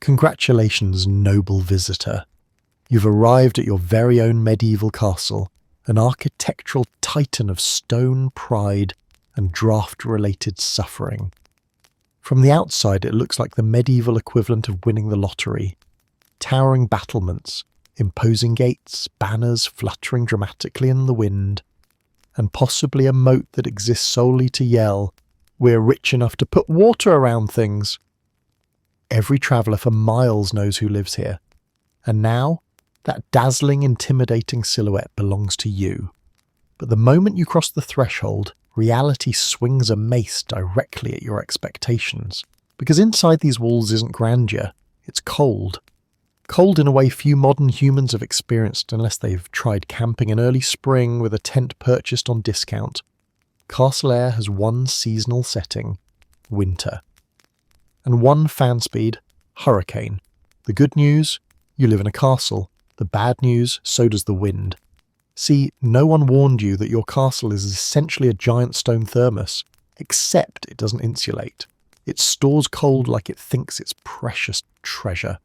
Congratulations, noble visitor. You've arrived at your very own medieval castle, an architectural titan of stone, pride, and draft-related suffering. From the outside, it looks like the medieval equivalent of winning the lottery. Towering battlements, imposing gates, banners fluttering dramatically in the wind, and possibly a moat that exists solely to yell, "We're rich enough to put water around things." Every traveller for miles knows who lives here. And now, that dazzling, intimidating silhouette belongs to you. But the moment you cross the threshold, reality swings a mace directly at your expectations. Because inside these walls isn't grandeur, it's cold. Cold in a way few modern humans have experienced unless they've tried camping in early spring with a tent purchased on discount. Castle Air has one seasonal setting: winter. And one fan speed: hurricane. The good news? You live in a castle. The bad news? So does the wind. See, no one warned you that your castle is essentially a giant stone thermos, except it doesn't insulate. It stores cold like it thinks it's precious treasure.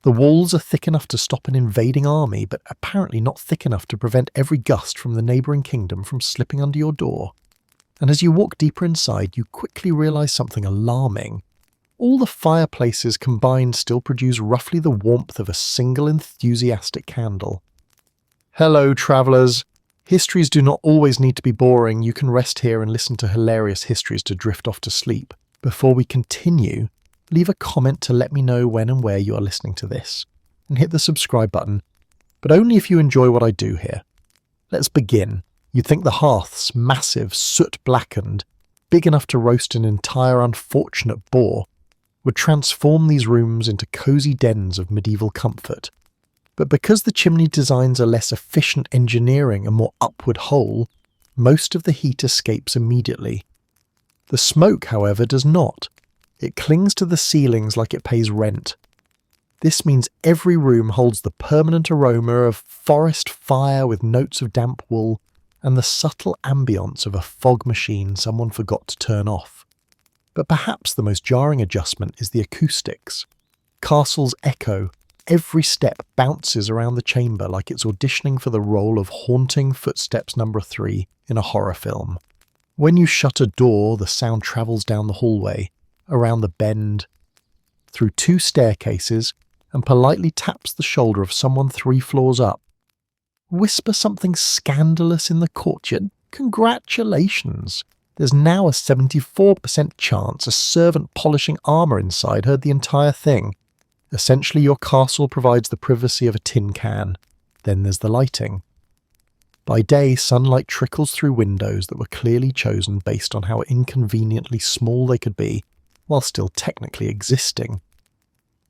The walls are thick enough to stop an invading army, but apparently not thick enough to prevent every gust from the neighbouring kingdom from slipping under your door. And as you walk deeper inside, you quickly realise something alarming. All the fireplaces combined still produce roughly the warmth of a single enthusiastic candle. Hello, travellers. Histories do not always need to be boring. You can rest here and listen to hilarious histories to drift off to sleep. Before we continue, leave a comment to let me know when and where you are listening to this, and hit the subscribe button, but only if you enjoy what I do here. Let's begin. You'd think the hearths, massive, soot-blackened, big enough to roast an entire unfortunate boar, would transform these rooms into cosy dens of medieval comfort. But because the chimney designs are less efficient engineering and more upward hole, most of the heat escapes immediately. The smoke, however, does not. It clings to the ceilings like it pays rent. This means every room holds the permanent aroma of forest fire with notes of damp wool and the subtle ambience of a fog machine someone forgot to turn off. But perhaps the most jarring adjustment is the acoustics. Castle's echo. Every step bounces around the chamber like it's auditioning for the role of haunting footsteps number 3 in a horror film. When you shut a door, the sound travels down the hallway, around the bend, through 2 staircases, and politely taps the shoulder of someone 3 floors up. Whisper something scandalous in the courtyard. Congratulations! There's now a 74% chance a servant polishing armour inside heard the entire thing. Essentially, your castle provides the privacy of a tin can. Then there's the lighting. By day, sunlight trickles through windows that were clearly chosen based on how inconveniently small they could be, while still technically existing.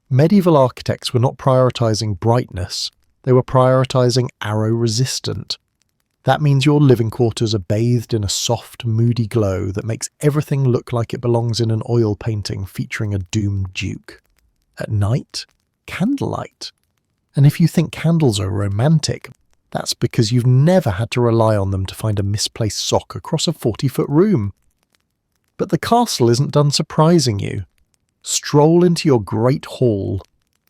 Medieval architects were not prioritising brightness, they were prioritising arrow-resistant. That means your living quarters are bathed in a soft, moody glow that makes everything look like it belongs in an oil painting featuring a doomed duke. At night, candlelight. And if you think candles are romantic, that's because you've never had to rely on them to find a misplaced sock across a 40-foot room. But the castle isn't done surprising you. Stroll into your great hall,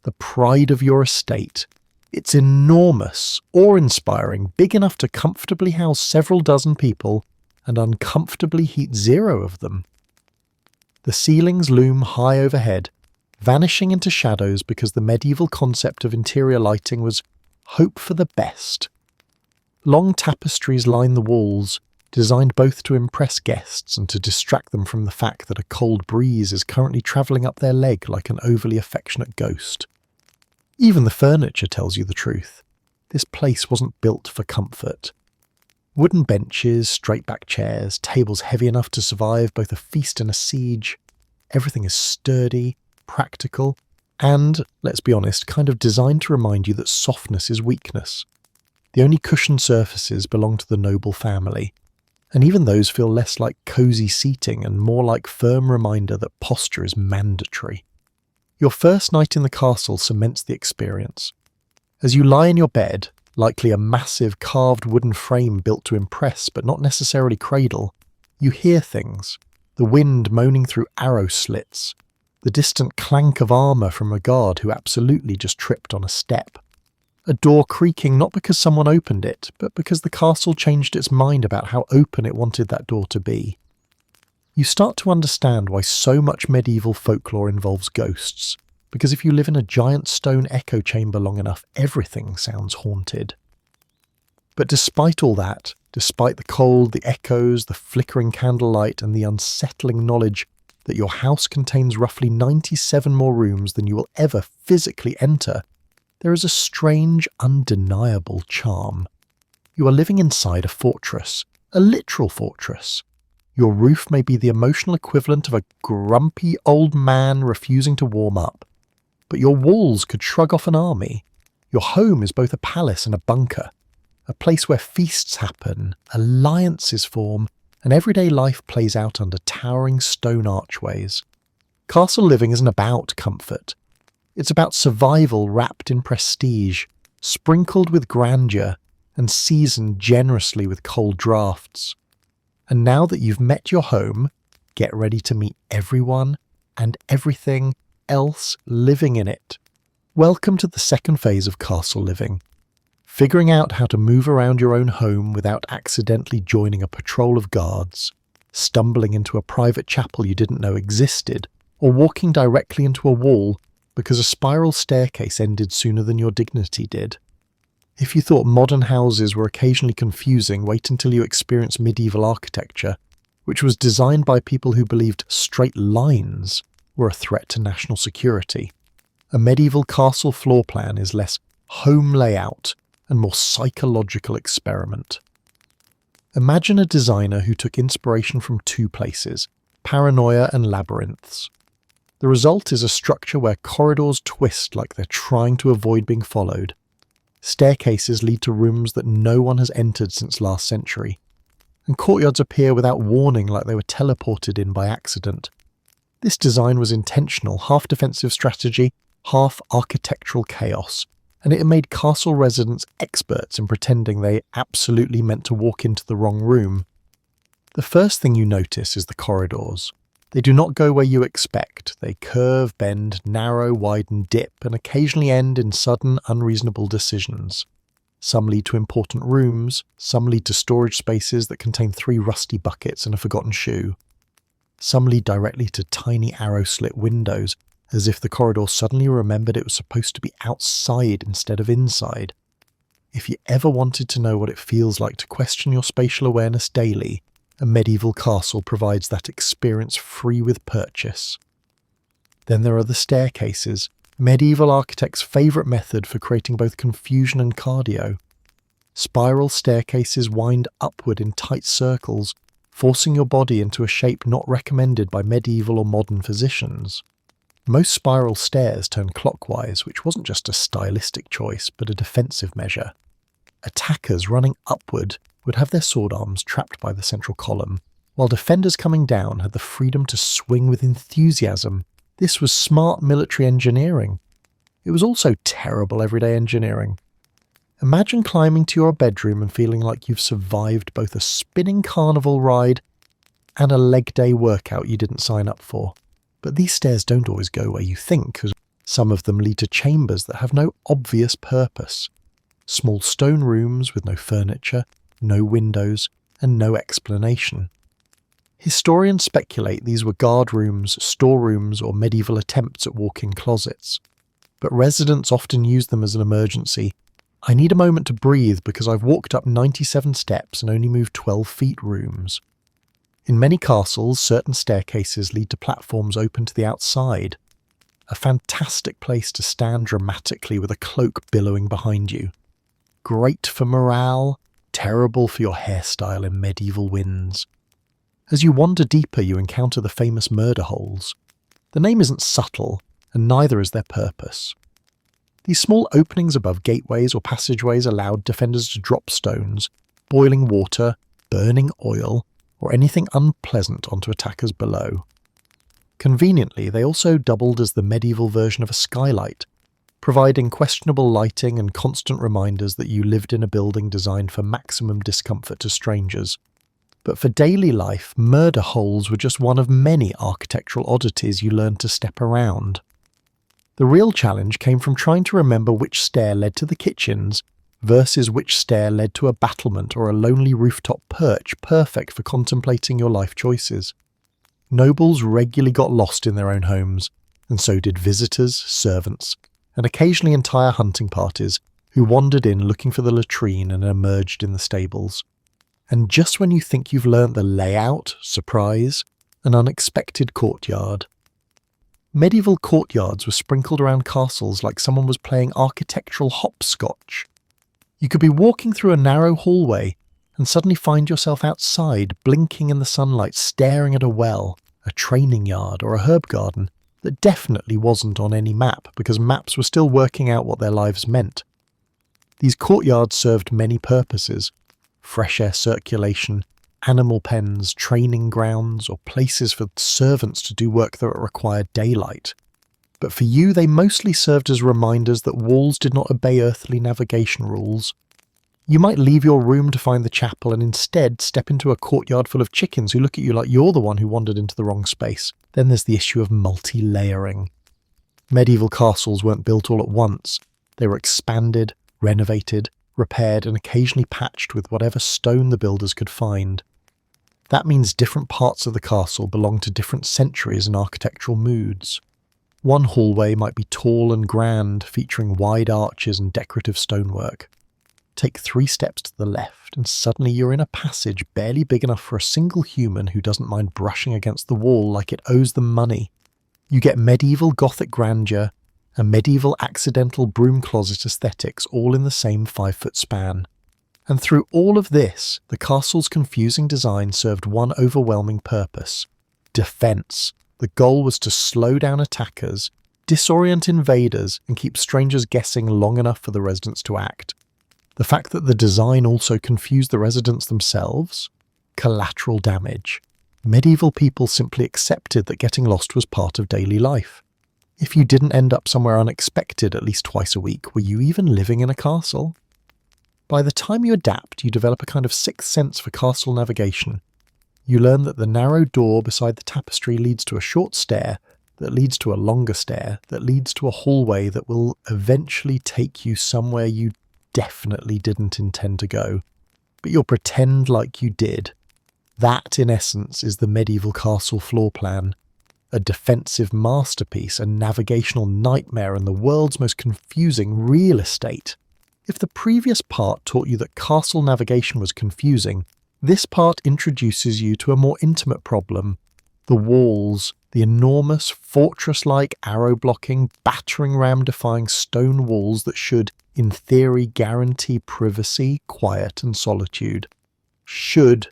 the pride of your estate. It's enormous, awe-inspiring, big enough to comfortably house several dozen people and uncomfortably heat 0 of them. The ceilings loom high overhead, vanishing into shadows because the medieval concept of interior lighting was hope for the best. Long tapestries line the walls, designed both to impress guests and to distract them from the fact that a cold breeze is currently travelling up their leg like an overly affectionate ghost. Even the furniture tells you the truth. This place wasn't built for comfort. Wooden benches, straight-back chairs, tables heavy enough to survive both a feast and a siege. Everything is sturdy, practical, and, let's be honest, kind of designed to remind you that softness is weakness. The only cushioned surfaces belong to the noble family, and even those feel less like cosy seating and more like firm reminder that posture is mandatory. Your first night in the castle cements the experience. As you lie in your bed, likely a massive carved wooden frame built to impress but not necessarily cradle, you hear things, the wind moaning through arrow slits, the distant clank of armour from a guard who absolutely just tripped on a step. A door creaking not because someone opened it, but because the castle changed its mind about how open it wanted that door to be. You start to understand why so much medieval folklore involves ghosts, because if you live in a giant stone echo chamber long enough, everything sounds haunted. But despite all that, despite the cold, the echoes, the flickering candlelight, and the unsettling knowledge that your house contains roughly 97 more rooms than you will ever physically enter, there is a strange, undeniable charm. You are living inside a fortress, a literal fortress. Your roof may be the emotional equivalent of a grumpy old man refusing to warm up, but your walls could shrug off an army. Your home is both a palace and a bunker, a place where feasts happen, alliances form, and everyday life plays out under towering stone archways. Castle living isn't about comfort. It's about survival wrapped in prestige, sprinkled with grandeur, and seasoned generously with cold draughts. And now that you've met your home, get ready to meet everyone and everything else living in it. Welcome to the second phase of castle living. Figuring out how to move around your own home without accidentally joining a patrol of guards, stumbling into a private chapel you didn't know existed, or walking directly into a wall because a spiral staircase ended sooner than your dignity did. If you thought modern houses were occasionally confusing, wait until you experience medieval architecture, which was designed by people who believed straight lines were a threat to national security. A medieval castle floor plan is less home layout and more psychological experiment. Imagine a designer who took inspiration from two places, paranoia and labyrinths. The result is a structure where corridors twist like they're trying to avoid being followed. Staircases lead to rooms that no one has entered since last century, and courtyards appear without warning like they were teleported in by accident. This design was intentional, half defensive strategy, half architectural chaos, and it made castle residents experts in pretending they absolutely meant to walk into the wrong room. The first thing you notice is the corridors. They do not go where you expect. They curve, bend, narrow, widen, dip, and occasionally end in sudden, unreasonable decisions. Some lead to important rooms, some lead to storage spaces that contain 3 rusty buckets and a forgotten shoe. Some lead directly to tiny arrow-slit windows, as if the corridor suddenly remembered it was supposed to be outside instead of inside. If you ever wanted to know what it feels like to question your spatial awareness daily, a medieval castle provides that experience free with purchase. Then there are the staircases, medieval architects' favourite method for creating both confusion and cardio. Spiral staircases wind upward in tight circles, forcing your body into a shape not recommended by medieval or modern physicians. Most spiral stairs turn clockwise, which wasn't just a stylistic choice, but a defensive measure. Attackers running upward would have their sword arms trapped by the central column, while defenders coming down had the freedom to swing with enthusiasm. This was smart military engineering. It was also terrible everyday engineering. Imagine climbing to your bedroom and feeling like you've survived both a spinning carnival ride and a leg day workout you didn't sign up for. But these stairs don't always go where you think, because some of them lead to chambers that have no obvious purpose. Small stone rooms with no furniture, no windows, and no explanation. Historians speculate these were guard rooms, storerooms, or medieval attempts at walk-in closets. But residents often use them as an emergency. I need a moment to breathe because I've walked up 97 steps and only moved 12 feet rooms. In many castles, certain staircases lead to platforms open to the outside. A fantastic place to stand dramatically with a cloak billowing behind you. Great for morale, terrible for your hairstyle in medieval winds. As you wander deeper, you encounter the famous murder holes. The name isn't subtle, and neither is their purpose. These small openings above gateways or passageways allowed defenders to drop stones, boiling water, burning oil, or anything unpleasant onto attackers below. Conveniently, they also doubled as the medieval version of a skylight, providing questionable lighting and constant reminders that you lived in a building designed for maximum discomfort to strangers. But for daily life, murder holes were just one of many architectural oddities you learned to step around. The real challenge came from trying to remember which stair led to the kitchens versus which stair led to a battlement or a lonely rooftop perch perfect for contemplating your life choices. Nobles regularly got lost in their own homes, and so did visitors, servants, and occasionally entire hunting parties who wandered in looking for the latrine and emerged in the stables. And just when you think you've learnt the layout, surprise, an unexpected courtyard. Medieval courtyards were sprinkled around castles like someone was playing architectural hopscotch. You could be walking through a narrow hallway and suddenly find yourself outside, blinking in the sunlight, staring at a well, a training yard, or a herb garden that definitely wasn't on any map because maps were still working out what their lives meant. These courtyards served many purposes: fresh air circulation, animal pens, training grounds, or places for servants to do work that required daylight. But for you, they mostly served as reminders that walls did not obey earthly navigation rules. You might leave your room to find the chapel and instead step into a courtyard full of chickens who look at you like you're the one who wandered into the wrong space. Then there's the issue of multi-layering. Medieval castles weren't built all at once. They were expanded, renovated, repaired, and occasionally patched with whatever stone the builders could find. That means different parts of the castle belong to different centuries and architectural moods. One hallway might be tall and grand, featuring wide arches and decorative stonework. Take 3 steps to the left, and suddenly you're in a passage barely big enough for a single human who doesn't mind brushing against the wall like it owes them money. You get medieval Gothic grandeur and medieval accidental broom closet aesthetics all in the same 5-foot span. And through all of this, the castle's confusing design served one overwhelming purpose: defense. The goal was to slow down attackers, disorient invaders, and keep strangers guessing long enough for the residents to act. The fact that the design also confused the residents themselves? Collateral damage. Medieval people simply accepted that getting lost was part of daily life. If you didn't end up somewhere unexpected at least twice a week, were you even living in a castle? By the time you adapt, you develop a kind of sixth sense for castle navigation. You learn that the narrow door beside the tapestry leads to a short stair, that leads to a longer stair, that leads to a hallway that will eventually take you somewhere you definitely didn't intend to go, but you'll pretend like you did. That, in essence, is the medieval castle floor plan. A defensive masterpiece, a navigational nightmare, and the world's most confusing real estate. If the previous part taught you that castle navigation was confusing, this part introduces you to a more intimate problem. The walls, the enormous, fortress-like, arrow-blocking, battering-ram-defying stone walls that should, in theory, guarantee privacy, quiet, and solitude. Should.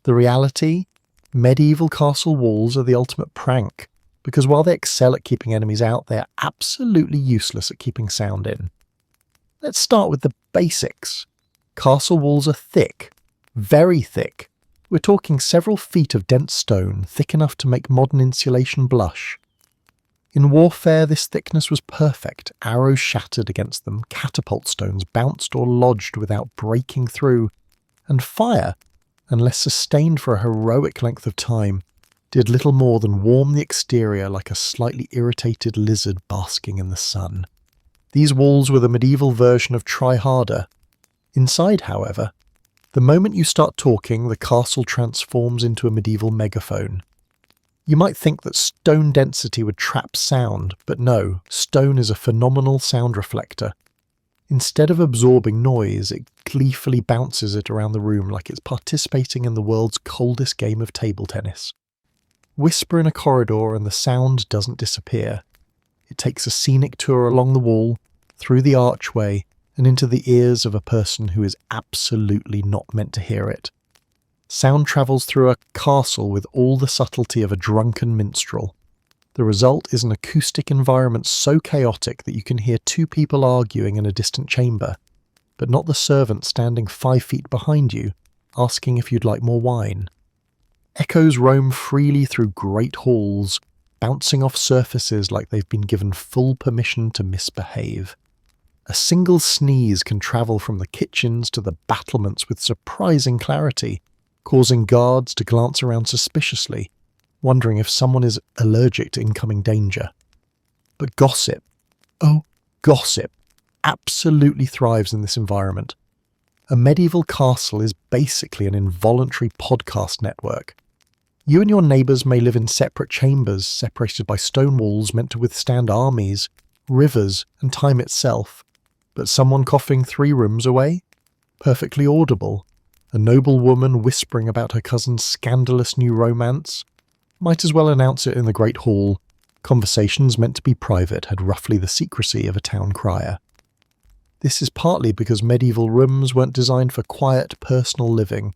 The reality? Medieval castle walls are the ultimate prank, because while they excel at keeping enemies out, they are absolutely useless at keeping sound in. Let's start with the basics. Castle walls are thick, very thick. We're talking several feet of dense stone, thick enough to make modern insulation blush. In warfare, this thickness was perfect. Arrows shattered against them, catapult stones bounced or lodged without breaking through, and fire, unless sustained for a heroic length of time, did little more than warm the exterior like a slightly irritated lizard basking in the sun. These walls were the medieval version of try harder. Inside, however, the moment you start talking, the castle transforms into a medieval megaphone. You might think that stone density would trap sound, but no, stone is a phenomenal sound reflector. Instead of absorbing noise, it gleefully bounces it around the room like it's participating in the world's coldest game of table tennis. Whisper in a corridor and the sound doesn't disappear. It takes a scenic tour along the wall, through the archway, and into the ears of a person who is absolutely not meant to hear it. Sound travels through a castle with all the subtlety of a drunken minstrel. The result is an acoustic environment so chaotic that you can hear 2 people arguing in a distant chamber, but not the servant standing 5 feet behind you, asking if you'd like more wine. Echoes roam freely through great halls, bouncing off surfaces like they've been given full permission to misbehave. A single sneeze can travel from the kitchens to the battlements with surprising clarity, causing guards to glance around suspiciously, wondering if someone is allergic to incoming danger. But gossip, oh, gossip, absolutely thrives in this environment. A medieval castle is basically an involuntary podcast network. You and your neighbours may live in separate chambers, separated by stone walls meant to withstand armies, rivers, and time itself. But someone coughing 3 rooms away? Perfectly audible. A noble woman whispering about her cousin's scandalous new romance? Might as well announce it in the Great Hall. Conversations meant to be private had roughly the secrecy of a town crier. This is partly because medieval rooms weren't designed for quiet, personal living.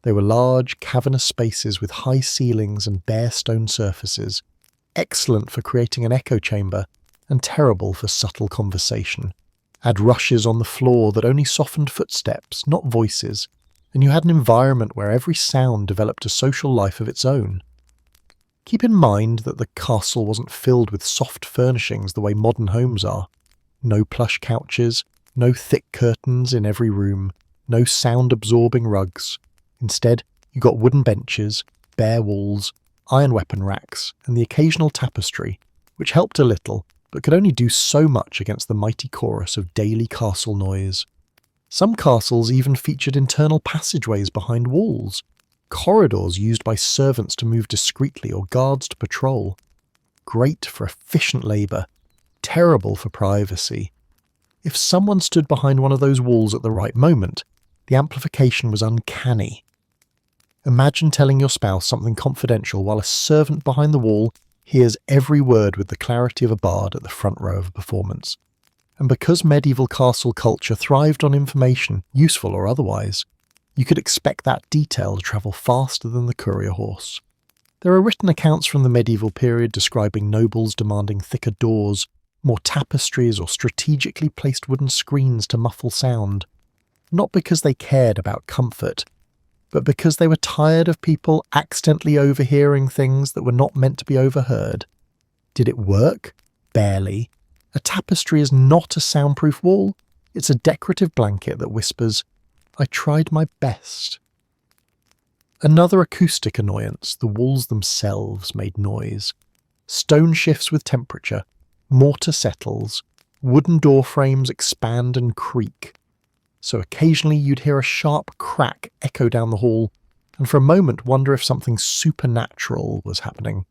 They were large, cavernous spaces with high ceilings and bare stone surfaces, excellent for creating an echo chamber, and terrible for subtle conversation. Add rushes on the floor that only softened footsteps, not voices, and you had an environment where every sound developed a social life of its own. Keep in mind that the castle wasn't filled with soft furnishings the way modern homes are. No plush couches, no thick curtains in every room, no sound-absorbing rugs. Instead, you got wooden benches, bare walls, iron weapon racks, and the occasional tapestry, which helped a little, but could only do so much against the mighty chorus of daily castle noise. Some castles even featured internal passageways behind walls, corridors used by servants to move discreetly or guards to patrol. Great for efficient labour, terrible for privacy. If someone stood behind one of those walls at the right moment, the amplification was uncanny. Imagine telling your spouse something confidential while a servant behind the wall hears every word with the clarity of a bard at the front row of a performance. And because medieval castle culture thrived on information, useful or otherwise, you could expect that detail to travel faster than the courier horse. There are written accounts from the medieval period describing nobles demanding thicker doors, more tapestries or strategically placed wooden screens to muffle sound, not because they cared about comfort, but because they were tired of people accidentally overhearing things that were not meant to be overheard. Did it work? Barely. A tapestry is not a soundproof wall. It's a decorative blanket that whispers, "I tried my best." Another acoustic annoyance, the walls themselves made noise. Stone shifts with temperature, mortar settles, wooden door frames expand and creak. So occasionally you'd hear a sharp crack echo down the hall, and for a moment wonder if something supernatural was happening.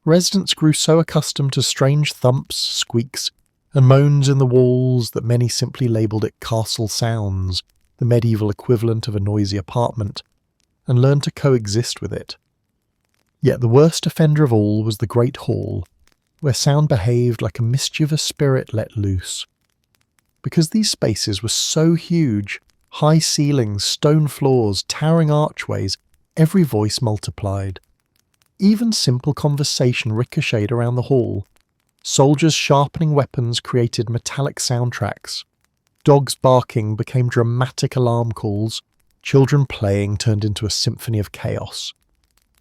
Residents grew so accustomed to strange thumps, squeaks, and moans in the walls that many simply labelled it castle sounds, the medieval equivalent of a noisy apartment, and learned to coexist with it. Yet the worst offender of all was the Great Hall, where sound behaved like a mischievous spirit let loose. Because these spaces were so huge, high ceilings, stone floors, towering archways, every voice multiplied. Even simple conversation ricocheted around the hall. Soldiers sharpening weapons created metallic soundtracks. Dogs barking became dramatic alarm calls. Children playing turned into a symphony of chaos.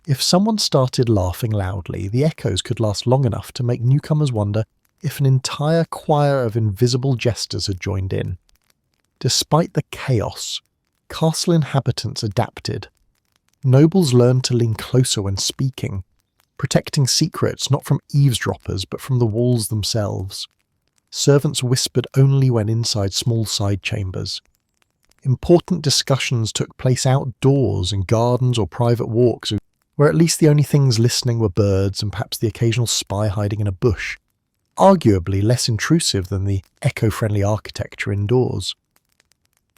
If someone started laughing loudly, the echoes could last long enough to make newcomers wonder if an entire choir of invisible jesters had joined in. Despite the chaos, castle inhabitants adapted. Nobles learned to lean closer when speaking, protecting secrets not from eavesdroppers but from the walls themselves. Servants whispered only when inside small side chambers. Important discussions took place outdoors in gardens or private walks, where at least the only things listening were birds and perhaps the occasional spy hiding in a bush, arguably less intrusive than the eco-friendly architecture indoors.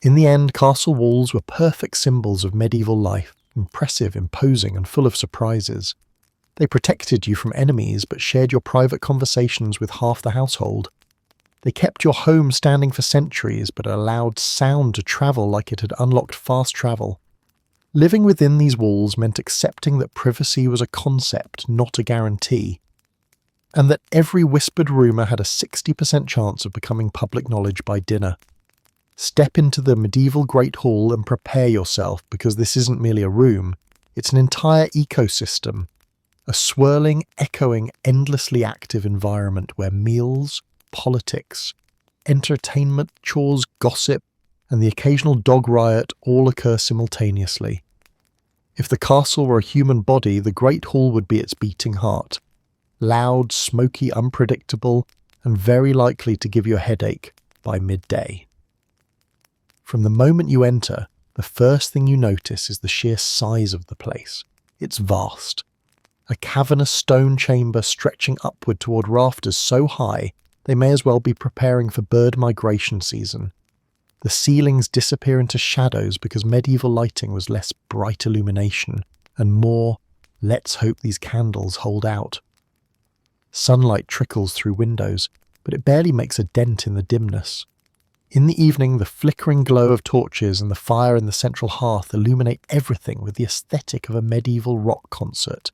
In the end, castle walls were perfect symbols of medieval life, impressive, imposing, and full of surprises. They protected you from enemies but shared your private conversations with half the household. They kept your home standing for centuries but allowed sound to travel like it had unlocked fast travel. Living within these walls meant accepting that privacy was a concept, not a guarantee, and that every whispered rumour had a 60% chance of becoming public knowledge by dinner. Step into the medieval Great Hall and prepare yourself, because this isn't merely a room, it's an entire ecosystem, a swirling, echoing, endlessly active environment where meals, politics, entertainment, chores, gossip, and the occasional dog riot all occur simultaneously. If the castle were a human body, the Great Hall would be its beating heart. Loud, smoky, unpredictable, and very likely to give you a headache by midday. From the moment you enter, the first thing you notice is the sheer size of the place. It's vast. A cavernous stone chamber stretching upward toward rafters so high they may as well be preparing for bird migration season. The ceilings disappear into shadows because medieval lighting was less bright illumination and more, let's hope these candles hold out. Sunlight trickles through windows, but it barely makes a dent in the dimness. In the evening, the flickering glow of torches and the fire in the central hearth illuminate everything with the aesthetic of a medieval rock concert.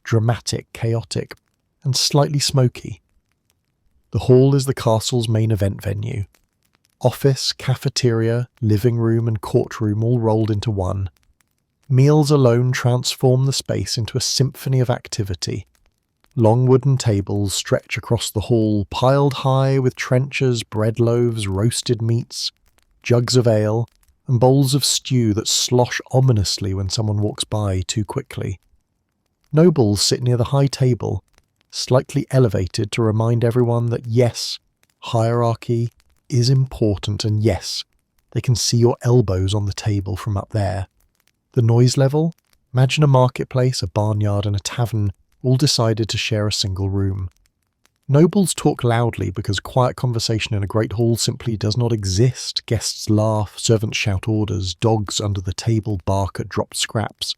Dramatic, chaotic, and slightly smoky. The hall is the castle's main event venue. Office, cafeteria, living room and courtroom all rolled into one. Meals alone transform the space into a symphony of activity. Long wooden tables stretch across the hall, piled high with trenchers, bread loaves, roasted meats, jugs of ale, and bowls of stew that slosh ominously when someone walks by too quickly. Nobles sit near the high table, slightly elevated to remind everyone that yes, hierarchy is important, and yes, they can see your elbows on the table from up there. The noise level? Imagine a marketplace, a barnyard and a tavern all decided to share a single room. Nobles talk loudly because quiet conversation in a great hall simply does not exist. Guests laugh, servants shout orders, dogs under the table bark at dropped scraps.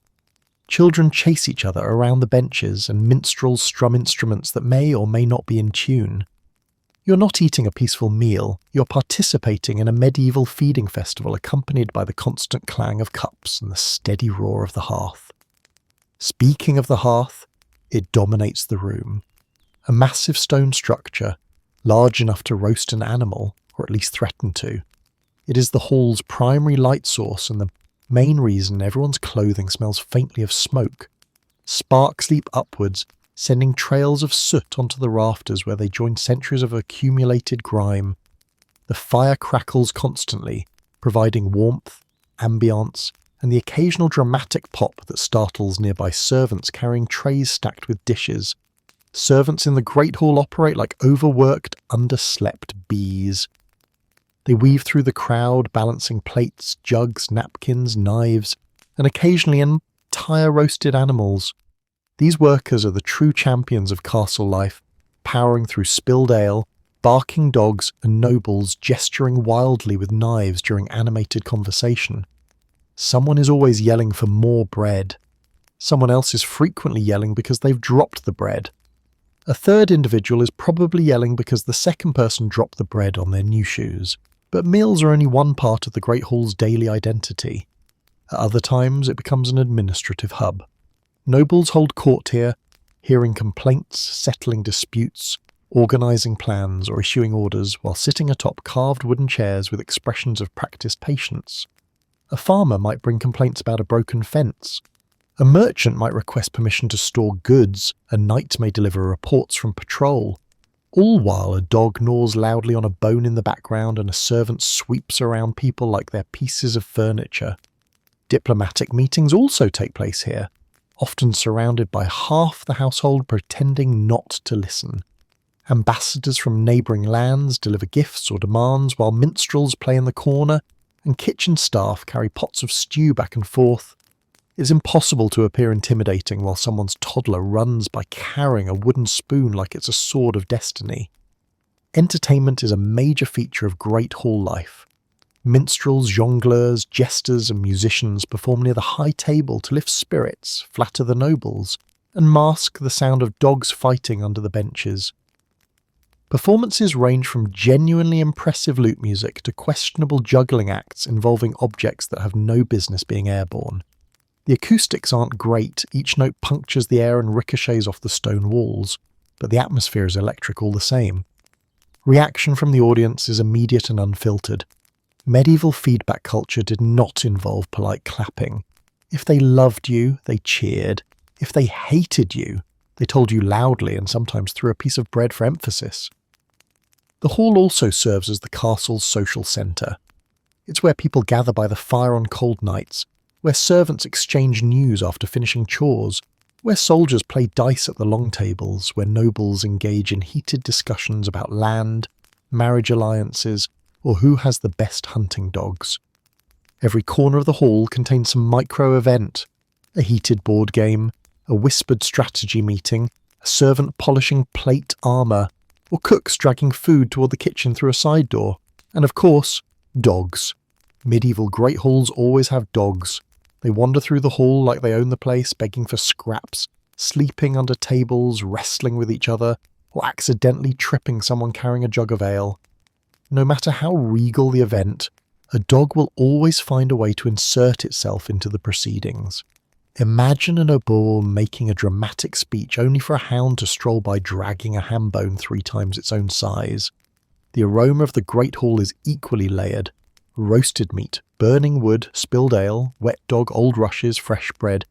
Children chase each other around the benches, and minstrels strum instruments that may or may not be in tune. You're not eating a peaceful meal, you're participating in a medieval feeding festival accompanied by the constant clang of cups and the steady roar of the hearth. Speaking of the hearth, it dominates the room. A massive stone structure, large enough to roast an animal, or at least threaten to. It is the hall's primary light source and the main reason everyone's clothing smells faintly of smoke. Sparks leap upwards, sending trails of soot onto the rafters where they join centuries of accumulated grime. The fire crackles constantly, providing warmth, ambience, and the occasional dramatic pop that startles nearby servants carrying trays stacked with dishes. Servants in the Great Hall operate like overworked, underslept bees. They weave through the crowd, balancing plates, jugs, napkins, knives, and occasionally entire roasted animals. These workers are the true champions of castle life, powering through spilled ale, barking dogs, and nobles gesturing wildly with knives during animated conversation. Someone is always yelling for more bread. Someone else is frequently yelling because they've dropped the bread. A third individual is probably yelling because the second person dropped the bread on their new shoes. But meals are only one part of the Great Hall's daily identity. At other times, it becomes an administrative hub. Nobles hold court here, hearing complaints, settling disputes, organising plans or issuing orders while sitting atop carved wooden chairs with expressions of practised patience. A farmer might bring complaints about a broken fence. A merchant might request permission to store goods. A knight may deliver reports from patrol. All while a dog gnaws loudly on a bone in the background and a servant sweeps around people like they're pieces of furniture. Diplomatic meetings also take place here, often surrounded by half the household pretending not to listen. Ambassadors from neighbouring lands deliver gifts or demands while minstrels play in the corner and kitchen staff carry pots of stew back and forth. It's impossible to appear intimidating while someone's toddler runs by carrying a wooden spoon like it's a sword of destiny. Entertainment is a major feature of Great Hall life. Minstrels, jongleurs, jesters and musicians perform near the high table to lift spirits, flatter the nobles, and mask the sound of dogs fighting under the benches. Performances range from genuinely impressive lute music to questionable juggling acts involving objects that have no business being airborne. The acoustics aren't great, each note punctures the air and ricochets off the stone walls, but the atmosphere is electric all the same. Reaction from the audience is immediate and unfiltered. Medieval feedback culture did not involve polite clapping. If they loved you, they cheered. If they hated you, they told you loudly and sometimes threw a piece of bread for emphasis. The hall also serves as the castle's social centre. It's where people gather by the fire on cold nights, where servants exchange news after finishing chores, where soldiers play dice at the long tables, where nobles engage in heated discussions about land, marriage alliances, or who has the best hunting dogs. Every corner of the hall contains some micro-event, a heated board game, a whispered strategy meeting, a servant polishing plate armour, or cooks dragging food toward the kitchen through a side door. And of course, dogs. Medieval great halls always have dogs. They wander through the hall like they own the place, begging for scraps, sleeping under tables, wrestling with each other, or accidentally tripping someone carrying a jug of ale. No matter how regal the event, a dog will always find a way to insert itself into the proceedings. Imagine an oboe making a dramatic speech only for a hound to stroll by dragging a ham bone 3 times its own size. The aroma of the great hall is equally layered. Roasted meat, burning wood, spilled ale, wet dog, old rushes, fresh bread,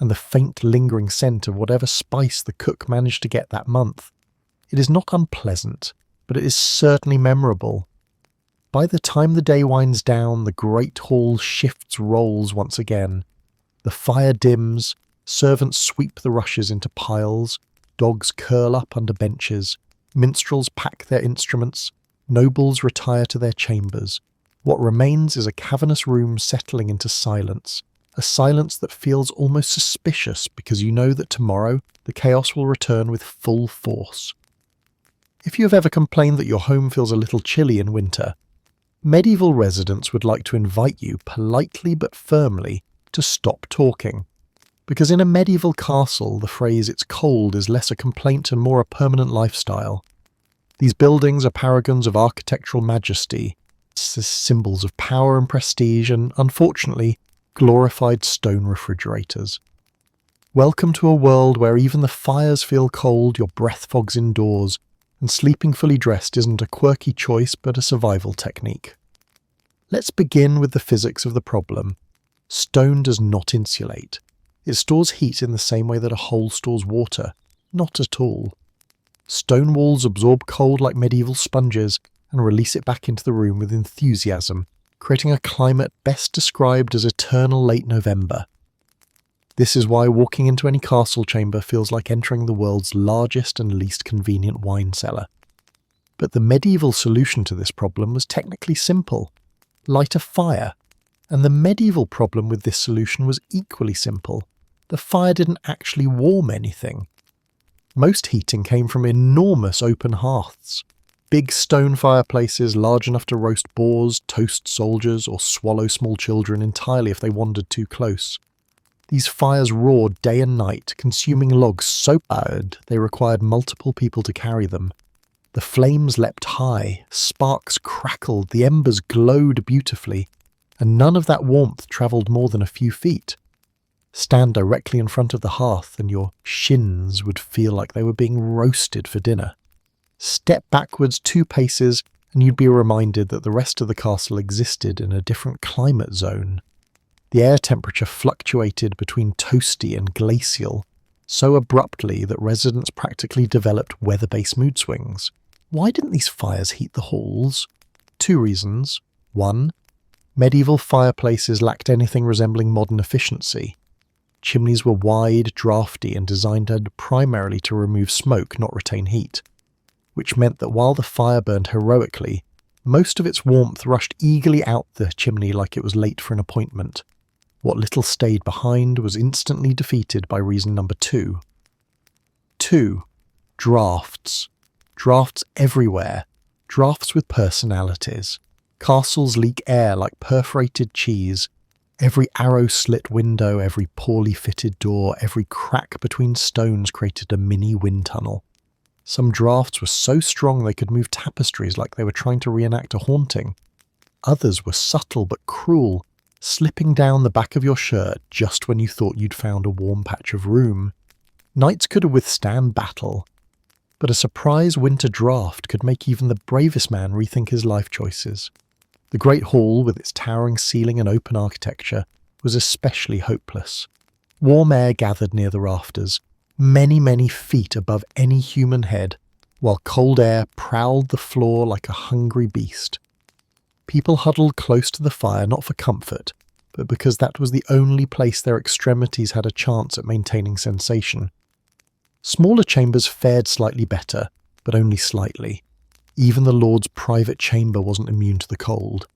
and the faint lingering scent of whatever spice the cook managed to get that month. It is not unpleasant, but it is certainly memorable. By the time the day winds down, the great hall shifts roles once again. The fire dims, servants sweep the rushes into piles, dogs curl up under benches, minstrels pack their instruments, nobles retire to their chambers. What remains is a cavernous room settling into silence, a silence that feels almost suspicious because you know that tomorrow the chaos will return with full force. If you have ever complained that your home feels a little chilly in winter, medieval residents would like to invite you politely but firmly to stop talking. Because in a medieval castle, the phrase "it's cold" is less a complaint and more a permanent lifestyle. These buildings are paragons of architectural majesty, symbols of power and prestige, and, unfortunately, glorified stone refrigerators. Welcome to a world where even the fires feel cold, your breath fogs indoors, and sleeping fully dressed isn't a quirky choice but a survival technique. Let's begin with the physics of the problem. Stone does not insulate. It stores heat in the same way that a hole stores water. Not at all. Stone walls absorb cold like medieval sponges and release it back into the room with enthusiasm, creating a climate best described as eternal late November. This is why walking into any castle chamber feels like entering the world's largest and least convenient wine cellar. But the medieval solution to this problem was technically simple: light a fire. And the medieval problem with this solution was equally simple. The fire didn't actually warm anything. Most heating came from enormous open hearths. Big stone fireplaces large enough to roast boars, toast soldiers, or swallow small children entirely if they wandered too close. These fires roared day and night, consuming logs so bad they required multiple people to carry them. The flames leapt high, sparks crackled, the embers glowed beautifully, and none of that warmth travelled more than a few feet. Stand directly in front of the hearth and your shins would feel like they were being roasted for dinner. Step backwards 2 paces and you'd be reminded that the rest of the castle existed in a different climate zone. The air temperature fluctuated between toasty and glacial, so abruptly that residents practically developed weather-based mood swings. Why didn't these fires heat the halls? 2 reasons. 1. Medieval fireplaces lacked anything resembling modern efficiency. Chimneys were wide, draughty, and designed primarily to remove smoke, not retain heat, which meant that while the fire burned heroically, most of its warmth rushed eagerly out the chimney like it was late for an appointment. What little stayed behind was instantly defeated by reason number 2. 2. Drafts. Drafts everywhere. Drafts with personalities. Castles leak air like perforated cheese. Every arrow-slit window, every poorly fitted door, every crack between stones created a mini wind tunnel. Some drafts were so strong they could move tapestries like they were trying to reenact a haunting. Others were subtle but cruel, slipping down the back of your shirt just when you thought you'd found a warm patch of room. Knights could withstand battle, but a surprise winter draft could make even the bravest man rethink his life choices. The great hall, with its towering ceiling and open architecture, was especially hopeless. Warm air gathered near the rafters, many feet above any human head, while cold air prowled the floor like a hungry beast. People huddled close to the fire not for comfort, but because that was the only place their extremities had a chance at maintaining sensation. Smaller chambers fared slightly better, but only slightly. Even the Lord's private chamber wasn't immune to the cold.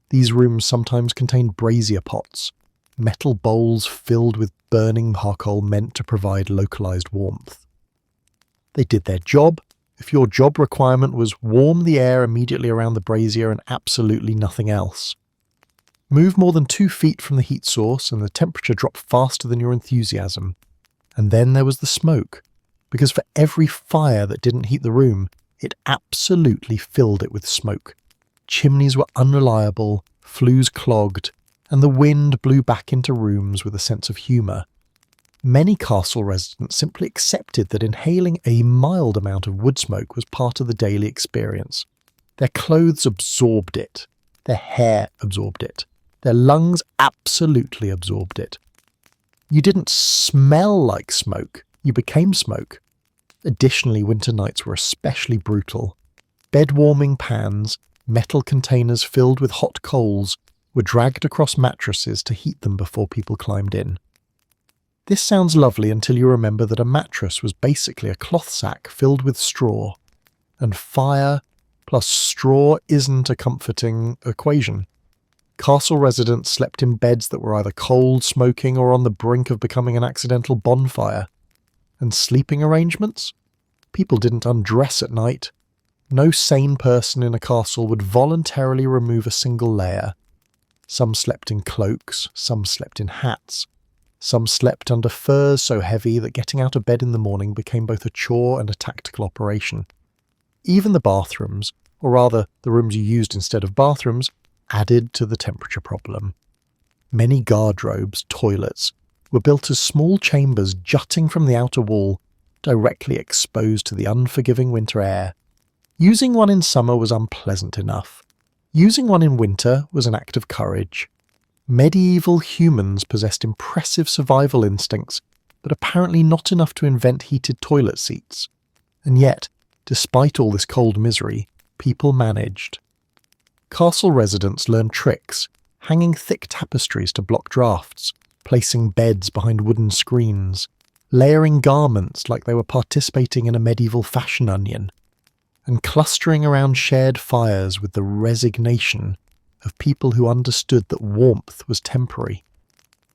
These rooms sometimes contained brazier pots, metal bowls filled with burning charcoal meant to provide localized warmth. They did their job. If your job requirement was warm the air immediately around the brazier and absolutely nothing else. Move more than 2 feet from the heat source and the temperature dropped faster than your enthusiasm. And then there was the smoke, because for every fire that didn't heat the room, it absolutely filled it with smoke. Chimneys were unreliable, flues clogged, and the wind blew back into rooms with a sense of humour. Many castle residents simply accepted that inhaling a mild amount of wood smoke was part of the daily experience. Their clothes absorbed it. Their hair absorbed it. Their lungs absolutely absorbed it. You didn't smell like smoke, you became smoke. Additionally, winter nights were especially brutal. Bed-warming pans, metal containers filled with hot coals, were dragged across mattresses to heat them before people climbed in. This sounds lovely until you remember that a mattress was basically a cloth sack filled with straw, and fire plus straw isn't a comforting equation. Castle residents slept in beds that were either cold, smoking, or on the brink of becoming an accidental bonfire. And sleeping arrangements? People didn't undress at night. No sane person in a castle would voluntarily remove a single layer. Some slept in cloaks, some slept in hats. Some slept under furs so heavy that getting out of bed in the morning became both a chore and a tactical operation. Even the bathrooms, or rather the rooms you used instead of bathrooms, added to the temperature problem. Many guardrobes, toilets, were built as small chambers jutting from the outer wall, directly exposed to the unforgiving winter air. Using one in summer was unpleasant enough. Using one in winter was an act of courage. Medieval humans possessed impressive survival instincts, but apparently not enough to invent heated toilet seats. And yet, despite all this cold misery, people managed. Castle residents learned tricks, hanging thick tapestries to block drafts, placing beds behind wooden screens, layering garments like they were participating in a medieval fashion onion, and clustering around shared fires with the resignation of people who understood that warmth was temporary.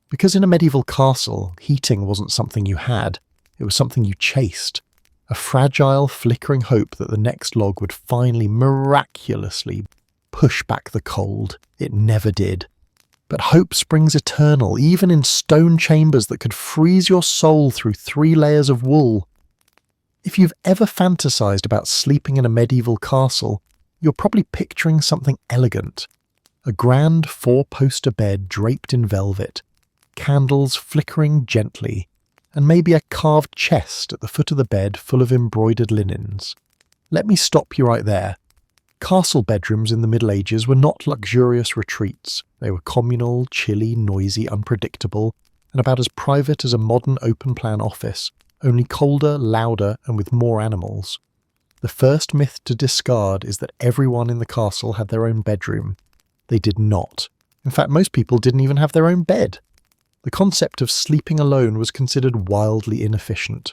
Because in a medieval castle, heating wasn't something you had, it was something you chased, a fragile, flickering hope that the next log would finally miraculously push back the cold. It never did. But hope springs eternal, even in stone chambers that could freeze your soul through 3 layers of wool. If you've ever fantasized about sleeping in a medieval castle, you're probably picturing something elegant. A grand 4-poster bed draped in velvet, candles flickering gently, and maybe a carved chest at the foot of the bed full of embroidered linens. Let me stop you right there. Castle bedrooms in the Middle Ages were not luxurious retreats. They were communal, chilly, noisy, unpredictable, and about as private as a modern open-plan office, only colder, louder, and with more animals. The first myth to discard is that everyone in the castle had their own bedroom. They did not. In fact, most people didn't even have their own bed. The concept of sleeping alone was considered wildly inefficient.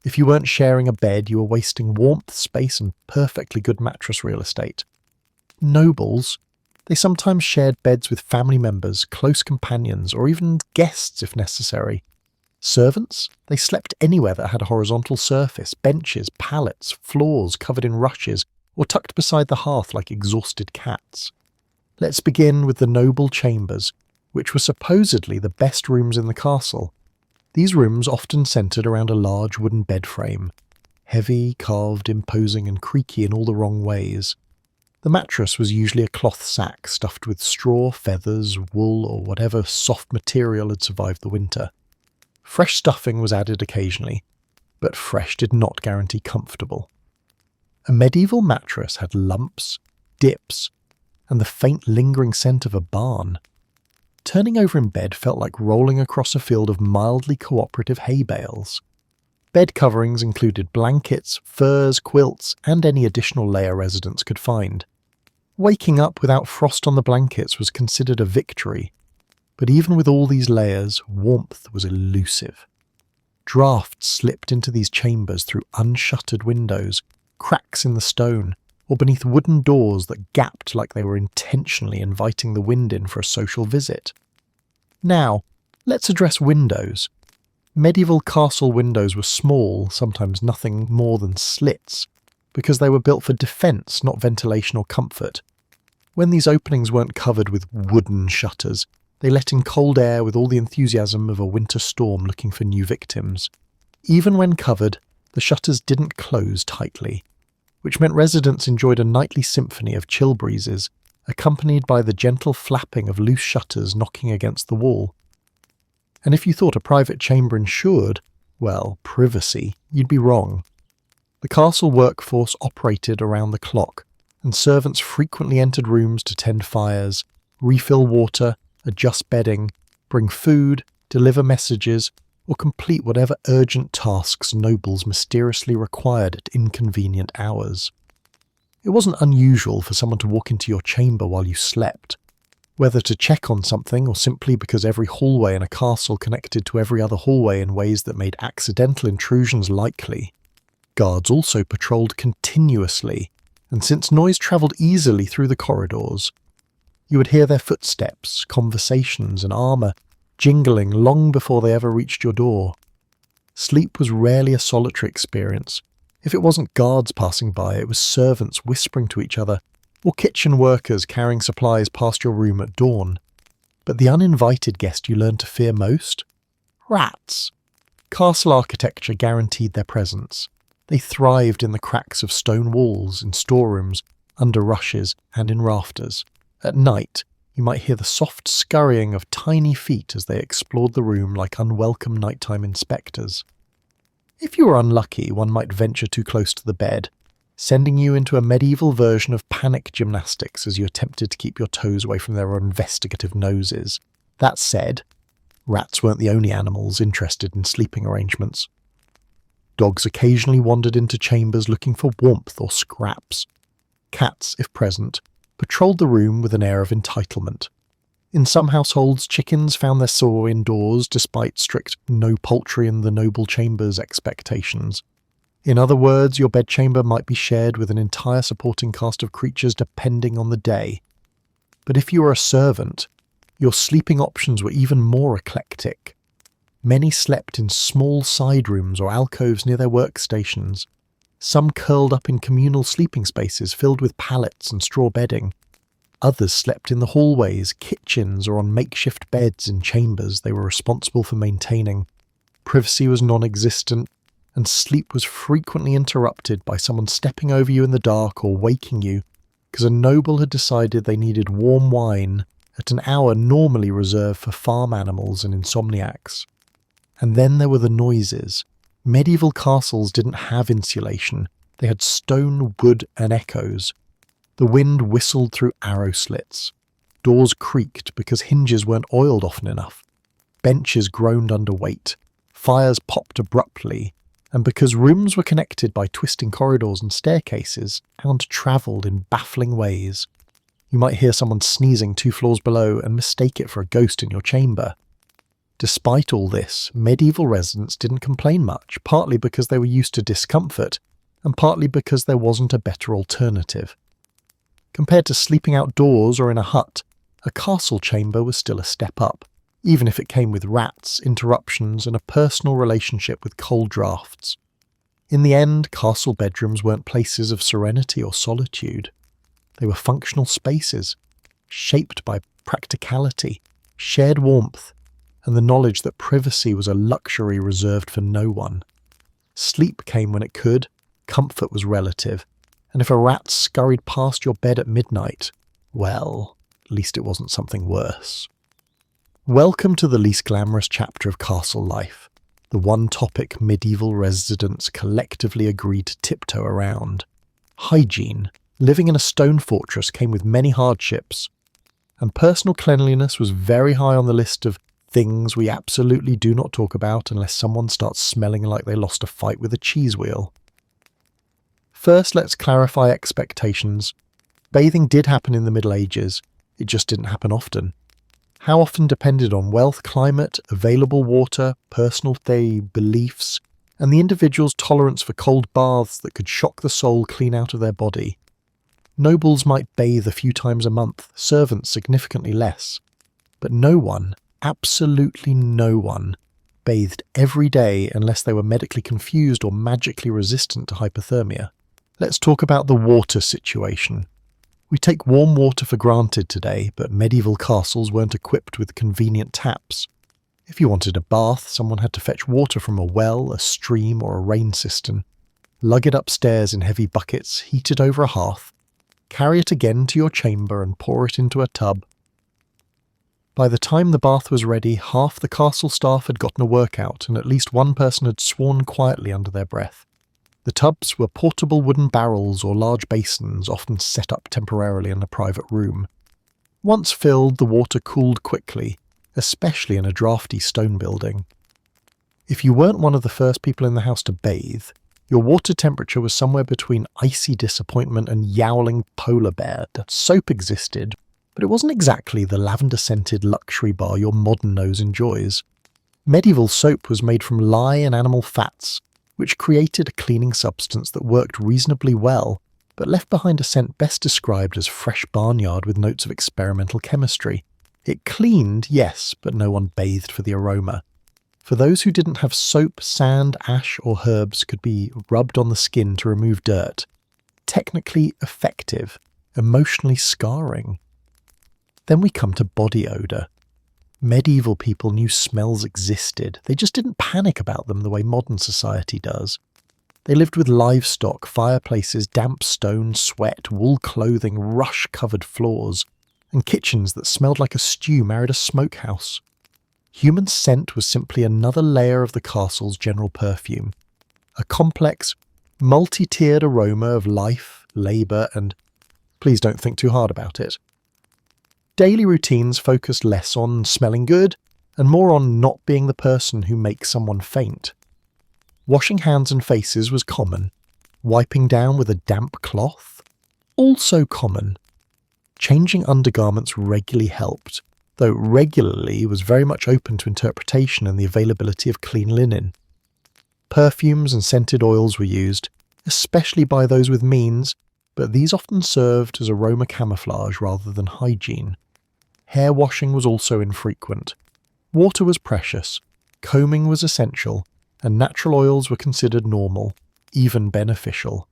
If you weren't sharing a bed, you were wasting warmth, space, and perfectly good mattress real estate. Nobles, they sometimes shared beds with family members, close companions, or even guests if necessary. Servants, they slept anywhere that had a horizontal surface, benches, pallets, floors covered in rushes, or tucked beside the hearth like exhausted cats. Let's begin with the noble chambers, which were supposedly the best rooms in the castle. These rooms often centred around a large wooden bed frame, heavy, carved, imposing and creaky in all the wrong ways. The mattress was usually a cloth sack stuffed with straw, feathers, wool or whatever soft material had survived the winter. Fresh stuffing was added occasionally, but fresh did not guarantee comfortable. A medieval mattress had lumps, dips, and the faint lingering scent of a barn. Turning over in bed felt like rolling across a field of mildly cooperative hay bales. Bed coverings included blankets, furs, quilts, and any additional layer residents could find. Waking up without frost on the blankets was considered a victory. But even with all these layers, warmth was elusive. Drafts slipped into these chambers through unshuttered windows, cracks in the stone, or beneath wooden doors that gapped like they were intentionally inviting the wind in for a social visit. Now, let's address windows. Medieval castle windows were small, sometimes nothing more than slits, because they were built for defence, not ventilation or comfort. When these openings weren't covered with wooden shutters, they let in cold air with all the enthusiasm of a winter storm looking for new victims. Even when covered, the shutters didn't close tightly, which meant residents enjoyed a nightly symphony of chill breezes, accompanied by the gentle flapping of loose shutters knocking against the wall. And if you thought a private chamber ensured, well, privacy, you'd be wrong. The castle workforce operated around the clock, and servants frequently entered rooms to tend fires, refill water, adjust bedding, bring food, deliver messages, or complete whatever urgent tasks nobles mysteriously required at inconvenient hours. It wasn't unusual for someone to walk into your chamber while you slept, whether to check on something or simply because every hallway in a castle connected to every other hallway in ways that made accidental intrusions likely. Guards also patrolled continuously, and since noise travelled easily through the corridors, you would hear their footsteps, conversations, and armour jingling long before they ever reached your door. Sleep was rarely a solitary experience. If it wasn't guards passing by, it was servants whispering to each other, or kitchen workers carrying supplies past your room at dawn. But the uninvited guest you learned to fear most? Rats. Castle architecture guaranteed their presence. They thrived in the cracks of stone walls, in storerooms, under rushes, and in rafters. At night, you might hear the soft scurrying of tiny feet as they explored the room like unwelcome nighttime inspectors. If you were unlucky, one might venture too close to the bed, sending you into a medieval version of panic gymnastics as you attempted to keep your toes away from their investigative noses. That said, rats weren't the only animals interested in sleeping arrangements. Dogs occasionally wandered into chambers looking for warmth or scraps. Cats, if present, patrolled the room with an air of entitlement. In some households, chickens found their soar indoors despite strict no poultry in the noble chambers expectations. In other words, your bedchamber might be shared with an entire supporting cast of creatures depending on the day. But if you were a servant, your sleeping options were even more eclectic. Many slept in small side rooms or alcoves near their workstations. Some curled up in communal sleeping spaces filled with pallets and straw bedding. Others slept in the hallways, kitchens, or on makeshift beds in chambers they were responsible for maintaining. Privacy was non-existent, and sleep was frequently interrupted by someone stepping over you in the dark or waking you because a noble had decided they needed warm wine at an hour normally reserved for farm animals and insomniacs. And then there were the noises. Medieval castles didn't have insulation. They had stone, wood, and echoes. The wind whistled through arrow slits. Doors creaked because hinges weren't oiled often enough. Benches groaned under weight. Fires popped abruptly. And because rooms were connected by twisting corridors and staircases, sound travelled in baffling ways. You might hear someone sneezing 2 floors below and mistake it for a ghost in your chamber. Despite all this, medieval residents didn't complain much, partly because they were used to discomfort, and partly because there wasn't a better alternative. Compared to sleeping outdoors or in a hut, a castle chamber was still a step up, even if it came with rats, interruptions, and a personal relationship with cold drafts. In the end, castle bedrooms weren't places of serenity or solitude. They were functional spaces, shaped by practicality, shared warmth, and the knowledge that privacy was a luxury reserved for no one. Sleep came when it could, comfort was relative, and if a rat scurried past your bed at midnight, well, at least it wasn't something worse. Welcome to the least glamorous chapter of castle life, the one topic medieval residents collectively agreed to tiptoe around. Hygiene. Living in a stone fortress came with many hardships, and personal cleanliness was very high on the list of things we absolutely do not talk about unless someone starts smelling like they lost a fight with a cheese wheel. First, let's clarify expectations. Bathing did happen in the Middle Ages, it just didn't happen often. How often depended on wealth, climate, available water, personal beliefs, and the individual's tolerance for cold baths that could shock the soul clean out of their body. Nobles might bathe a few times a month, servants significantly less. But no one, absolutely no one, bathed every day unless they were medically confused or magically resistant to hypothermia. Let's talk about the water situation. We take warm water for granted today, but medieval castles weren't equipped with convenient taps. If you wanted a bath, someone had to fetch water from a well, a stream, or a rain cistern, lug it upstairs in heavy buckets, heat it over a hearth, carry it again to your chamber and pour it into a tub. By the time the bath was ready, half the castle staff had gotten a workout, and at least one person had sworn quietly under their breath. The tubs were portable wooden barrels or large basins, often set up temporarily in a private room. Once filled, the water cooled quickly, especially in a drafty stone building. If you weren't one of the first people in the house to bathe, your water temperature was somewhere between icy disappointment and yowling polar bear. Soap existed, but it wasn't exactly the lavender-scented luxury bar your modern nose enjoys. Medieval soap was made from lye and animal fats, which created a cleaning substance that worked reasonably well, but left behind a scent best described as fresh barnyard with notes of experimental chemistry. It cleaned, yes, but no one bathed for the aroma. For those who didn't have soap, sand, ash, or herbs could be rubbed on the skin to remove dirt. Technically effective, emotionally scarring. Then we come to body odour. Medieval people knew smells existed. They just didn't panic about them the way modern society does. They lived with livestock, fireplaces, damp stone, sweat, wool clothing, rush-covered floors, and kitchens that smelled like a stew married a smokehouse. Human scent was simply another layer of the castle's general perfume. A complex, multi-tiered aroma of life, labour, and please don't think too hard about it. Daily routines focused less on smelling good and more on not being the person who makes someone faint. Washing hands and faces was common. Wiping down with a damp cloth? Also common. Changing undergarments regularly helped, though regularly was very much open to interpretation and the availability of clean linen. Perfumes and scented oils were used, especially by those with means, but these often served as aroma camouflage rather than hygiene. Hair washing was also infrequent. Water was precious, combing was essential, and natural oils were considered normal, even beneficial.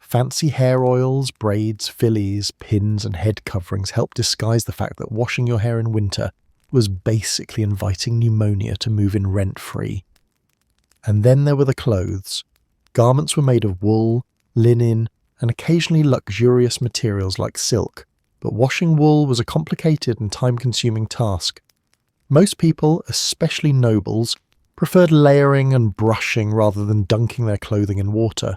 Fancy hair oils, braids, fillies, pins, and head coverings helped disguise the fact that washing your hair in winter was basically inviting pneumonia to move in rent-free. And then there were the clothes. Garments were made of wool, linen, and occasionally luxurious materials like silk, but washing wool was a complicated and time-consuming task. Most people, especially nobles, preferred layering and brushing rather than dunking their clothing in water.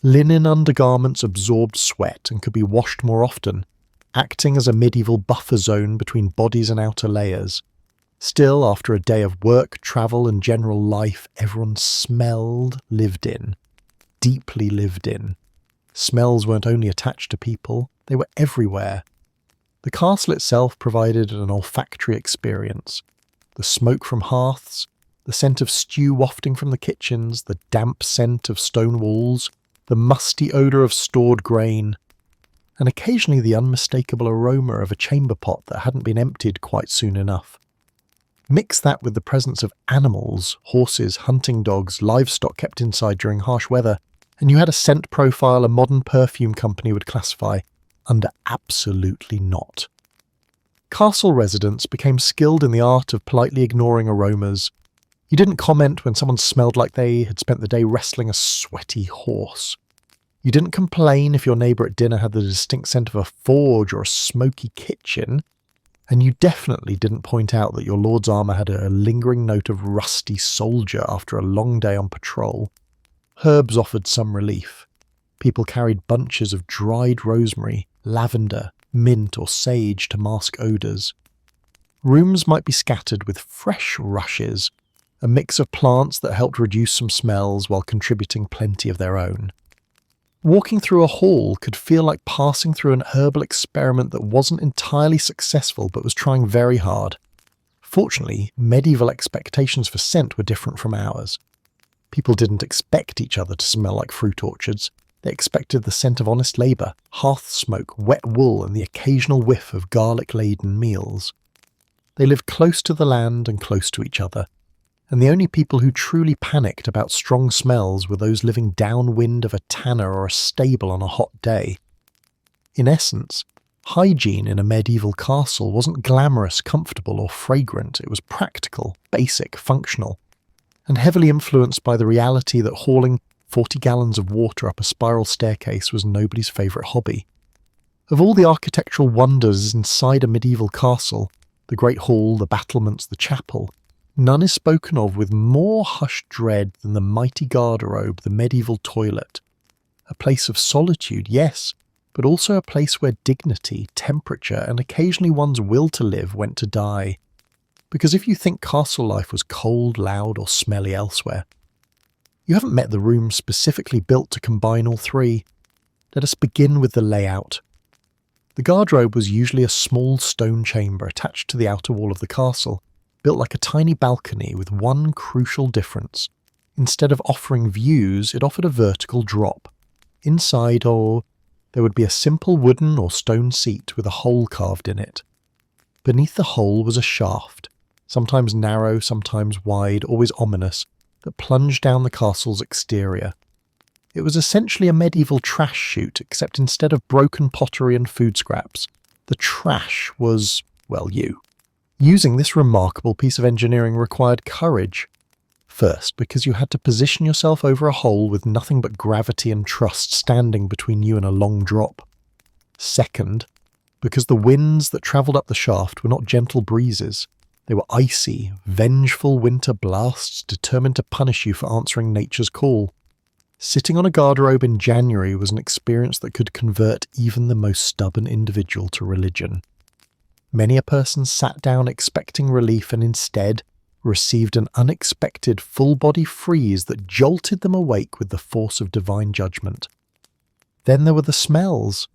Linen undergarments absorbed sweat and could be washed more often, acting as a medieval buffer zone between bodies and outer layers. Still, after a day of work, travel, and general life, everyone smelled lived in. Deeply lived in. Smells weren't only attached to people, they were everywhere. The castle itself provided an olfactory experience. The smoke from hearths, the scent of stew wafting from the kitchens, the damp scent of stone walls, the musty odour of stored grain, and occasionally the unmistakable aroma of a chamber pot that hadn't been emptied quite soon enough. Mix that with the presence of animals, horses, hunting dogs, livestock kept inside during harsh weather, and you had a scent profile a modern perfume company would classify under absolutely not. Castle residents became skilled in the art of politely ignoring aromas. You didn't comment when someone smelled like they had spent the day wrestling a sweaty horse. You didn't complain if your neighbour at dinner had the distinct scent of a forge or a smoky kitchen. And you definitely didn't point out that your lord's armour had a lingering note of rusty soldier after a long day on patrol. Herbs offered some relief. People carried bunches of dried rosemary, lavender, mint or sage to mask odours. Rooms might be scattered with fresh rushes, a mix of plants that helped reduce some smells while contributing plenty of their own. Walking through a hall could feel like passing through an herbal experiment that wasn't entirely successful but was trying very hard. Fortunately, medieval expectations for scent were different from ours. People didn't expect each other to smell like fruit orchards. They expected the scent of honest labour, hearth smoke, wet wool, and the occasional whiff of garlic-laden meals. They lived close to the land and close to each other, and the only people who truly panicked about strong smells were those living downwind of a tanner or a stable on a hot day. In essence, hygiene in a medieval castle wasn't glamorous, comfortable, or fragrant. It was practical, basic, functional, and heavily influenced by the reality that hauling 40 gallons of water up a spiral staircase was nobody's favourite hobby. Of all the architectural wonders inside a medieval castle, the Great Hall, the battlements, the chapel, none is spoken of with more hushed dread than the mighty garderobe, the medieval toilet. A place of solitude, yes, but also a place where dignity, temperature, and occasionally one's will to live went to die. Because if you think castle life was cold, loud, or smelly elsewhere, you haven't met the room specifically built to combine all three. Let us begin with the layout. The garderobe was usually a small stone chamber attached to the outer wall of the castle, built like a tiny balcony with one crucial difference. Instead of offering views, it offered a vertical drop. Inside, there would be a simple wooden or stone seat with a hole carved in it. Beneath the hole was a shaft, sometimes narrow, sometimes wide, always ominous, that plunged down the castle's exterior. It was essentially a medieval trash chute, except instead of broken pottery and food scraps, the trash was, well, you. Using this remarkable piece of engineering required courage. First, because you had to position yourself over a hole with nothing but gravity and trust standing between you and a long drop. Second, because the winds that travelled up the shaft were not gentle breezes. They were icy, vengeful winter blasts determined to punish you for answering nature's call. Sitting on a garderobe in January was an experience that could convert even the most stubborn individual to religion. Many a person sat down expecting relief and instead received an unexpected full-body freeze that jolted them awake with the force of divine judgment. Then there were the smells.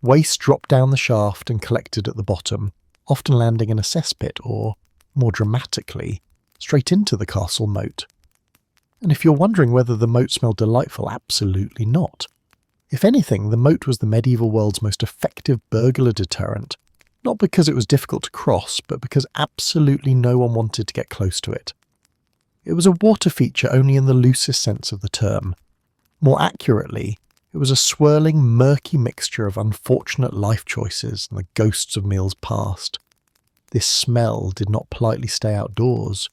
Waste dropped down the shaft and collected at the bottom, often landing in a cesspit or, more dramatically, straight into the castle moat. And if you're wondering whether the moat smelled delightful, absolutely not. If anything, the moat was the medieval world's most effective burglar deterrent, not because it was difficult to cross, but because absolutely no one wanted to get close to it. It was a water feature only in the loosest sense of the term. More accurately, it was a swirling, murky mixture of unfortunate life choices and the ghosts of meals past. This smell did not politely stay outdoors.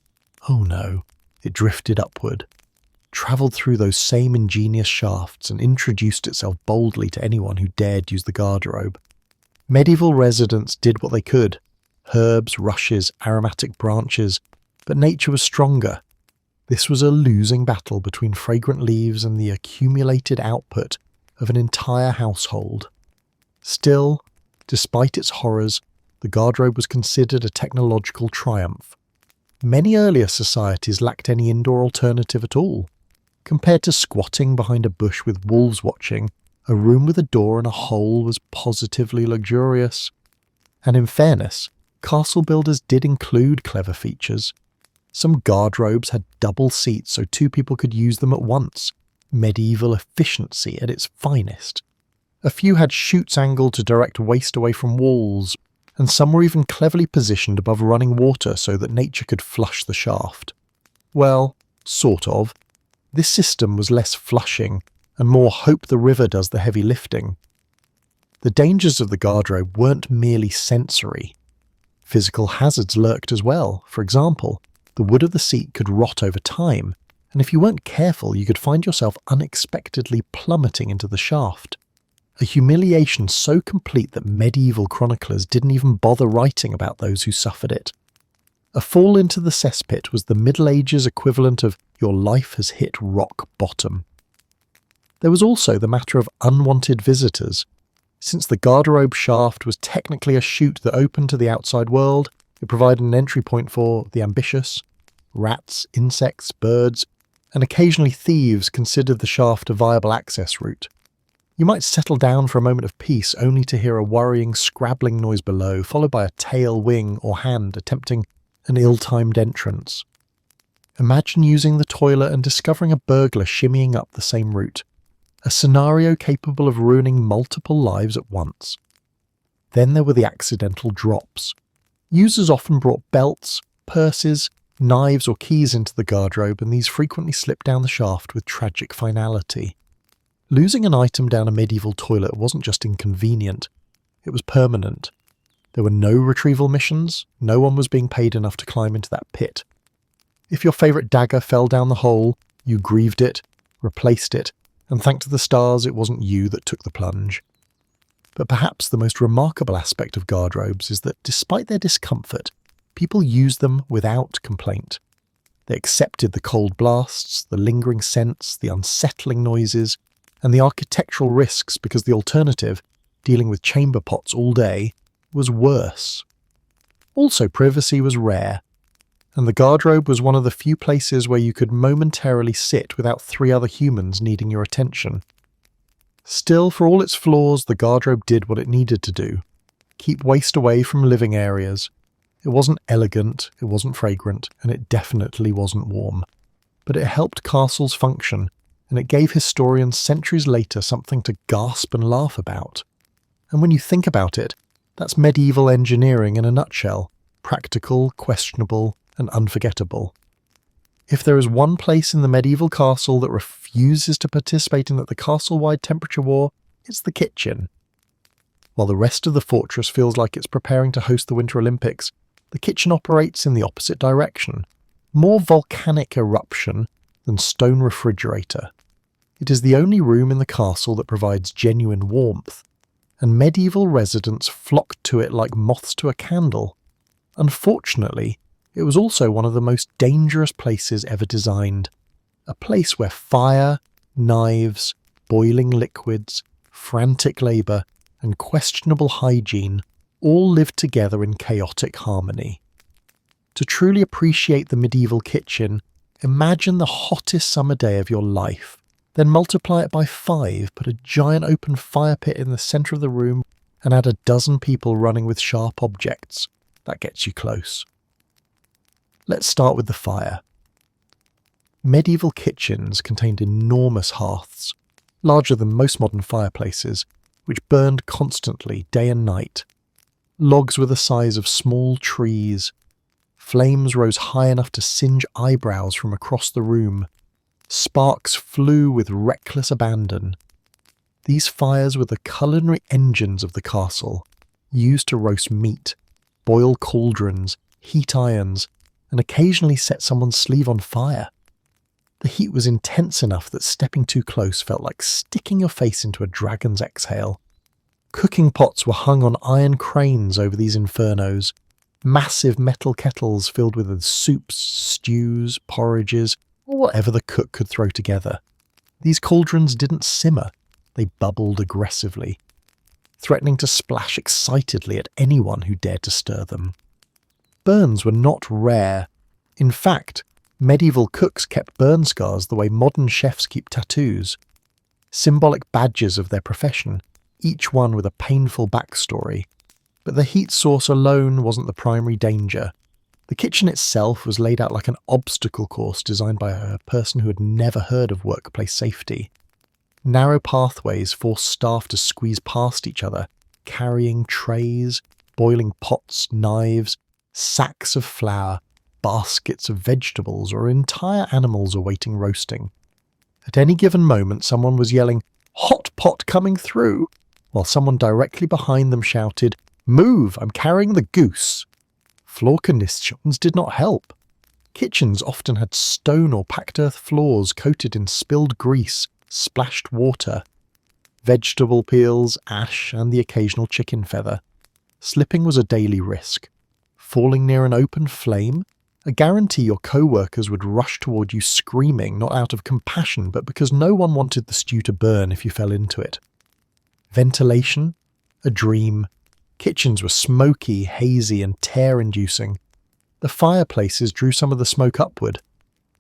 Oh no, it drifted upward, travelled through those same ingenious shafts and introduced itself boldly to anyone who dared use the garderobe. Medieval residents did what they could, herbs, rushes, aromatic branches, but nature was stronger. This was a losing battle between fragrant leaves and the accumulated output of an entire household. Still, despite its horrors, the garderobe was considered a technological triumph. Many earlier societies lacked any indoor alternative at all. Compared to squatting behind a bush with wolves watching, a room with a door and a hole was positively luxurious. And in fairness, castle builders did include clever features. Some garderobes had double seats so two people could use them at once. Medieval efficiency at its finest. A few had chutes angled to direct waste away from walls, and some were even cleverly positioned above running water so that nature could flush the shaft. Well, sort of. This system was less flushing, and more hope the river does the heavy lifting. The dangers of the garderobe weren't merely sensory. Physical hazards lurked as well. For example, the wood of the seat could rot over time, and if you weren't careful you could find yourself unexpectedly plummeting into the shaft. A humiliation so complete that medieval chroniclers didn't even bother writing about those who suffered it. A fall into the cesspit was the Middle Ages equivalent of your life has hit rock bottom. There was also the matter of unwanted visitors. Since the garderobe shaft was technically a chute that opened to the outside world, it provided an entry point for the ambitious. Rats, insects, birds, and occasionally thieves considered the shaft a viable access route. You might settle down for a moment of peace only to hear a worrying, scrabbling noise below, followed by a tail, wing, or hand attempting an ill-timed entrance. Imagine using the toilet and discovering a burglar shimmying up the same route, a scenario capable of ruining multiple lives at once. Then there were the accidental drops. Users often brought belts, purses, knives or keys into the garderobe, and these frequently slipped down the shaft with tragic finality. Losing an item down a medieval toilet wasn't just inconvenient, it was permanent. There were no retrieval missions, no one was being paid enough to climb into that pit. If your favourite dagger fell down the hole, you grieved it, replaced it, and thanked the stars it wasn't you that took the plunge. But perhaps the most remarkable aspect of garderobes is that despite their discomfort, people used them without complaint. They accepted the cold blasts, the lingering scents, the unsettling noises, and the architectural risks because the alternative, dealing with chamber pots all day, was worse. Also, privacy was rare, and the garderobe was one of the few places where you could momentarily sit without 3 other humans needing your attention. Still, for all its flaws, the garderobe did what it needed to do. Keep waste away from living areas. It wasn't elegant, it wasn't fragrant, and it definitely wasn't warm. But it helped castles function, and it gave historians centuries later something to gasp and laugh about. And when you think about it, that's medieval engineering in a nutshell: practical, questionable, and unforgettable. If there is one place in the medieval castle that refuses to participate in the castle-wide temperature war, it's the kitchen. While the rest of the fortress feels like it's preparing to host the Winter Olympics, the kitchen operates in the opposite direction. More volcanic eruption than stone refrigerator. It is the only room in the castle that provides genuine warmth, and medieval residents flocked to it like moths to a candle. Unfortunately, it was also one of the most dangerous places ever designed. A place where fire, knives, boiling liquids, frantic labour, and questionable hygiene all lived together in chaotic harmony. To truly appreciate the medieval kitchen, imagine the hottest summer day of your life. Then multiply it by 5, put a giant open fire pit in the centre of the room, and add a dozen people running with sharp objects. That gets you close. Let's start with the fire. Medieval kitchens contained enormous hearths, larger than most modern fireplaces, which burned constantly, day and night. Logs were the size of small trees. Flames rose high enough to singe eyebrows from across the room. Sparks flew with reckless abandon. These fires were the culinary engines of the castle, used to roast meat, boil cauldrons, heat irons, and occasionally set someone's sleeve on fire. The heat was intense enough that stepping too close felt like sticking your face into a dragon's exhale. Cooking pots were hung on iron cranes over these infernos, massive metal kettles filled with soups, stews, porridges, or whatever the cook could throw together. These cauldrons didn't simmer, they bubbled aggressively, threatening to splash excitedly at anyone who dared to stir them. Burns were not rare. In fact, medieval cooks kept burn scars the way modern chefs keep tattoos. Symbolic badges of their profession, each one with a painful backstory. But the heat source alone wasn't the primary danger. The kitchen itself was laid out like an obstacle course designed by a person who had never heard of workplace safety. Narrow pathways forced staff to squeeze past each other, carrying trays, boiling pots, knives, sacks of flour, baskets of vegetables, or entire animals awaiting roasting. At any given moment, someone was yelling, "Hot pot coming through!" while someone directly behind them shouted, "Move, I'm carrying the goose!" Floor conditions did not help. Kitchens often had stone or packed earth floors coated in spilled grease, splashed water, vegetable peels, ash, and the occasional chicken feather. Slipping was a daily risk. Falling near an open flame? A guarantee your co-workers would rush toward you screaming, not out of compassion, but because no one wanted the stew to burn if you fell into it. Ventilation? A dream. Kitchens were smoky, hazy, and tear-inducing. The fireplaces drew some of the smoke upward,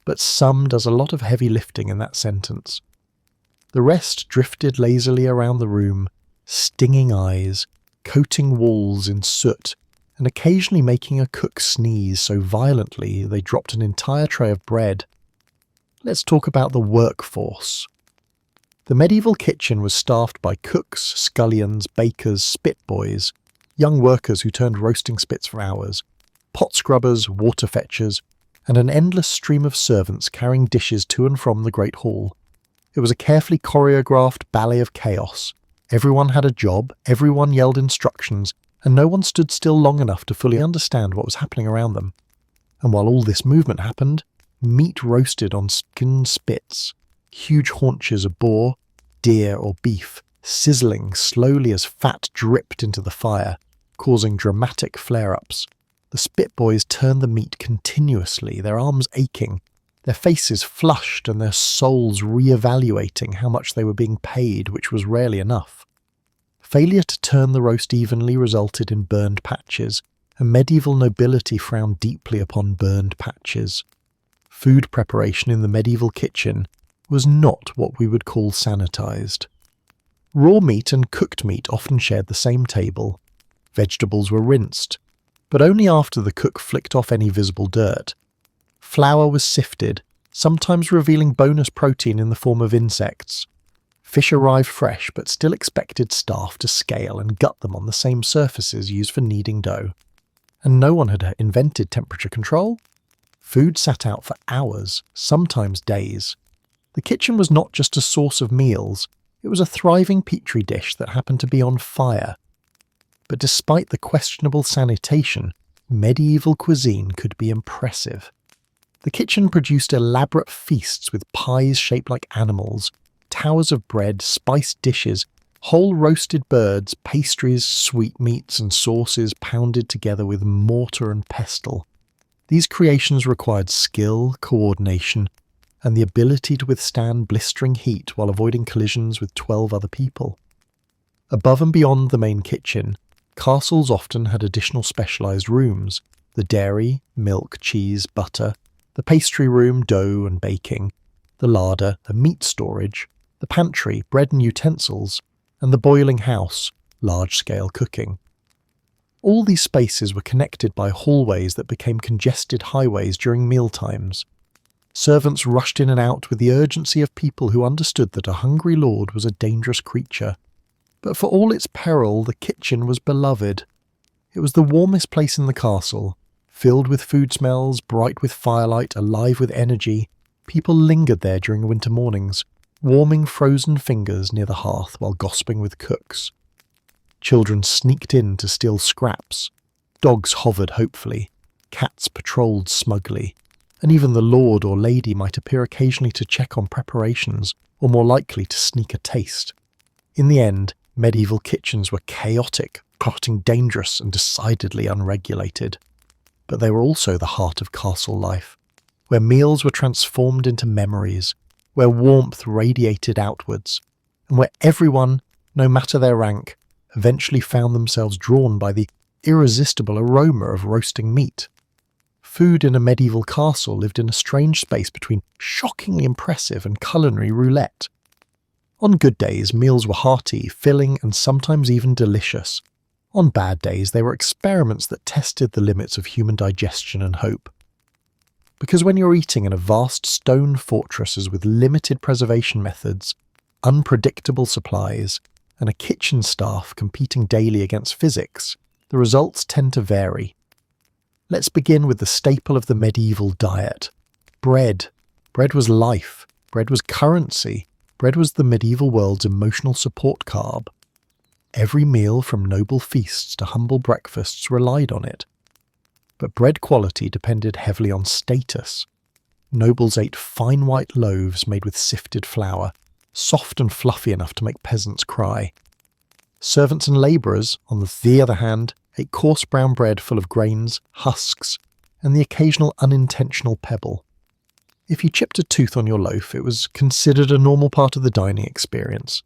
but some does a lot of heavy lifting in that sentence. The rest drifted lazily around the room, stinging eyes, coating walls in soot, and occasionally making a cook sneeze so violently they dropped an entire tray of bread. Let's talk about the workforce. The medieval kitchen was staffed by cooks, scullions, bakers, spit boys, young workers who turned roasting spits for hours, pot scrubbers, water fetchers, and an endless stream of servants carrying dishes to and from the great hall. It was a carefully choreographed ballet of chaos. Everyone had a job, everyone yelled instructions, and no one stood still long enough to fully understand what was happening around them. And while all this movement happened, meat roasted on skin spits, huge haunches of boar, deer or beef, sizzling slowly as fat dripped into the fire, causing dramatic flare-ups. The spit boys turned the meat continuously, their arms aching, their faces flushed and their souls re-evaluating how much they were being paid, which was rarely enough. Failure to turn the roast evenly resulted in burned patches, and medieval nobility frowned deeply upon burned patches. Food preparation in the medieval kitchen was not what we would call sanitized. Raw meat and cooked meat often shared the same table. Vegetables were rinsed, but only after the cook flicked off any visible dirt. Flour was sifted, sometimes revealing bonus protein in the form of insects. Fish arrived fresh, but still expected staff to scale and gut them on the same surfaces used for kneading dough. And no one had invented temperature control. Food sat out for hours, sometimes days. The kitchen was not just a source of meals, it was a thriving petri dish that happened to be on fire. But despite the questionable sanitation, medieval cuisine could be impressive. The kitchen produced elaborate feasts with pies shaped like animals, towers of bread, spiced dishes, whole roasted birds, pastries, sweetmeats and sauces pounded together with mortar and pestle. These creations required skill, coordination, and the ability to withstand blistering heat while avoiding collisions with 12 other people. Above and beyond the main kitchen, castles often had additional specialised rooms: the dairy, milk, cheese, butter, the pastry room, dough and baking, the larder, the meat storage, the pantry, bread and utensils, and the boiling house, large-scale cooking. All these spaces were connected by hallways that became congested highways during mealtimes. Servants rushed in and out with the urgency of people who understood that a hungry lord was a dangerous creature. But for all its peril, the kitchen was beloved. It was the warmest place in the castle, filled with food smells, bright with firelight, alive with energy. People lingered there during winter mornings, warming frozen fingers near the hearth while gossiping with cooks. Children sneaked in to steal scraps. Dogs hovered hopefully. Cats patrolled smugly. And even the lord or lady might appear occasionally to check on preparations, or more likely to sneak a taste. In the end, medieval kitchens were chaotic, plotting dangerous and decidedly unregulated. But they were also the heart of castle life, where meals were transformed into memories, where warmth radiated outwards, and where everyone, no matter their rank, eventually found themselves drawn by the irresistible aroma of roasting meat. Food in a medieval castle lived in a strange space between shockingly impressive and culinary roulette. On good days, meals were hearty, filling, and sometimes even delicious. On bad days, they were experiments that tested the limits of human digestion and hope. Because when you're eating in a vast stone fortresses with limited preservation methods, unpredictable supplies, and a kitchen staff competing daily against physics, the results tend to vary. Let's begin with the staple of the medieval diet: bread. Bread was life. Bread was currency. Bread was the medieval world's emotional support carb. Every meal, from noble feasts to humble breakfasts, relied on it. But bread quality depended heavily on status. Nobles ate fine white loaves made with sifted flour, soft and fluffy enough to make peasants cry. Servants and labourers, on the other hand, ate coarse brown bread full of grains, husks, and the occasional unintentional pebble. If you chipped a tooth on your loaf, it was considered a normal part of the dining experience.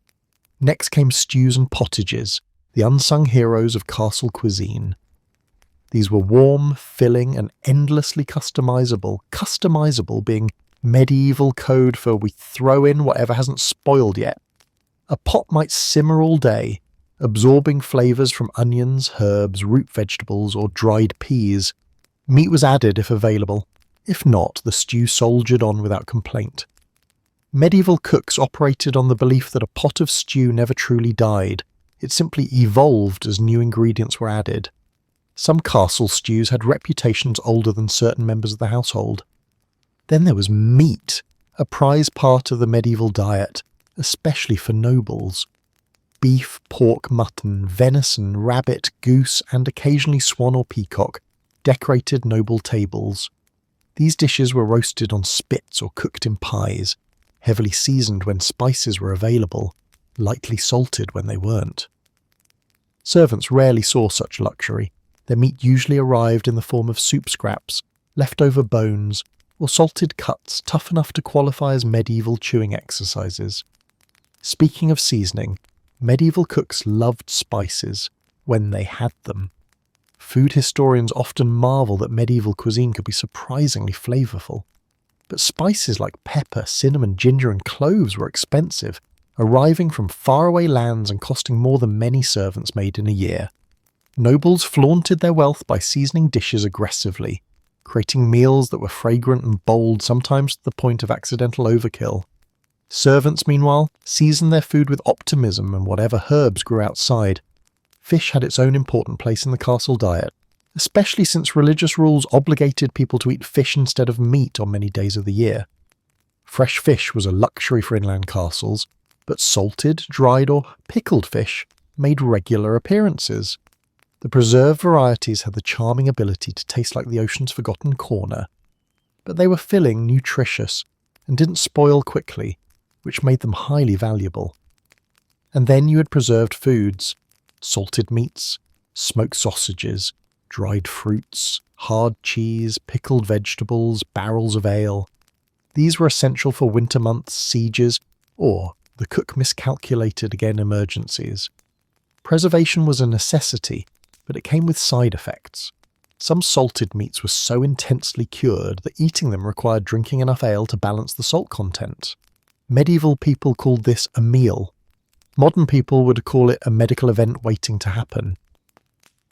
Next came stews and pottages, the unsung heroes of castle cuisine. These were warm, filling, and endlessly customizable being medieval code for we throw in whatever hasn't spoiled yet. A pot might simmer all day, absorbing flavours from onions, herbs, root vegetables, or dried peas. Meat was added if available. If not, the stew soldiered on without complaint. Medieval cooks operated on the belief that a pot of stew never truly died. It simply evolved as new ingredients were added. Some castle stews had reputations older than certain members of the household. Then there was meat, a prized part of the medieval diet, especially for nobles. Beef, pork, mutton, venison, rabbit, goose, and occasionally swan or peacock decorated noble tables. These dishes were roasted on spits or cooked in pies, heavily seasoned when spices were available, lightly salted when they weren't. Servants rarely saw such luxury. Their meat usually arrived in the form of soup scraps, leftover bones, or salted cuts tough enough to qualify as medieval chewing exercises. Speaking of seasoning, medieval cooks loved spices when they had them. Food historians often marvel that medieval cuisine could be surprisingly flavourful. But spices like pepper, cinnamon, ginger and cloves were expensive, arriving from faraway lands and costing more than many servants made in a year. Nobles flaunted their wealth by seasoning dishes aggressively, creating meals that were fragrant and bold, sometimes to the point of accidental overkill. Servants, meanwhile, seasoned their food with optimism and whatever herbs grew outside. Fish had its own important place in the castle diet, especially since religious rules obligated people to eat fish instead of meat on many days of the year. Fresh fish was a luxury for inland castles, but salted, dried or pickled fish made regular appearances. The preserved varieties had the charming ability to taste like the ocean's forgotten corner, but they were filling, nutritious, and didn't spoil quickly, which made them highly valuable. And then you had preserved foods, salted meats, smoked sausages, dried fruits, hard cheese, pickled vegetables, barrels of ale. These were essential for winter months, sieges, or, the cook miscalculated again, emergencies. Preservation was a necessity, but it came with side effects. Some salted meats were so intensely cured that eating them required drinking enough ale to balance the salt content. Medieval people called this a meal. Modern people would call it a medical event waiting to happen.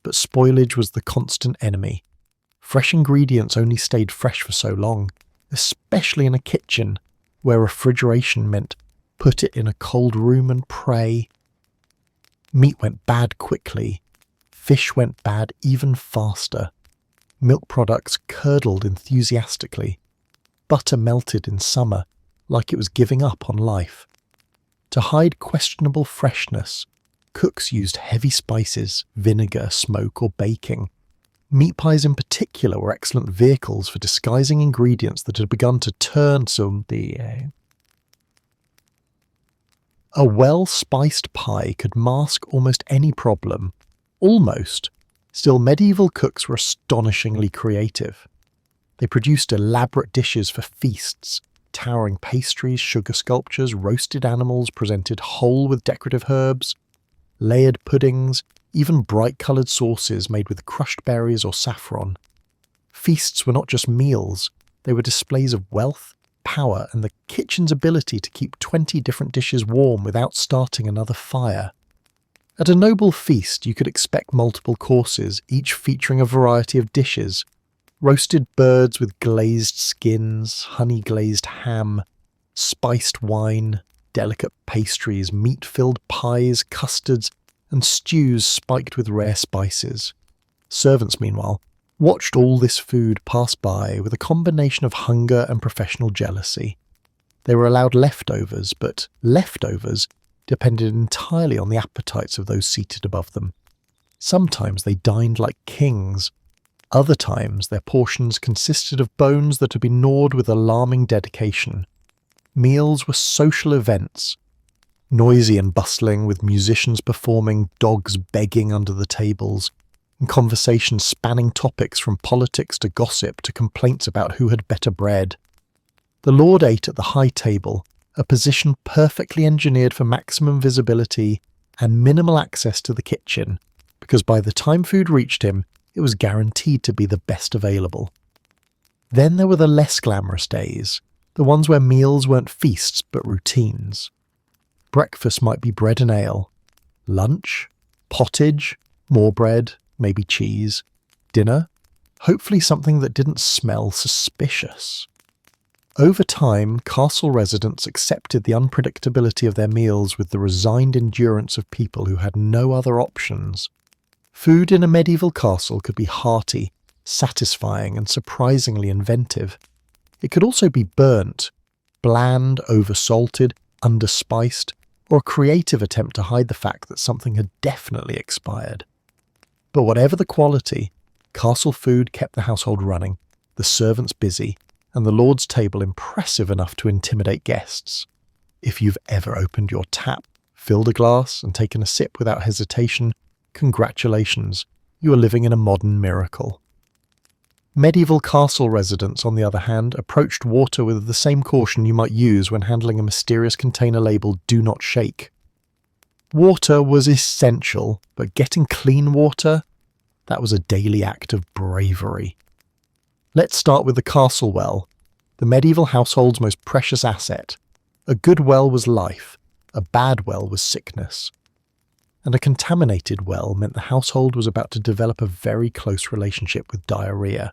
But spoilage was the constant enemy. Fresh ingredients only stayed fresh for so long, especially in a kitchen, where refrigeration meant put it in a cold room and pray. Meat went bad quickly. Fish went bad even faster. Milk products curdled enthusiastically. Butter melted in summer, like it was giving up on life. To hide questionable freshness, cooks used heavy spices, vinegar, smoke, or baking. Meat pies in particular were excellent vehicles for disguising ingredients that had begun to turn something. A well-spiced pie could mask almost any problem. Almost. Still, medieval cooks were astonishingly creative. They produced elaborate dishes for feasts, towering pastries, sugar sculptures, roasted animals presented whole with decorative herbs, layered puddings, even bright-coloured sauces made with crushed berries or saffron. Feasts were not just meals, they were displays of wealth, power, and the kitchen's ability to keep 20 different dishes warm without starting another fire. At a noble feast, you could expect multiple courses, each featuring a variety of dishes. Roasted birds with glazed skins, honey-glazed ham, spiced wine, delicate pastries, meat-filled pies, custards, and stews spiked with rare spices. Servants, meanwhile, watched all this food pass by with a combination of hunger and professional jealousy. They were allowed leftovers, but leftovers depended entirely on the appetites of those seated above them. Sometimes they dined like kings. Other times their portions consisted of bones that had been gnawed with alarming dedication. Meals were social events, noisy and bustling, with musicians performing, dogs begging under the tables, and conversations spanning topics from politics to gossip to complaints about who had better bread. The lord ate at the high table, a position perfectly engineered for maximum visibility and minimal access to the kitchen, because by the time food reached him, it was guaranteed to be the best available. Then there were the less glamorous days, the ones where meals weren't feasts but routines. Breakfast might be bread and ale. Lunch, pottage, more bread, maybe cheese. Dinner, hopefully something that didn't smell suspicious. Over time, castle residents accepted the unpredictability of their meals with the resigned endurance of people who had no other options. Food in a medieval castle could be hearty, satisfying, and surprisingly inventive. It could also be burnt, bland, oversalted, underspiced, or a creative attempt to hide the fact that something had definitely expired. But whatever the quality, castle food kept the household running, the servants busy, and the lord's table impressive enough to intimidate guests. If you've ever opened your tap, filled a glass, and taken a sip without hesitation, congratulations, you are living in a modern miracle. Medieval castle residents, on the other hand, approached water with the same caution you might use when handling a mysterious container labelled "Do Not Shake." Water was essential, but getting clean water, that was a daily act of bravery. Let's start with the castle well, the medieval household's most precious asset. A good well was life, a bad well was sickness. And a contaminated well meant the household was about to develop a very close relationship with diarrhea.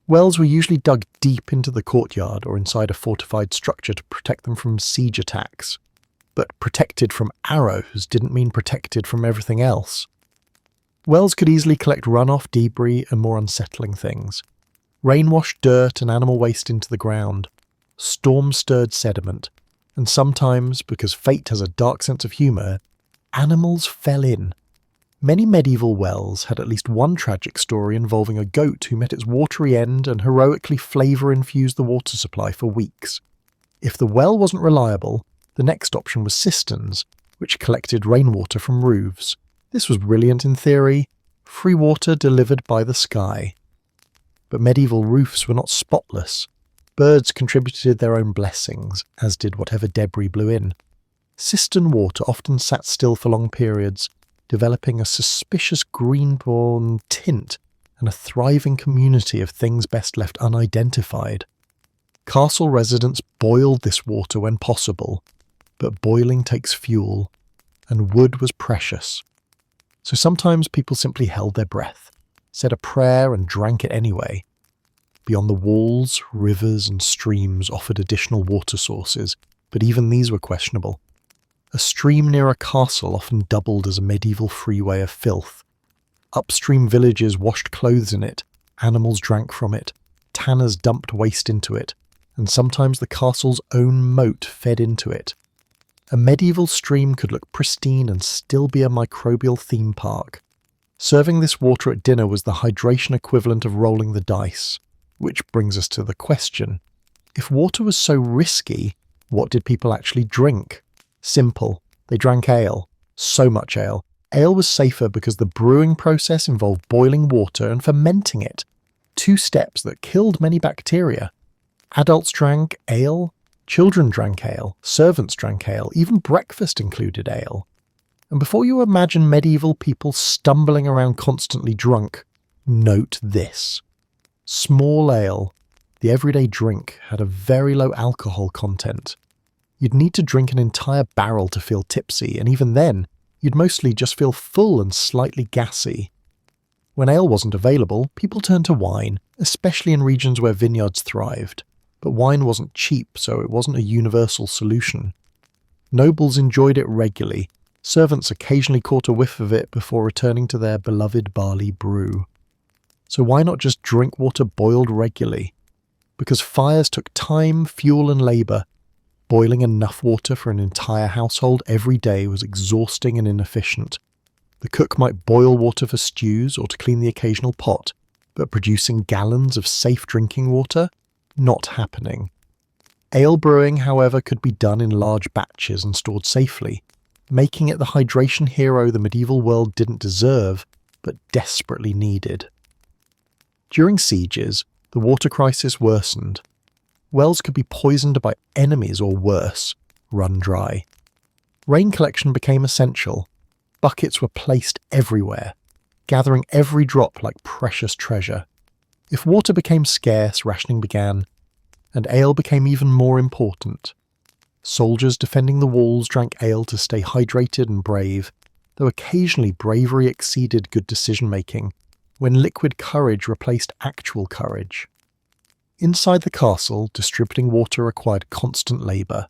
Wells were usually dug deep into the courtyard or inside a fortified structure to protect them from siege attacks. But protected from arrows didn't mean protected from everything else. Wells could easily collect runoff, debris, and more unsettling things. Rain-washed dirt and animal waste into the ground, storm-stirred sediment, and sometimes, because fate has a dark sense of humour, animals fell in. Many medieval wells had at least one tragic story involving a goat who met its watery end and heroically flavour-infused the water supply for weeks. If the well wasn't reliable, the next option was cisterns, which collected rainwater from roofs. This was brilliant in theory, free water delivered by the sky. But medieval roofs were not spotless. Birds contributed their own blessings, as did whatever debris blew in. Cistern water often sat still for long periods, developing a suspicious green-brown tint and a thriving community of things best left unidentified. Castle residents boiled this water when possible, but boiling takes fuel, and wood was precious. So sometimes people simply held their breath, said a prayer and drank it anyway. Beyond the walls, rivers and streams offered additional water sources, but even these were questionable. A stream near a castle often doubled as a medieval freeway of filth. Upstream villages washed clothes in it, animals drank from it, tanners dumped waste into it, and sometimes the castle's own moat fed into it. A medieval stream could look pristine and still be a microbial theme park. Serving this water at dinner was the hydration equivalent of rolling the dice. Which brings us to the question. If water was so risky, what did people actually drink? Simple. They drank ale. So much ale. Ale was safer because the brewing process involved boiling water and fermenting it. 2 steps that killed many bacteria. Adults drank ale. Children drank ale. Servants drank ale. Even breakfast included ale. And before you imagine medieval people stumbling around constantly drunk, note this. Small ale, the everyday drink, had a very low alcohol content. You'd need to drink an entire barrel to feel tipsy, and even then, you'd mostly just feel full and slightly gassy. When ale wasn't available, people turned to wine, especially in regions where vineyards thrived. But wine wasn't cheap, so it wasn't a universal solution. Nobles enjoyed it regularly. Servants occasionally caught a whiff of it before returning to their beloved barley brew. So why not just drink water boiled regularly? Because fires took time, fuel and labour. Boiling enough water for an entire household every day was exhausting and inefficient. The cook might boil water for stews or to clean the occasional pot, but producing gallons of safe drinking water? Not happening. Ale brewing, however, could be done in large batches and stored safely, making it the hydration hero the medieval world didn't deserve, but desperately needed. During sieges, the water crisis worsened. Wells could be poisoned by enemies or worse, run dry. Rain collection became essential. Buckets were placed everywhere, gathering every drop like precious treasure. If water became scarce, rationing began, and ale became even more important. Soldiers defending the walls drank ale to stay hydrated and brave, though occasionally bravery exceeded good decision-making, when liquid courage replaced actual courage. Inside the castle, distributing water required constant labour.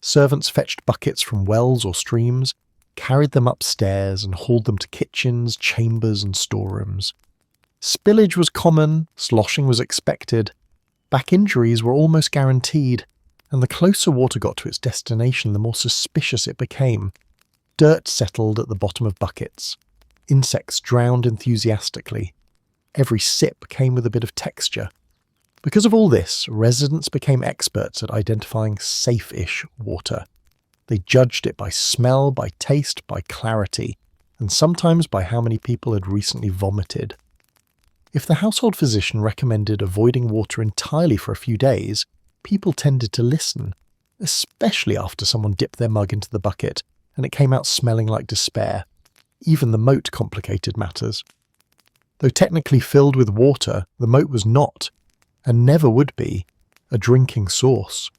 Servants fetched buckets from wells or streams, carried them upstairs, and hauled them to kitchens, chambers, and storerooms. Spillage was common, sloshing was expected, back injuries were almost guaranteed, and the closer water got to its destination, the more suspicious it became. Dirt settled at the bottom of buckets. Insects drowned enthusiastically. Every sip came with a bit of texture. Because of all this, residents became experts at identifying safe-ish water. They judged it by smell, by taste, by clarity, and sometimes by how many people had recently vomited. If the household physician recommended avoiding water entirely for a few days, people tended to listen, especially after someone dipped their mug into the bucket and it came out smelling like despair. Even the moat complicated matters. Though technically filled with water, the moat was not, and never would be, a drinking source.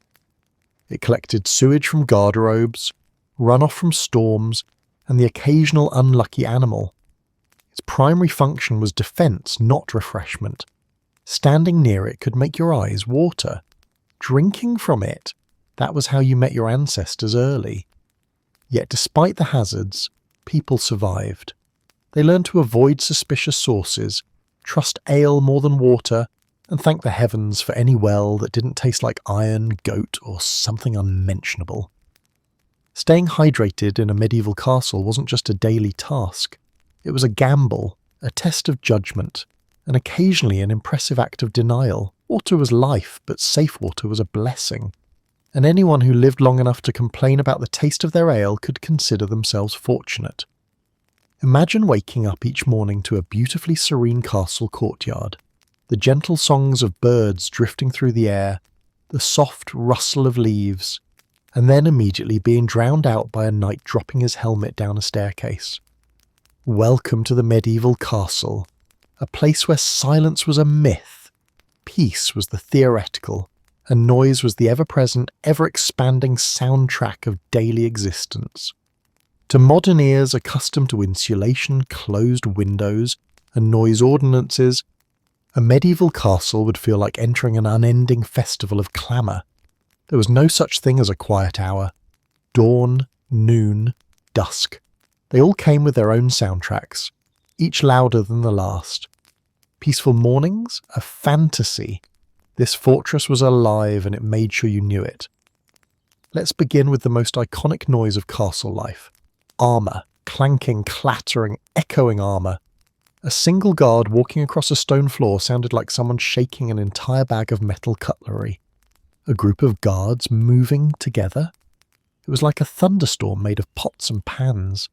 It collected sewage from garderobes, runoff from storms, and the occasional unlucky animal. Its primary function was defence, not refreshment. Standing near it could make your eyes water. Drinking from it, that was how you met your ancestors early. Yet despite the hazards, people survived. They learned to avoid suspicious sources, trust ale more than water, and thank the heavens for any well that didn't taste like iron, goat, or something unmentionable. Staying hydrated in a medieval castle wasn't just a daily task. It was a gamble, a test of judgment, and occasionally an impressive act of denial. Water was life, but safe water was a blessing. And anyone who lived long enough to complain about the taste of their ale could consider themselves fortunate. Imagine waking up each morning to a beautifully serene castle courtyard, the gentle songs of birds drifting through the air, the soft rustle of leaves, and then immediately being drowned out by a knight dropping his helmet down a staircase. Welcome to the medieval castle, a place where silence was a myth, peace was the theoretical, and noise was the ever-present, ever-expanding soundtrack of daily existence. To modern ears accustomed to insulation, closed windows, and noise ordinances, a medieval castle would feel like entering an unending festival of clamour. There was no such thing as a quiet hour. Dawn, noon, dusk. They all came with their own soundtracks, each louder than the last. Peaceful mornings? A fantasy. This fortress was alive and it made sure you knew it. Let's begin with the most iconic noise of castle life. Armour. Clanking, clattering, echoing armour. A single guard walking across a stone floor sounded like someone shaking an entire bag of metal cutlery. A group of guards moving together? It was like a thunderstorm made of pots and pans.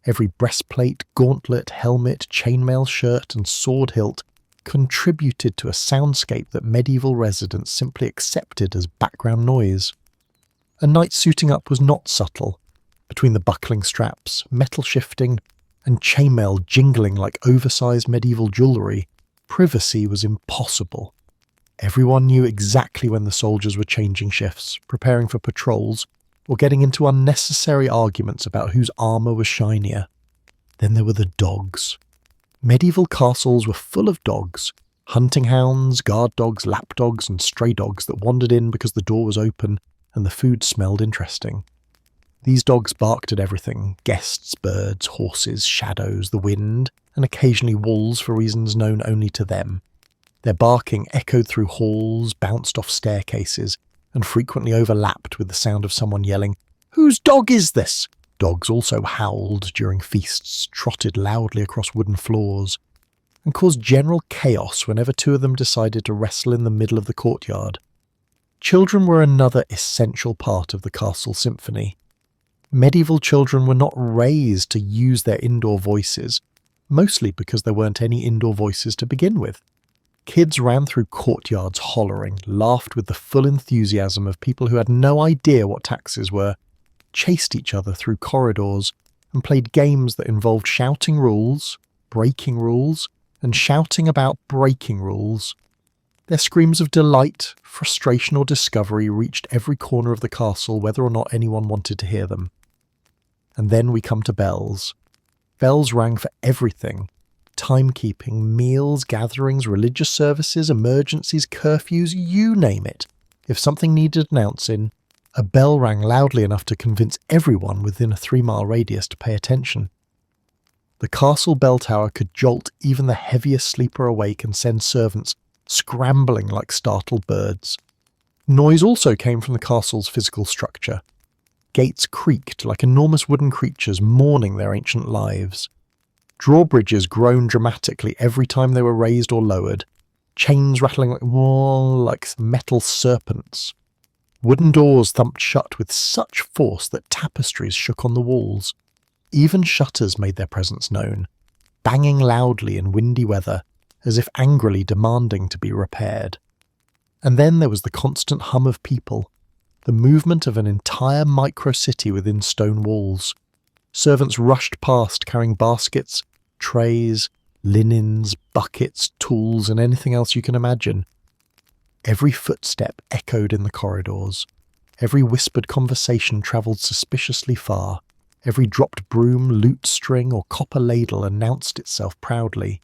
Every breastplate, gauntlet, helmet, chainmail shirt, and sword hilt contributed to a soundscape that medieval residents simply accepted as background noise. A knight suiting up was not subtle. Between the buckling straps, metal shifting, and chainmail jingling like oversized medieval jewellery, privacy was impossible. Everyone knew exactly when the soldiers were changing shifts, preparing for patrols, or getting into unnecessary arguments about whose armour was shinier. Then there were the dogs. Medieval castles were full of dogs, hunting hounds, guard dogs, lap dogs, and stray dogs that wandered in because the door was open and the food smelled interesting. These dogs barked at everything: guests, birds, horses, shadows, the wind, and occasionally walls for reasons known only to them. Their barking echoed through halls, bounced off staircases, and frequently overlapped with the sound of someone yelling, "Whose dog is this?" Dogs also howled during feasts, trotted loudly across wooden floors, and caused general chaos whenever two of them decided to wrestle in the middle of the courtyard. Children were another essential part of the castle symphony. Medieval children were not raised to use their indoor voices, mostly because there weren't any indoor voices to begin with. Kids ran through courtyards hollering, laughed with the full enthusiasm of people who had no idea what taxes were, chased each other through corridors, and played games that involved shouting rules, breaking rules, and shouting about breaking rules. Their screams of delight, frustration or discovery reached every corner of the castle whether or not anyone wanted to hear them. And then we come to bells. Bells rang for everything. Timekeeping, meals, gatherings, religious services, emergencies, curfews, you name it. If something needed announcing, a bell rang loudly enough to convince everyone within a 3-mile radius to pay attention. The castle bell tower could jolt even the heaviest sleeper awake and send servants scrambling like startled birds. Noise also came from the castle's physical structure. Gates creaked like enormous wooden creatures mourning their ancient lives. Drawbridges groaned dramatically every time they were raised or lowered, chains rattling like metal serpents. Wooden doors thumped shut with such force that tapestries shook on the walls. Even shutters made their presence known, banging loudly in windy weather, as if angrily demanding to be repaired. And then there was the constant hum of people, the movement of an entire micro-city within stone walls. Servants rushed past carrying baskets, trays, linens, buckets, tools, and anything else you can imagine. Every footstep echoed in the corridors. Every whispered conversation travelled suspiciously far. Every dropped broom, lute string, or copper ladle announced itself proudly.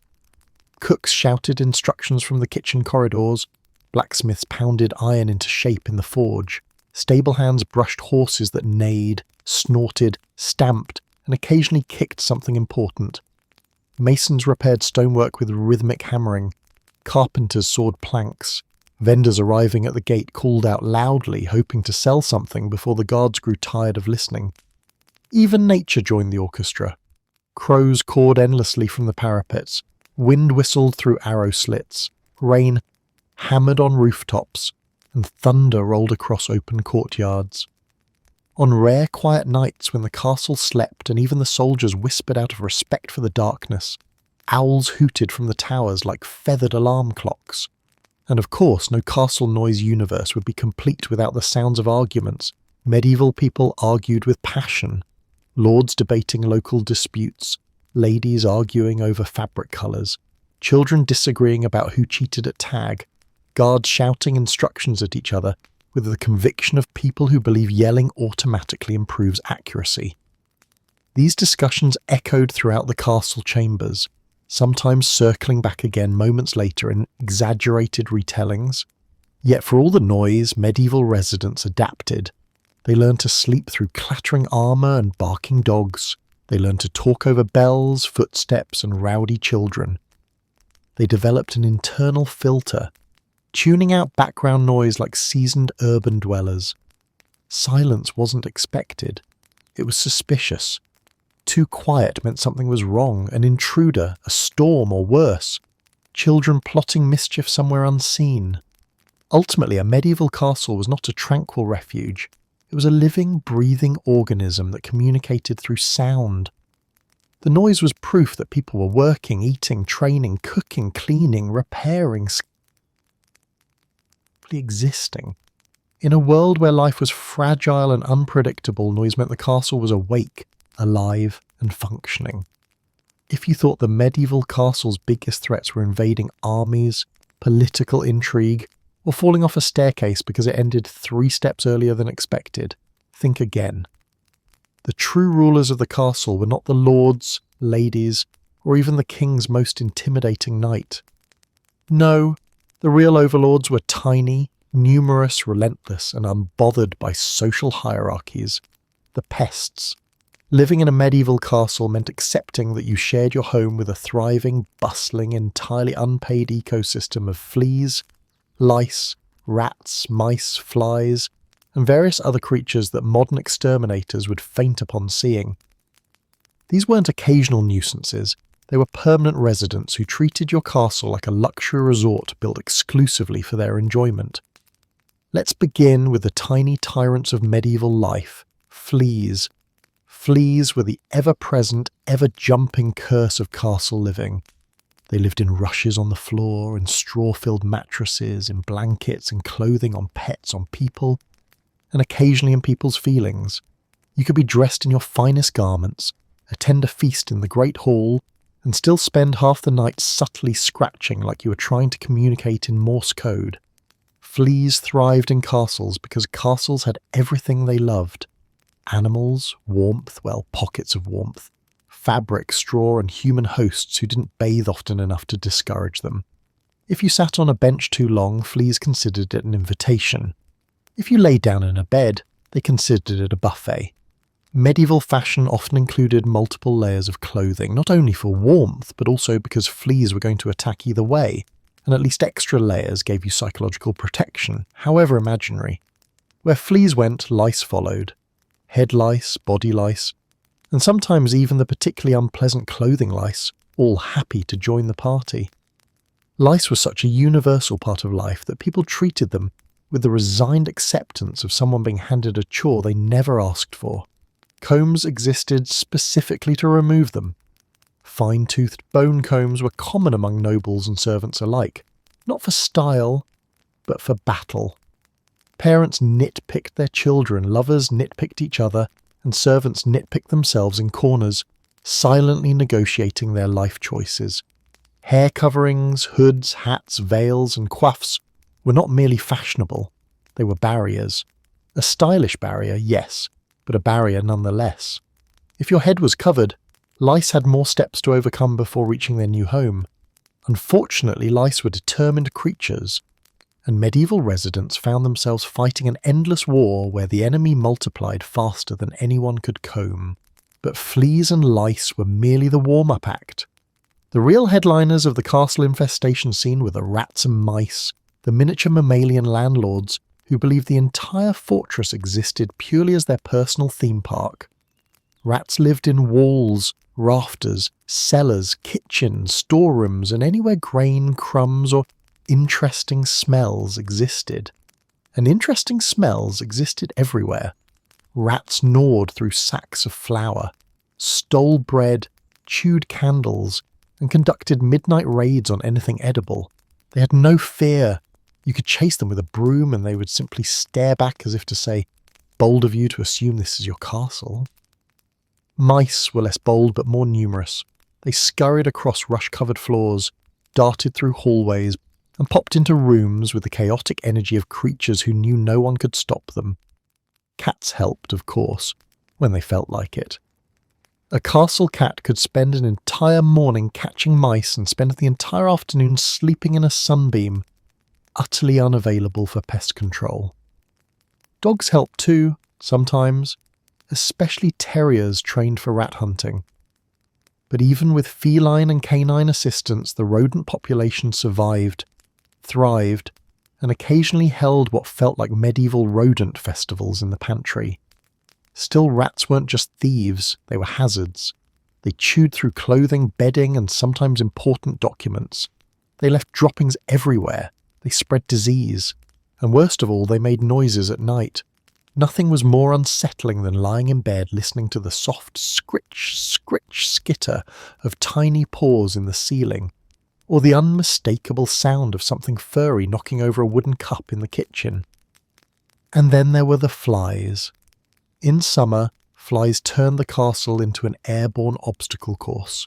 Cooks shouted instructions from the kitchen corridors. Blacksmiths pounded iron into shape in the forge. Stable hands brushed horses that neighed, snorted, stamped, and occasionally kicked something important. Masons repaired stonework with rhythmic hammering. Carpenters sawed planks. Vendors arriving at the gate called out loudly, hoping to sell something before the guards grew tired of listening. Even nature joined the orchestra. Crows cawed endlessly from the parapets. Wind whistled through arrow slits. Rain hammered on rooftops, and thunder rolled across open courtyards. On rare quiet nights when the castle slept and even the soldiers whispered out of respect for the darkness, owls hooted from the towers like feathered alarm clocks. And of course, no castle noise universe would be complete without the sounds of arguments. Medieval people argued with passion, lords debating local disputes, ladies arguing over fabric colours, children disagreeing about who cheated at tag, guards shouting instructions at each other with the conviction of people who believe yelling automatically improves accuracy. These discussions echoed throughout the castle chambers, sometimes circling back again moments later in exaggerated retellings. Yet for all the noise, medieval residents adapted. They learned to sleep through clattering armour and barking dogs. They learned to talk over bells, footsteps, and rowdy children. They developed an internal filter, tuning out background noise like seasoned urban dwellers. Silence wasn't expected. It was suspicious. Too quiet meant something was wrong, an intruder, a storm, or worse. Children plotting mischief somewhere unseen. Ultimately, a medieval castle was not a tranquil refuge. It was a living, breathing organism that communicated through sound. The noise was proof that people were working, eating, training, cooking, cleaning, repairing, existing. In a world where life was fragile and unpredictable, noise meant the castle was awake, alive, and functioning. If you thought the medieval castle's biggest threats were invading armies, political intrigue, or falling off a staircase because it ended 3 steps earlier than expected, think again. The true rulers of the castle were not the lords, ladies, or even the king's most intimidating knight. No, the real overlords were tiny, numerous, relentless, and unbothered by social hierarchies. The pests. Living in a medieval castle meant accepting that you shared your home with a thriving, bustling, entirely unpaid ecosystem of fleas, lice, rats, mice, flies, and various other creatures that modern exterminators would faint upon seeing. These weren't occasional nuisances. They were permanent residents who treated your castle like a luxury resort built exclusively for their enjoyment. Let's begin with the tiny tyrants of medieval life, fleas. Fleas were the ever-present, ever-jumping curse of castle living. They lived in rushes on the floor, in straw-filled mattresses, in blankets and clothing on pets, on people, and occasionally in people's feelings. You could be dressed in your finest garments, attend a feast in the great hall, and still spend half the night subtly scratching like you were trying to communicate in Morse code. Fleas thrived in castles because castles had everything they loved. Animals, warmth, well, pockets of warmth, fabric, straw, and human hosts who didn't bathe often enough to discourage them. If you sat on a bench too long, fleas considered it an invitation. If you lay down in a bed, they considered it a buffet. Medieval fashion often included multiple layers of clothing, not only for warmth, but also because fleas were going to attack either way, and at least extra layers gave you psychological protection, however imaginary. Where fleas went, lice followed. Head lice, body lice, and sometimes even the particularly unpleasant clothing lice, all happy to join the party. Lice were such a universal part of life that people treated them with the resigned acceptance of someone being handed a chore they never asked for. Combs existed specifically to remove them. Fine-toothed bone combs were common among nobles and servants alike, not for style, but for battle. Parents nitpicked their children, lovers nitpicked each other, and servants nitpicked themselves in corners, silently negotiating their life choices. Hair coverings, hoods, hats, veils, and coiffes were not merely fashionable, they were barriers. A stylish barrier, yes, but a barrier nonetheless. If your head was covered, lice had more steps to overcome before reaching their new home. Unfortunately, lice were determined creatures, and medieval residents found themselves fighting an endless war where the enemy multiplied faster than anyone could comb. But fleas and lice were merely the warm-up act. The real headliners of the castle infestation scene were the rats and mice, the miniature mammalian landlords who believed the entire fortress existed purely as their personal theme park. Rats lived in walls, rafters, cellars, kitchens, storerooms, and anywhere grain, crumbs, or interesting smells existed. And interesting smells existed everywhere. Rats gnawed through sacks of flour, stole bread, chewed candles, and conducted midnight raids on anything edible. They had no fear. You could chase them with a broom and they would simply stare back as if to say, "Bold of you to assume this is your castle." Mice were less bold but more numerous. They scurried across rush-covered floors, darted through hallways, and popped into rooms with the chaotic energy of creatures who knew no one could stop them. Cats helped, of course, when they felt like it. A castle cat could spend an entire morning catching mice and spend the entire afternoon sleeping in a sunbeam, utterly unavailable for pest control. Dogs helped too, sometimes, especially terriers trained for rat hunting. But even with feline and canine assistance, the rodent population survived, thrived, and occasionally held what felt like medieval rodent festivals in the pantry. Still, rats weren't just thieves, they were hazards. They chewed through clothing, bedding, and sometimes important documents. They left droppings everywhere. They spread disease. And worst of all, they made noises at night. Nothing was more unsettling than lying in bed listening to the soft scritch, scritch, skitter of tiny paws in the ceiling, or the unmistakable sound of something furry knocking over a wooden cup in the kitchen. And then there were the flies. In summer, flies turned the castle into an airborne obstacle course.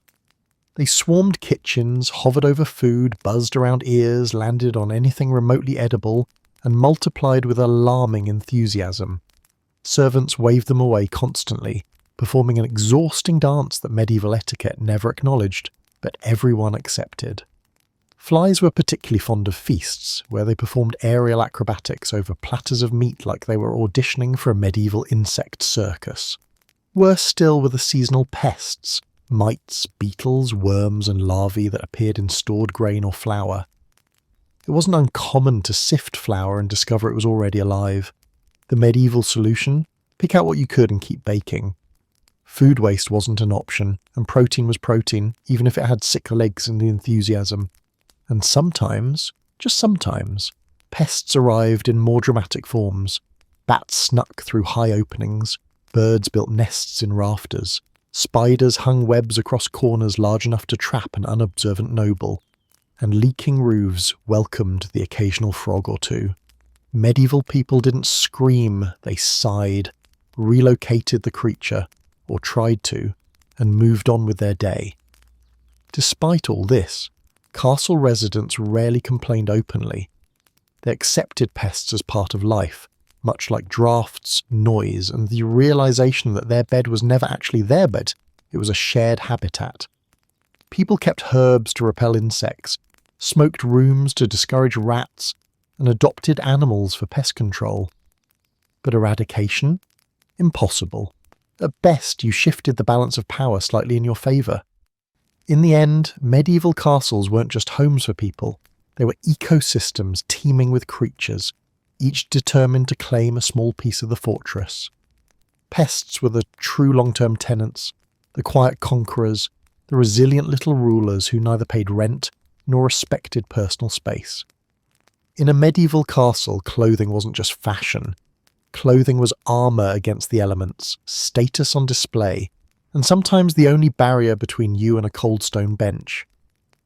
They swarmed kitchens, hovered over food, buzzed around ears, landed on anything remotely edible, and multiplied with alarming enthusiasm. Servants waved them away constantly, performing an exhausting dance that medieval etiquette never acknowledged, but everyone accepted. Flies were particularly fond of feasts, where they performed aerial acrobatics over platters of meat like they were auditioning for a medieval insect circus. Worse still were the seasonal pests, mites, beetles, worms, and larvae that appeared in stored grain or flour. It wasn't uncommon to sift flour and discover it was already alive. The medieval solution? Pick out what you could and keep baking. Food waste wasn't an option, and protein was protein, even if it had sick legs and the enthusiasm. And sometimes, just sometimes, pests arrived in more dramatic forms. Bats snuck through high openings, birds built nests in rafters, spiders hung webs across corners large enough to trap an unobservant noble, and leaking roofs welcomed the occasional frog or two. Medieval people didn't scream, they sighed, relocated the creature, or tried to, and moved on with their day. Despite all this, castle residents rarely complained openly. They accepted pests as part of life, much like drafts, noise, and the realization that their bed was never actually their bed, it was a shared habitat. People kept herbs to repel insects, smoked rooms to discourage rats, and adopted animals for pest control. But eradication? Impossible. At best, you shifted the balance of power slightly in your favour. In the end, medieval castles weren't just homes for people, they were ecosystems teeming with creatures, each determined to claim a small piece of the fortress. Pests were the true long-term tenants, the quiet conquerors, the resilient little rulers who neither paid rent nor respected personal space. In a medieval castle, clothing wasn't just fashion. Clothing was armour against the elements, status on display, and sometimes the only barrier between you and a cold stone bench.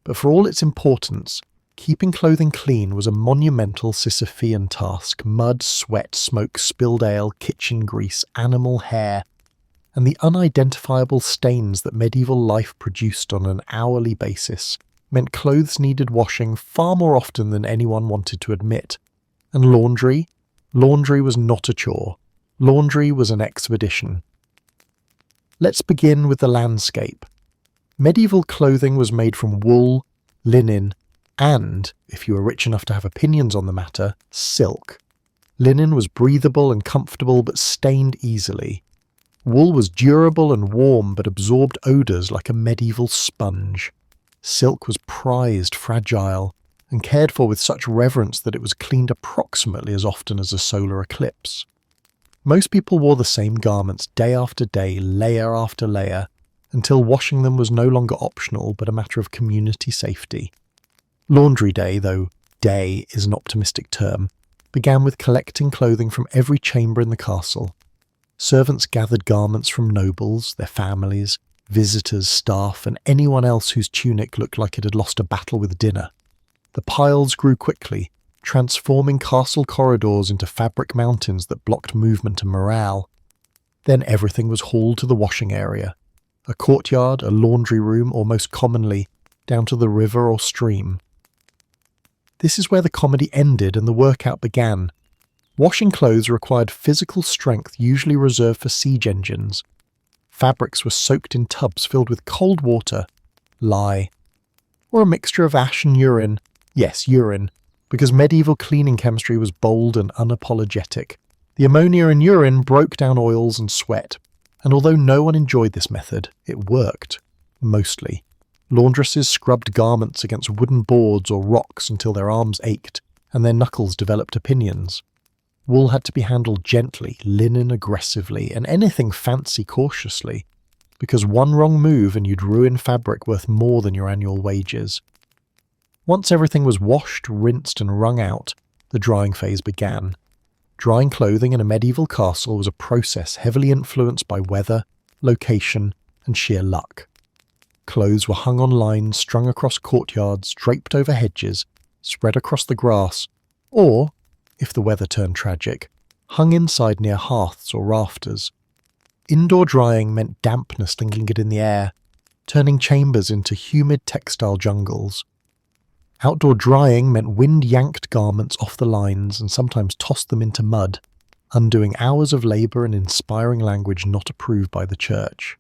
But for all its importance, keeping clothing clean was a monumental Sisyphean task. Mud, sweat, smoke, spilled ale, kitchen grease, animal hair, and the unidentifiable stains that medieval life produced on an hourly basis meant clothes needed washing far more often than anyone wanted to admit. And laundry? Laundry was not a chore. Laundry was an expedition. Let's begin with the landscape. Medieval clothing was made from wool, linen, and, if you were rich enough to have opinions on the matter, silk. Linen was breathable and comfortable but stained easily. Wool was durable and warm but absorbed odours like a medieval sponge. Silk was prized, fragile, and cared for with such reverence that it was cleaned approximately as often as a solar eclipse. Most people wore the same garments day after day, layer after layer, until washing them was no longer optional but a matter of community safety. Laundry day, though day is an optimistic term, began with collecting clothing from every chamber in the castle. Servants gathered garments from nobles, their families, visitors, staff, and anyone else whose tunic looked like it had lost a battle with dinner. The piles grew quickly, transforming castle corridors into fabric mountains that blocked movement and morale. Then everything was hauled to the washing area, a courtyard, a laundry room, or most commonly, down to the river or stream. This is where the comedy ended and the workout began. Washing clothes required physical strength usually reserved for siege engines. Fabrics were soaked in tubs filled with cold water, lye, or a mixture of ash and urine. Yes, urine, because medieval cleaning chemistry was bold and unapologetic. The ammonia in urine broke down oils and sweat, and although no one enjoyed this method, it worked. Mostly. Laundresses scrubbed garments against wooden boards or rocks until their arms ached, and their knuckles developed opinions. Wool had to be handled gently, linen aggressively, and anything fancy cautiously, because one wrong move and you'd ruin fabric worth more than your annual wages. Once everything was washed, rinsed, and wrung out, the drying phase began. Drying clothing in a medieval castle was a process heavily influenced by weather, location, and sheer luck. Clothes were hung on lines strung across courtyards, draped over hedges, spread across the grass, or, if the weather turned tragic, hung inside near hearths or rafters. Indoor drying meant dampness lingered in the air, turning chambers into humid textile jungles. Outdoor drying meant wind yanked garments off the lines and sometimes tossed them into mud, undoing hours of labour and inspiring language not approved by the church.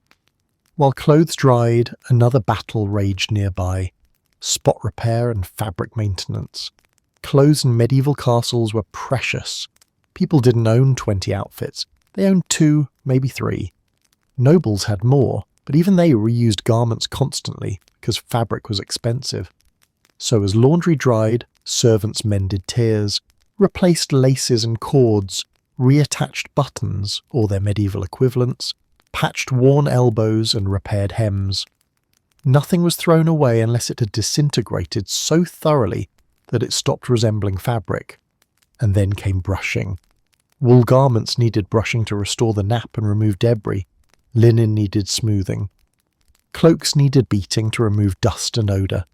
While clothes dried, another battle raged nearby: spot repair and fabric maintenance. Clothes in medieval castles were precious. People didn't own 20 outfits. They owned 2, maybe 3. Nobles had more, but even they reused garments constantly because fabric was expensive. So as laundry dried, servants mended tears, replaced laces and cords, reattached buttons, or their medieval equivalents, patched worn elbows and repaired hems. Nothing was thrown away unless it had disintegrated so thoroughly that it stopped resembling fabric. And then came brushing. Wool garments needed brushing to restore the nap and remove debris. Linen needed smoothing. Cloaks needed beating to remove dust and odour.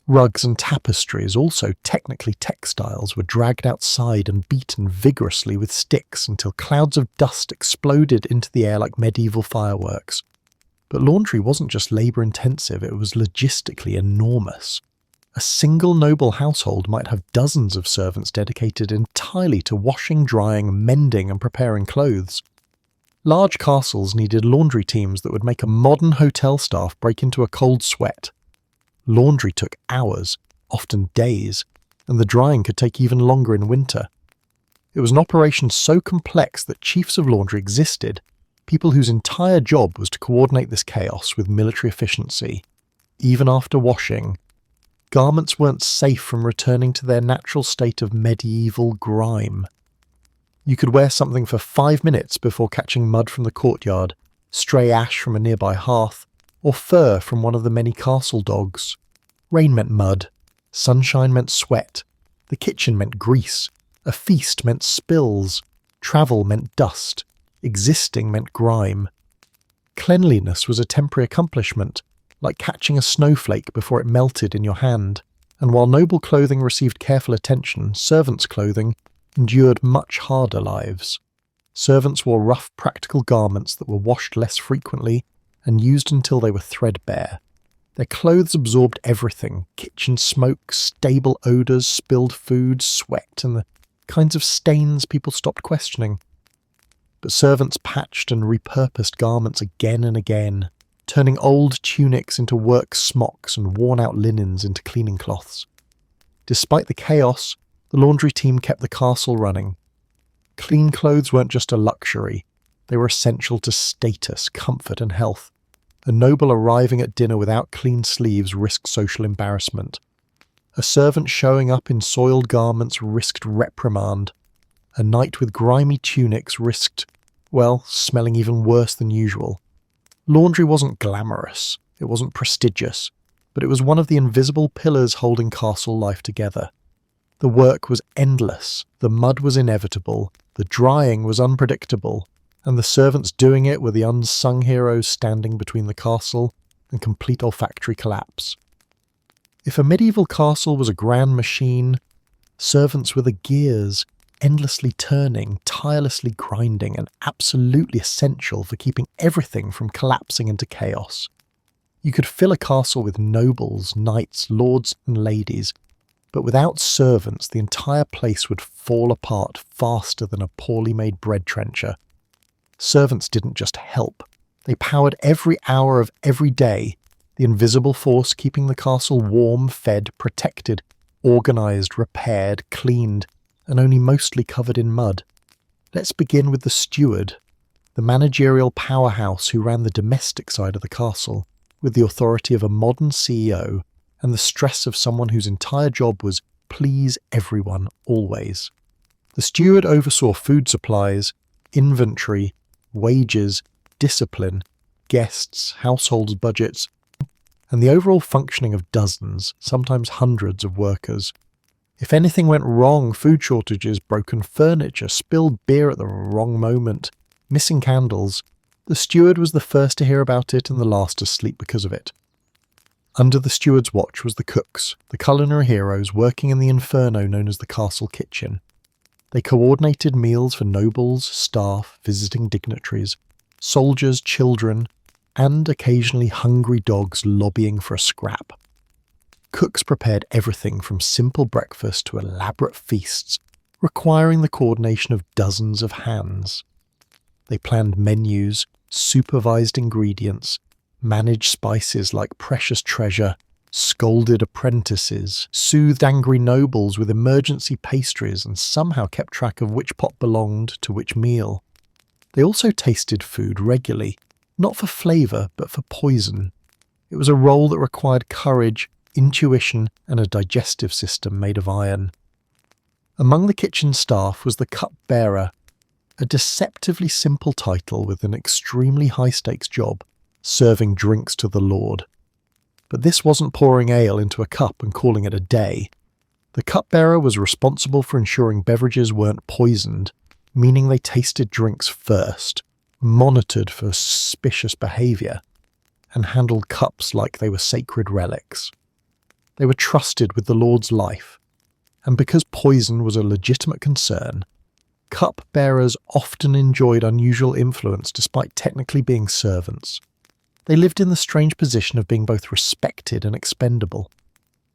Rugs and tapestries, also technically textiles, were dragged outside and beaten vigorously with sticks until clouds of dust exploded into the air like medieval fireworks. But laundry wasn't just labour-intensive, it was logistically enormous. A single noble household might have dozens of servants dedicated entirely to washing, drying, mending and preparing clothes. Large castles needed laundry teams that would make a modern hotel staff break into a cold sweat. Laundry took hours, often days, and the drying could take even longer in winter. It was an operation so complex that chiefs of laundry existed, people whose entire job was to coordinate this chaos with military efficiency. Even after washing, garments weren't safe from returning to their natural state of medieval grime. You could wear something for 5 minutes before catching mud from the courtyard, stray ash from a nearby hearth, or fur from one of the many castle dogs. Rain meant mud, sunshine meant sweat, the kitchen meant grease, a feast meant spills, travel meant dust, existing meant grime. Cleanliness was a temporary accomplishment, like catching a snowflake before it melted in your hand, and while noble clothing received careful attention, servants' clothing endured much harder lives. Servants wore rough, practical garments that were washed less frequently and used until they were threadbare. Their clothes absorbed everything: kitchen smoke, stable odours, spilled food, sweat, and the kinds of stains people stopped questioning. But servants patched and repurposed garments again and again, turning old tunics into work smocks and worn-out linens into cleaning cloths. Despite the chaos, the laundry team kept the castle running. Clean clothes weren't just a luxury, they were essential to status, comfort and health. A noble arriving at dinner without clean sleeves risked social embarrassment. A servant showing up in soiled garments risked reprimand. A knight with grimy tunics risked, well, smelling even worse than usual. Laundry wasn't glamorous, it wasn't prestigious, but it was one of the invisible pillars holding castle life together. The work was endless, the mud was inevitable, the drying was unpredictable, and the servants doing it were the unsung heroes standing between the castle and complete olfactory collapse. If a medieval castle was a grand machine, servants were the gears, endlessly turning, tirelessly grinding, and absolutely essential for keeping everything from collapsing into chaos. You could fill a castle with nobles, knights, lords, and ladies, but without servants, the entire place would fall apart faster than a poorly made bread trencher. Servants didn't just help, they powered every hour of every day, the invisible force keeping the castle warm, fed, protected, organised, repaired, cleaned, and only mostly covered in mud. Let's begin with the steward, the managerial powerhouse who ran the domestic side of the castle, with the authority of a modern CEO and the stress of someone whose entire job was please everyone always. The steward oversaw food supplies, inventory, wages, discipline, guests, households' budgets, and the overall functioning of dozens, sometimes hundreds of workers. If anything went wrong, food shortages, broken furniture, spilled beer at the wrong moment, missing candles, the steward was the first to hear about it and the last to sleep because of it. Under the steward's watch was the cooks, the culinary heroes working in the inferno known as the castle kitchen. They coordinated meals for nobles, staff, visiting dignitaries, soldiers, children, and occasionally hungry dogs lobbying for a scrap. Cooks prepared everything from simple breakfast to elaborate feasts, requiring the coordination of dozens of hands. They planned menus, supervised ingredients, managed spices like precious treasure, scolded apprentices, soothed angry nobles with emergency pastries, and somehow kept track of which pot belonged to which meal. They also tasted food regularly, not for flavour but for poison. It was a role that required courage, intuition, and a digestive system made of iron. Among the kitchen staff was the cup-bearer, a deceptively simple title with an extremely high-stakes job, serving drinks to the lord. But this wasn't pouring ale into a cup and calling it a day. The cupbearer was responsible for ensuring beverages weren't poisoned, meaning they tasted drinks first, monitored for suspicious behaviour, and handled cups like they were sacred relics. They were trusted with the lord's life, and because poison was a legitimate concern, cup-bearers often enjoyed unusual influence despite technically being servants. They lived in the strange position of being both respected and expendable.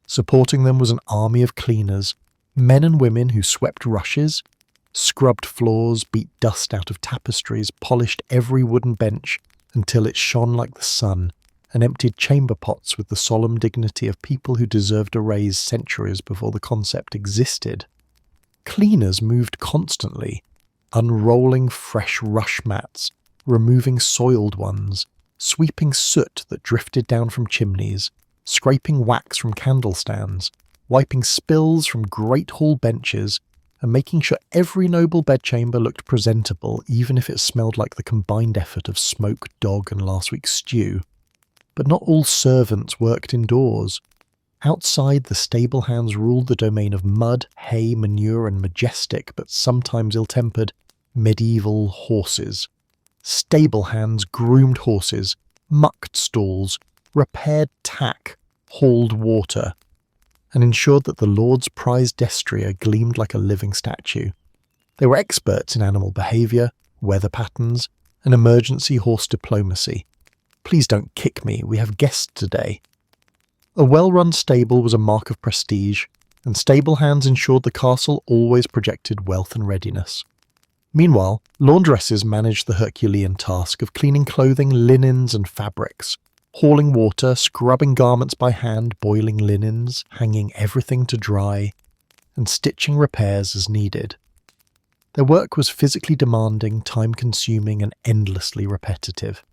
Supporting them was an army of cleaners, men and women who swept rushes, scrubbed floors, beat dust out of tapestries, polished every wooden bench until it shone like the sun, and emptied chamber pots with the solemn dignity of people who deserved a raise centuries before the concept existed. Cleaners moved constantly, unrolling fresh rush mats, removing soiled ones, sweeping soot that drifted down from chimneys, scraping wax from candle stands, wiping spills from great hall benches, and making sure every noble bedchamber looked presentable even if it smelled like the combined effort of smoked dog and last week's stew. But not all servants worked indoors. Outside, the stable hands ruled the domain of mud, hay, manure, and majestic, but sometimes ill-tempered, medieval horses. Stable hands groomed horses, mucked stalls, repaired tack, hauled water, and ensured that the Lord's prized destrier gleamed like a living statue. They were experts in animal behaviour, weather patterns, and emergency horse diplomacy. Please don't kick me, we have guests today. A well-run stable was a mark of prestige, and stable hands ensured the castle always projected wealth and readiness. Meanwhile, laundresses managed the Herculean task of cleaning clothing, linens, and fabrics, hauling water, scrubbing garments by hand, boiling linens, hanging everything to dry, and stitching repairs as needed. Their work was physically demanding, time-consuming, and endlessly repetitive.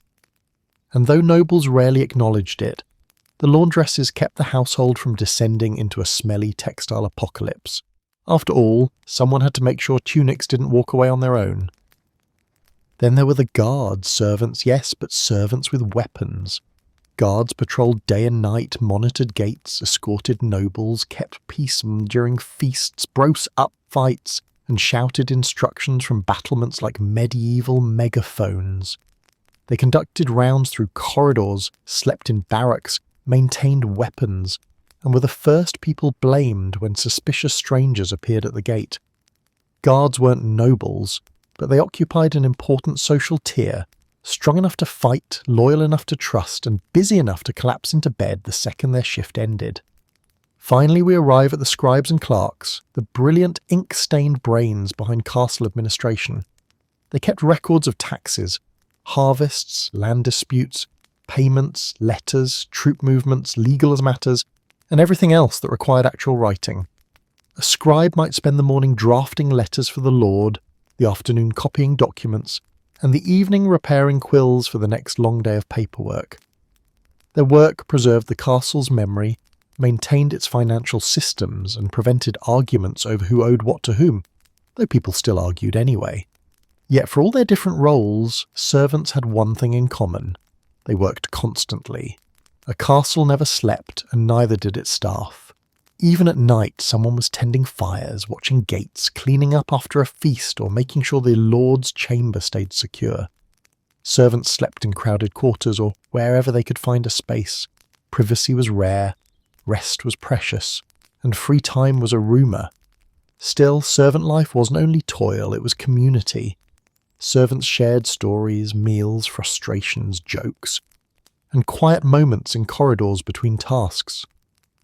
And though nobles rarely acknowledged it, the laundresses kept the household from descending into a smelly textile apocalypse. After all, someone had to make sure tunics didn't walk away on their own. Then there were the guards, servants, yes, but servants with weapons. Guards patrolled day and night, monitored gates, escorted nobles, kept peace during feasts, broke up fights, and shouted instructions from battlements like medieval megaphones. They conducted rounds through corridors, slept in barracks, maintained weapons, and were the first people blamed when suspicious strangers appeared at the gate. Guards weren't nobles, but they occupied an important social tier, strong enough to fight, loyal enough to trust, and busy enough to collapse into bed the second their shift ended. Finally we arrive at the scribes and clerks, the brilliant ink-stained brains behind castle administration. They kept records of taxes, harvests, land disputes, payments, letters, troop movements, legal matters, and everything else that required actual writing. A scribe might spend the morning drafting letters for the lord, the afternoon copying documents, and the evening repairing quills for the next long day of paperwork. Their work preserved the castle's memory, maintained its financial systems, and prevented arguments over who owed what to whom, though people still argued anyway. Yet for all their different roles, servants had one thing in common. They worked constantly. A castle never slept, and neither did its staff. Even at night, someone was tending fires, watching gates, cleaning up after a feast, or making sure the lord's chamber stayed secure. Servants slept in crowded quarters or wherever they could find a space. Privacy was rare, rest was precious, and free time was a rumour. Still, servant life wasn't only toil, it was community. Servants shared stories, meals, frustrations, jokes, and quiet moments in corridors between tasks.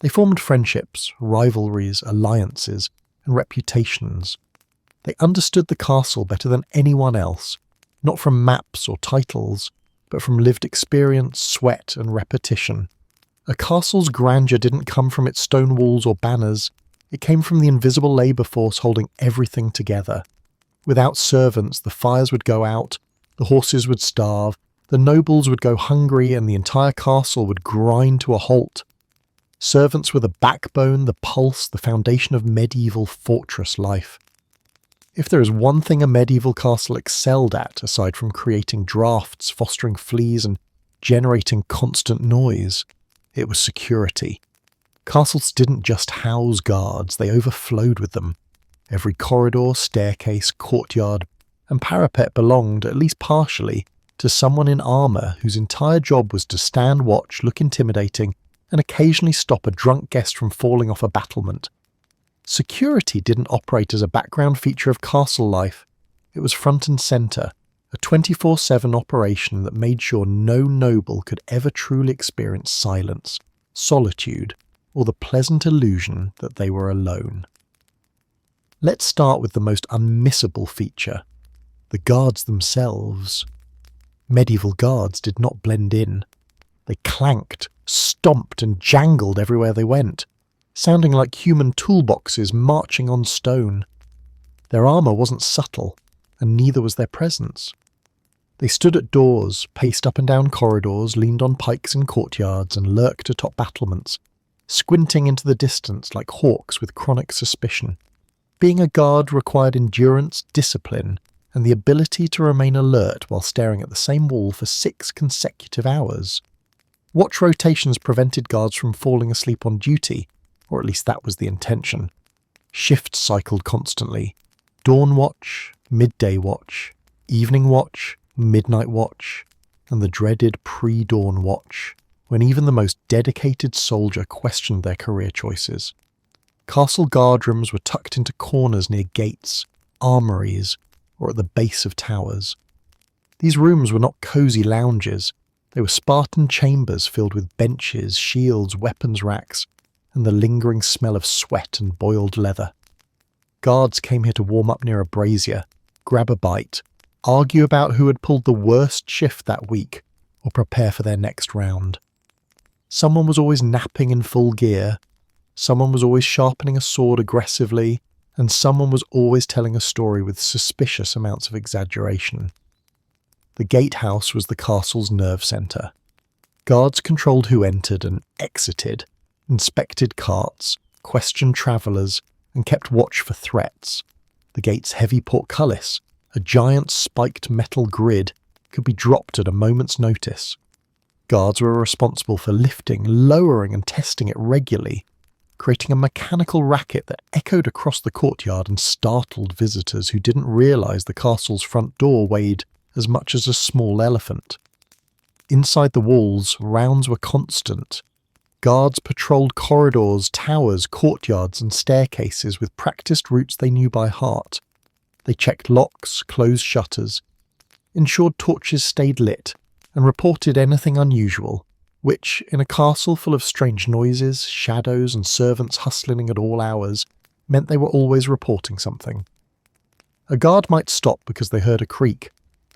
They formed friendships, rivalries, alliances, and reputations. They understood the castle better than anyone else, not from maps or titles, but from lived experience, sweat, and repetition. A castle's grandeur didn't come from its stone walls or banners, it came from the invisible labour force holding everything together. Without servants, the fires would go out, the horses would starve, the nobles would go hungry, and the entire castle would grind to a halt. Servants were the backbone, the pulse, the foundation of medieval fortress life. If there is one thing a medieval castle excelled at, aside from creating drafts, fostering fleas, and generating constant noise, it was security. Castles didn't just house guards, they overflowed with them. Every corridor, staircase, courtyard, and parapet belonged, at least partially, to someone in armour whose entire job was to stand watch, look intimidating, and occasionally stop a drunk guest from falling off a battlement. Security didn't operate as a background feature of castle life. It was front and centre, a 24/7 operation that made sure no noble could ever truly experience silence, solitude, or the pleasant illusion that they were alone. Let's start with the most unmissable feature, the guards themselves. Medieval guards did not blend in. They clanked, stomped and jangled everywhere they went, sounding like human toolboxes marching on stone. Their armour wasn't subtle, and neither was their presence. They stood at doors, paced up and down corridors, leaned on pikes in courtyards, and lurked atop battlements, squinting into the distance like hawks with chronic suspicion. Being a guard required endurance, discipline, and the ability to remain alert while staring at the same wall for 6 consecutive hours. Watch rotations prevented guards from falling asleep on duty, or at least that was the intention. Shifts cycled constantly. Dawn watch, midday watch, evening watch, midnight watch, and the dreaded pre-dawn watch, when even the most dedicated soldier questioned their career choices. Castle guardrooms were tucked into corners near gates, armories, or at the base of towers. These rooms were not cosy lounges. They were Spartan chambers filled with benches, shields, weapons racks, and the lingering smell of sweat and boiled leather. Guards came here to warm up near a brazier, grab a bite, argue about who had pulled the worst shift that week, or prepare for their next round. Someone was always napping in full gear, someone was always sharpening a sword aggressively, and someone was always telling a story with suspicious amounts of exaggeration. The gatehouse was the castle's nerve centre. Guards controlled who entered and exited, inspected carts, questioned travellers, and kept watch for threats. The gate's heavy portcullis, a giant spiked metal grid, could be dropped at a moment's notice. Guards were responsible for lifting, lowering and testing it regularly, creating a mechanical racket that echoed across the courtyard and startled visitors who didn't realise the castle's front door weighed as much as a small elephant. Inside the walls, rounds were constant. Guards patrolled corridors, towers, courtyards and staircases with practiced routes they knew by heart. They checked locks, closed shutters, ensured torches stayed lit, and reported anything unusual, which, in a castle full of strange noises, shadows and servants hustling at all hours, meant they were always reporting something. A guard might stop because they heard a creak,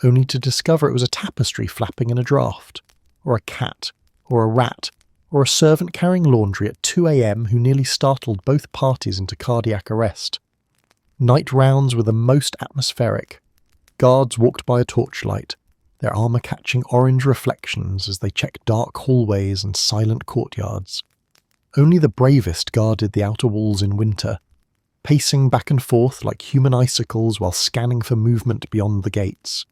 only to discover it was a tapestry flapping in a draught, or a cat, or a rat, or a servant carrying laundry at 2 a.m. who nearly startled both parties into cardiac arrest. Night rounds were the most atmospheric. Guards walked by a torchlight, their armour catching orange reflections as they checked dark hallways and silent courtyards. Only the bravest guarded the outer walls in winter, pacing back and forth like human icicles while scanning for movement beyond the gates.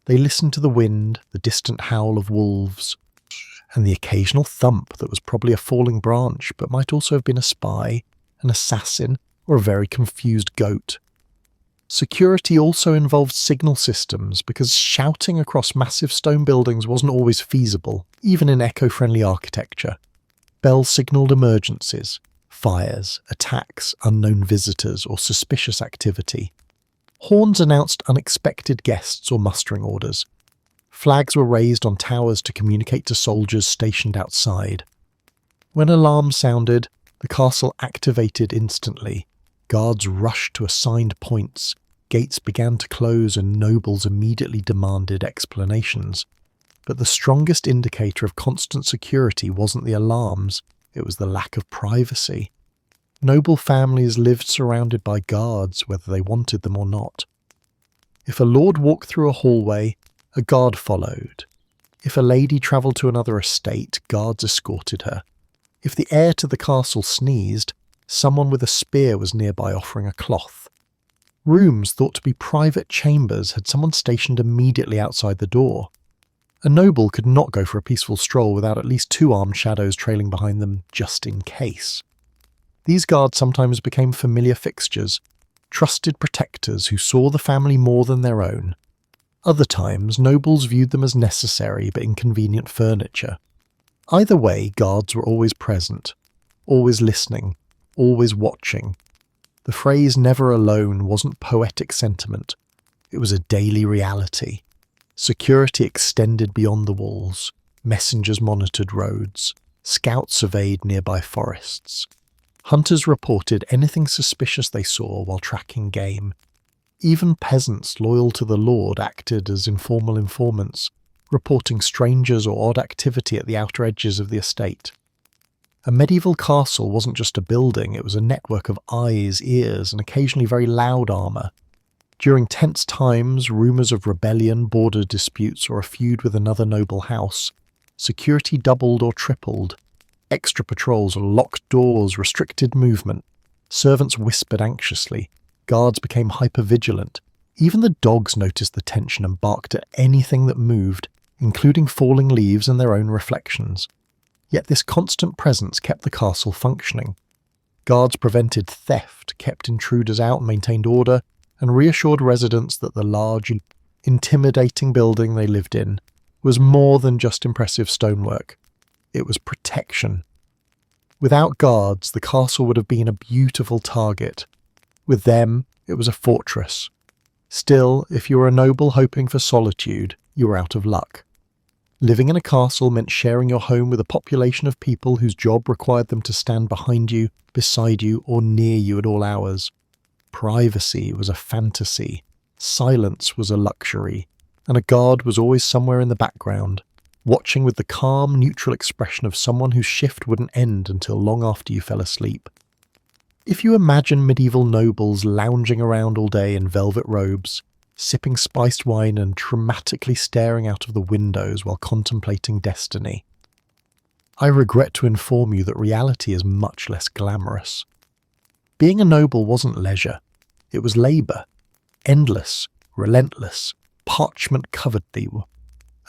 They listened to the wind, the distant howl of wolves, and the occasional thump that was probably a falling branch but might also have been a spy, an assassin, or a very confused goat. Security also involved signal systems because shouting across massive stone buildings wasn't always feasible, even in eco-friendly architecture. Bells signalled emergencies, fires, attacks, unknown visitors, or suspicious activity. Horns announced unexpected guests or mustering orders. Flags were raised on towers to communicate to soldiers stationed outside. When alarms sounded, the castle activated instantly. Guards rushed to assigned points, gates began to close and nobles immediately demanded explanations. But the strongest indicator of constant security wasn't the alarms, it was the lack of privacy. Noble families lived surrounded by guards whether they wanted them or not. If a lord walked through a hallway, a guard followed. If a lady travelled to another estate, guards escorted her. If the heir to the castle sneezed, someone with a spear was nearby offering a cloth. Rooms thought to be private chambers had someone stationed immediately outside the door. A noble could not go for a peaceful stroll without at least 2 armed shadows trailing behind them, just in case. These guards sometimes became familiar fixtures, trusted protectors who saw the family more than their own. Other times, nobles viewed them as necessary but inconvenient furniture. Either way, guards were always present, always listening, always watching. The phrase "never alone" wasn't poetic sentiment. It was a daily reality. Security extended beyond the walls, messengers monitored roads, scouts surveyed nearby forests. Hunters reported anything suspicious they saw while tracking game. Even peasants loyal to the lord acted as informal informants, reporting strangers or odd activity at the outer edges of the estate. A medieval castle wasn't just a building, it was a network of eyes, ears, and occasionally very loud armour. During tense times, rumours of rebellion, border disputes, or a feud with another noble house, security doubled or tripled. Extra patrols, locked doors, restricted movement. Servants whispered anxiously. Guards became hyper-vigilant. Even the dogs noticed the tension and barked at anything that moved, including falling leaves and their own reflections. Yet this constant presence kept the castle functioning. Guards prevented theft, kept intruders out, maintained order, and reassured residents that the large, intimidating building they lived in was more than just impressive stonework. It was protection. Without guards, the castle would have been a beautiful target. With them, it was a fortress. Still, if you were a noble hoping for solitude, you were out of luck. Living in a castle meant sharing your home with a population of people whose job required them to stand behind you, beside you, or near you at all hours. Privacy was a fantasy, silence was a luxury, and a guard was always somewhere in the background, watching with the calm, neutral expression of someone whose shift wouldn't end until long after you fell asleep. If you imagine medieval nobles lounging around all day in velvet robes, sipping spiced wine and dramatically staring out of the windows while contemplating destiny, I regret to inform you that reality is much less glamorous. Being a noble wasn't leisure. It was labour. Endless, relentless, parchment-covered they were.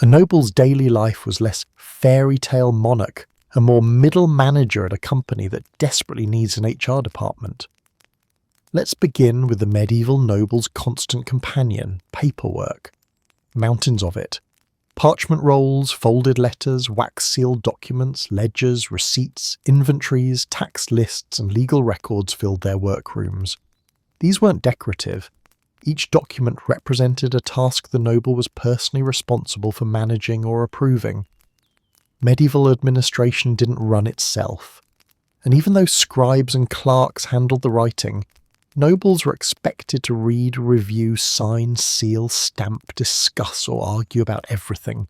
A noble's daily life was less fairy tale monarch and more middle manager at a company that desperately needs an HR department. Let's begin with the medieval noble's constant companion, paperwork. Mountains of it. Parchment rolls, folded letters, wax-sealed documents, ledgers, receipts, inventories, tax lists, and legal records filled their workrooms. These weren't decorative. Each document represented a task the noble was personally responsible for managing or approving. Medieval administration didn't run itself. And even though scribes and clerks handled the writing, nobles were expected to read, review, sign, seal, stamp, discuss, or argue about everything.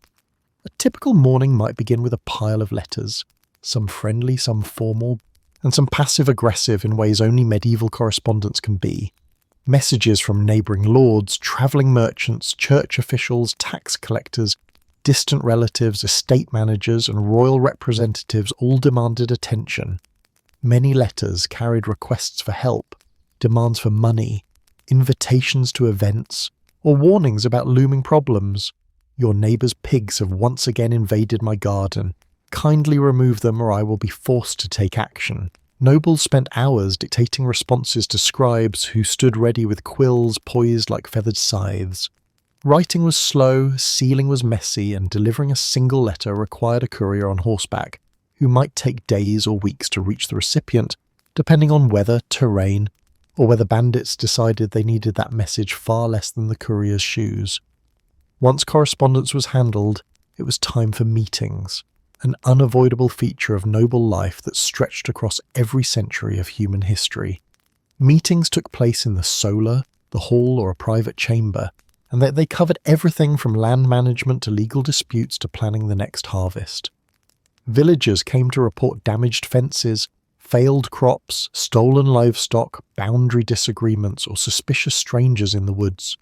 A typical morning might begin with a pile of letters, some friendly, some formal, and some passive-aggressive in ways only medieval correspondence can be. Messages from neighbouring lords, travelling merchants, church officials, tax collectors, distant relatives, estate managers, and royal representatives all demanded attention. Many letters carried requests for help, demands for money, invitations to events, or warnings about looming problems. Your neighbour's pigs have once again invaded my garden. Kindly remove them or I will be forced to take action. Nobles spent hours dictating responses to scribes who stood ready with quills poised like feathered scythes. Writing was slow, sealing was messy, and delivering a single letter required a courier on horseback, who might take days or weeks to reach the recipient, depending on weather, terrain, or whether bandits decided they needed that message far less than the courier's shoes. Once correspondence was handled, it was time for meetings, an unavoidable feature of noble life that stretched across every century of human history. Meetings took place in the solar, the hall, or a private chamber, and they covered everything from land management to legal disputes to planning the next harvest. Villagers came to report damaged fences, failed crops, stolen livestock, boundary disagreements, or suspicious strangers in the woods.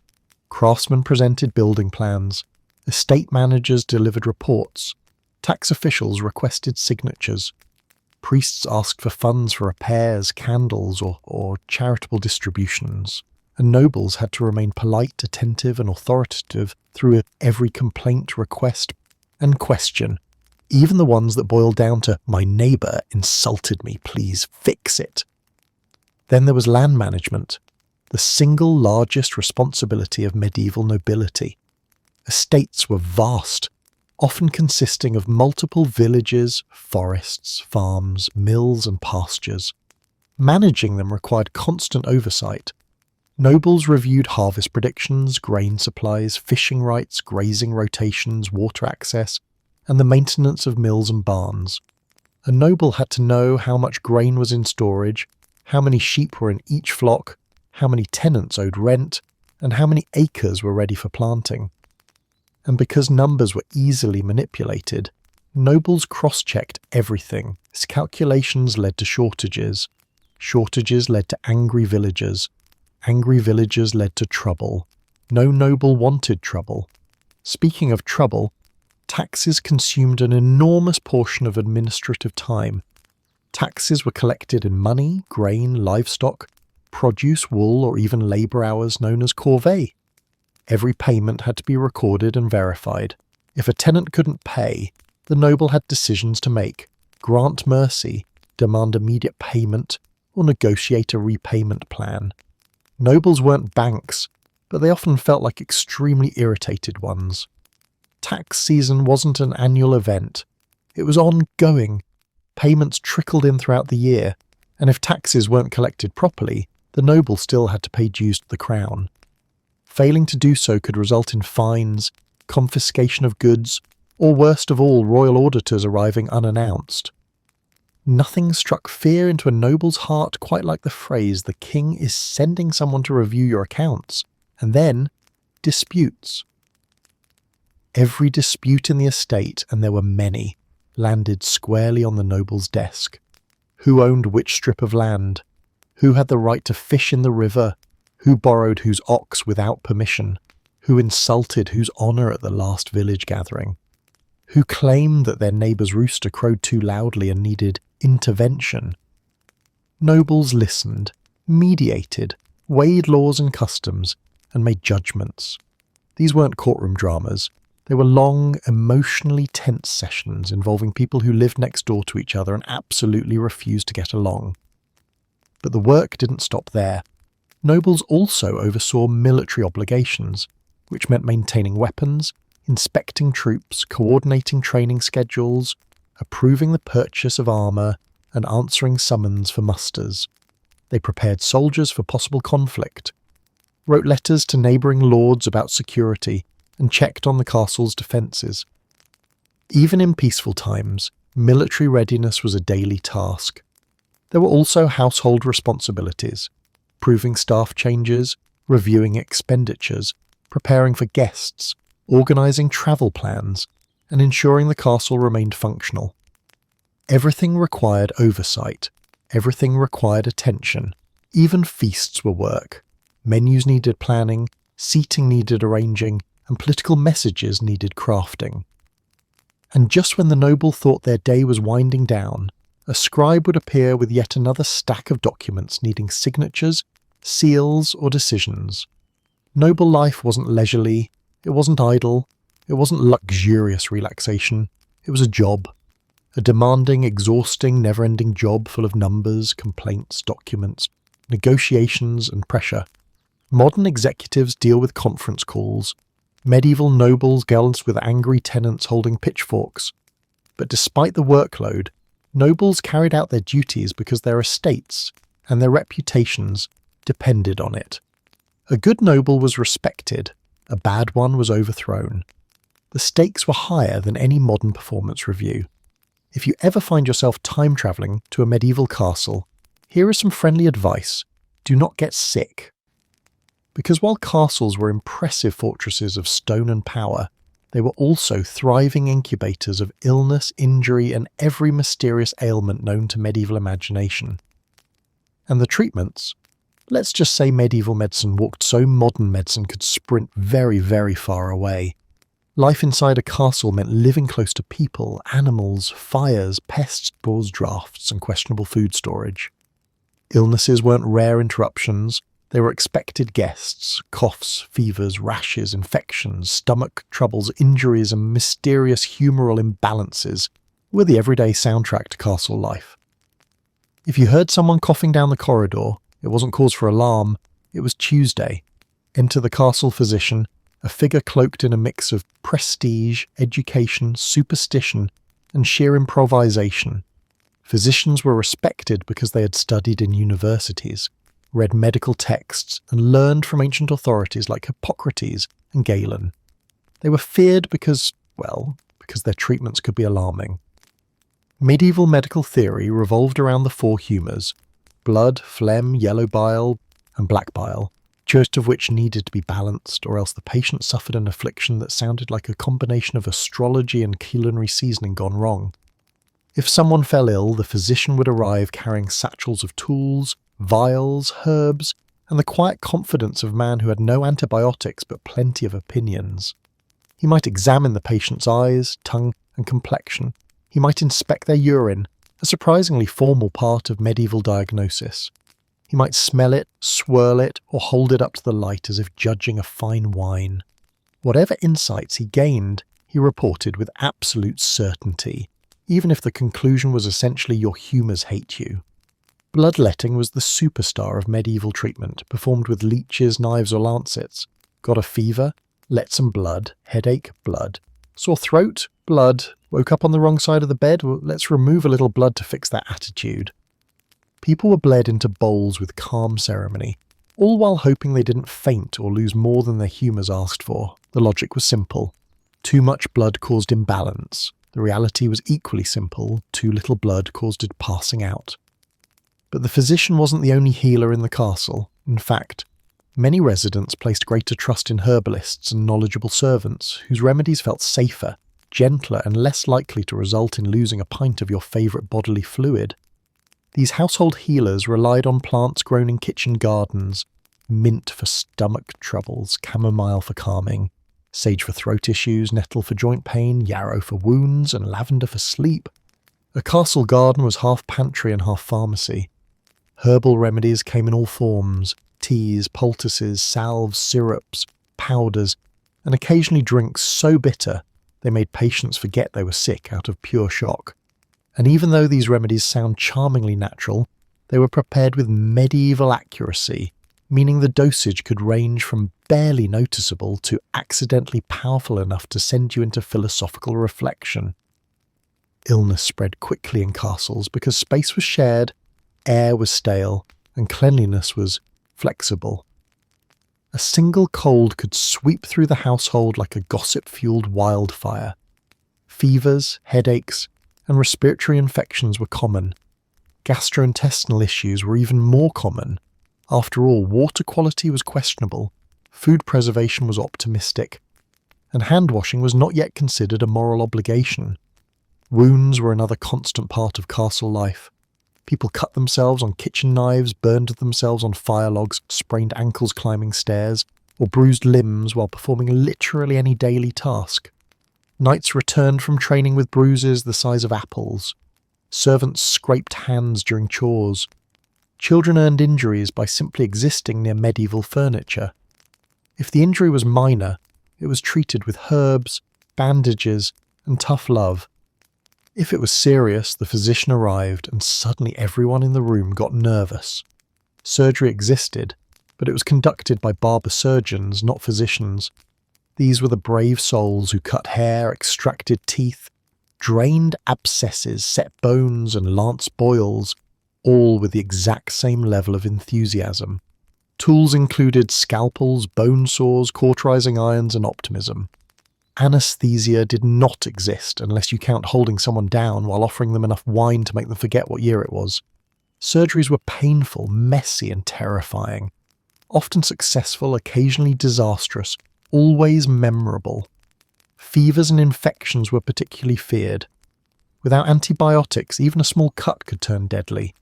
Craftsmen presented building plans, estate managers delivered reports, tax officials requested signatures, priests asked for funds for repairs, candles, or charitable distributions, and nobles had to remain polite, attentive, and authoritative through every complaint, request, and question, even the ones that boiled down to, "My neighbour insulted me, please fix it." Then there was land management, the single largest responsibility of medieval nobility. Estates were vast, often consisting of multiple villages, forests, farms, mills, and pastures. Managing them required constant oversight. Nobles reviewed harvest predictions, grain supplies, fishing rights, grazing rotations, water access, and the maintenance of mills and barns. A noble had to know how much grain was in storage, how many sheep were in each flock, how many tenants owed rent, and how many acres were ready for planting. And because numbers were easily manipulated, nobles cross-checked everything. His calculations led to shortages. Shortages led to angry villagers. Angry villagers led to trouble. No noble wanted trouble. Speaking of trouble, taxes consumed an enormous portion of administrative time. Taxes were collected in money, grain, livestock, produce, wool, or even labour hours known as corvée. Every payment had to be recorded and verified. If a tenant couldn't pay, the noble had decisions to make: grant mercy, demand immediate payment, or negotiate a repayment plan. Nobles weren't banks, but they often felt like extremely irritated ones. Tax season wasn't an annual event. It was ongoing. Payments trickled in throughout the year, and if taxes weren't collected properly, the noble still had to pay dues to the crown. Failing to do so could result in fines, confiscation of goods, or worst of all, royal auditors arriving unannounced. Nothing struck fear into a noble's heart quite like the phrase, "The king is sending someone to review your accounts," and then disputes. Every dispute in the estate, and there were many, landed squarely on the noble's desk. Who owned which strip of land? Who had the right to fish in the river? Who borrowed whose ox without permission? Who insulted whose honour at the last village gathering? Who claimed that their neighbour's rooster crowed too loudly and needed intervention? Nobles listened, mediated, weighed laws and customs, and made judgments. These weren't courtroom dramas. They were long, emotionally tense sessions involving people who lived next door to each other and absolutely refused to get along. But the work didn't stop there. Nobles also oversaw military obligations, which meant maintaining weapons, inspecting troops, coordinating training schedules, approving the purchase of armour, and answering summons for musters. They prepared soldiers for possible conflict, wrote letters to neighbouring lords about security, and checked on the castle's defences. Even in peaceful times, military readiness was a daily task. There were also household responsibilities: approving staff changes, reviewing expenditures, preparing for guests, organising travel plans, and ensuring the castle remained functional. Everything required oversight. Everything required attention. Even feasts were work. Menus needed planning, seating needed arranging, and political messages needed crafting. And just when the noble thought their day was winding down, a scribe would appear with yet another stack of documents needing signatures, seals, or decisions. Noble life wasn't leisurely, it wasn't idle, it wasn't luxurious relaxation, it was a job. A demanding, exhausting, never-ending job full of numbers, complaints, documents, negotiations, and pressure. Modern executives deal with conference calls. Medieval nobles gallant with angry tenants holding pitchforks. But despite the workload, nobles carried out their duties because their estates and their reputations depended on it. A good noble was respected, a bad one was overthrown. The stakes were higher than any modern performance review. If you ever find yourself time-travelling to a medieval castle, here is some friendly advice: do not get sick. Because while castles were impressive fortresses of stone and power, they were also thriving incubators of illness, injury, and every mysterious ailment known to medieval imagination. And the treatments? Let's just say medieval medicine walked so modern medicine could sprint very, very far away. Life inside a castle meant living close to people, animals, fires, pests, bores, drafts, and questionable food storage. Illnesses weren't rare interruptions. They were expected guests: coughs, fevers, rashes, infections, stomach troubles, injuries, and mysterious humoral imbalances were the everyday soundtrack to castle life. If you heard someone coughing down the corridor, it wasn't cause for alarm, it was Tuesday. Enter the castle physician, a figure cloaked in a mix of prestige, education, superstition, and sheer improvisation. Physicians were respected because they had studied in universities. read medical texts, and learned from ancient authorities like Hippocrates and Galen. They were feared because their treatments could be alarming. Medieval medical theory revolved around the four humours: blood, phlegm, yellow bile, and black bile, most of which needed to be balanced, or else the patient suffered an affliction that sounded like a combination of astrology and culinary seasoning gone wrong. If someone fell ill, the physician would arrive carrying satchels of tools, vials, herbs, and the quiet confidence of a man who had no antibiotics but plenty of opinions. He might examine the patient's eyes, tongue, and complexion. He might inspect their urine, a surprisingly formal part of medieval diagnosis. He might smell it, swirl it, or hold it up to the light as if judging a fine wine. Whatever insights he gained, he reported with absolute certainty, even if the conclusion was essentially your humours hate you. Bloodletting was the superstar of medieval treatment, performed with leeches, knives, or lancets. Got a fever? Let some blood. Headache? Blood. Sore throat? Blood. Woke up on the wrong side of the bed? Well, let's remove a little blood to fix that attitude. People were bled into bowls with calm ceremony, all while hoping they didn't faint or lose more than their humours asked for. The logic was simple. Too much blood caused imbalance. The reality was equally simple. Too little blood caused it passing out. But the physician wasn't the only healer in the castle. In fact, many residents placed greater trust in herbalists and knowledgeable servants, whose remedies felt safer, gentler, and less likely to result in losing a pint of your favourite bodily fluid. These household healers relied on plants grown in kitchen gardens: mint for stomach troubles, chamomile for calming, sage for throat issues, nettle for joint pain, yarrow for wounds, and lavender for sleep. A castle garden was half pantry and half pharmacy. Herbal remedies came in all forms: teas, poultices, salves, syrups, powders, and occasionally drinks so bitter they made patients forget they were sick out of pure shock. And even though these remedies sound charmingly natural, they were prepared with medieval accuracy, meaning the dosage could range from barely noticeable to accidentally powerful enough to send you into philosophical reflection. Illness spread quickly in castles because space was shared, air was stale, and cleanliness was flexible. A single cold could sweep through the household like a gossip-fueled wildfire. Fevers, headaches, and respiratory infections were common. Gastrointestinal issues were even more common. After all, water quality was questionable, food preservation was optimistic, and hand-washing was not yet considered a moral obligation. Wounds were another constant part of castle life. People cut themselves on kitchen knives, burned themselves on fire logs, sprained ankles climbing stairs, or bruised limbs while performing literally any daily task. Knights returned from training with bruises the size of apples. Servants scraped hands during chores. Children earned injuries by simply existing near medieval furniture. If the injury was minor, it was treated with herbs, bandages, and tough love. If it was serious, the physician arrived and suddenly everyone in the room got nervous. Surgery existed, but it was conducted by barber surgeons, not physicians. These were the brave souls who cut hair, extracted teeth, drained abscesses, set bones, and lanced boils, all with the exact same level of enthusiasm. Tools included scalpels, bone saws, cauterizing irons, and optimism. Anesthesia did not exist unless you count holding someone down while offering them enough wine to make them forget what year it was. Surgeries were painful, messy, and terrifying. Often successful, occasionally disastrous, always memorable. Fevers and infections were particularly feared. Without antibiotics, even a small cut could turn deadly.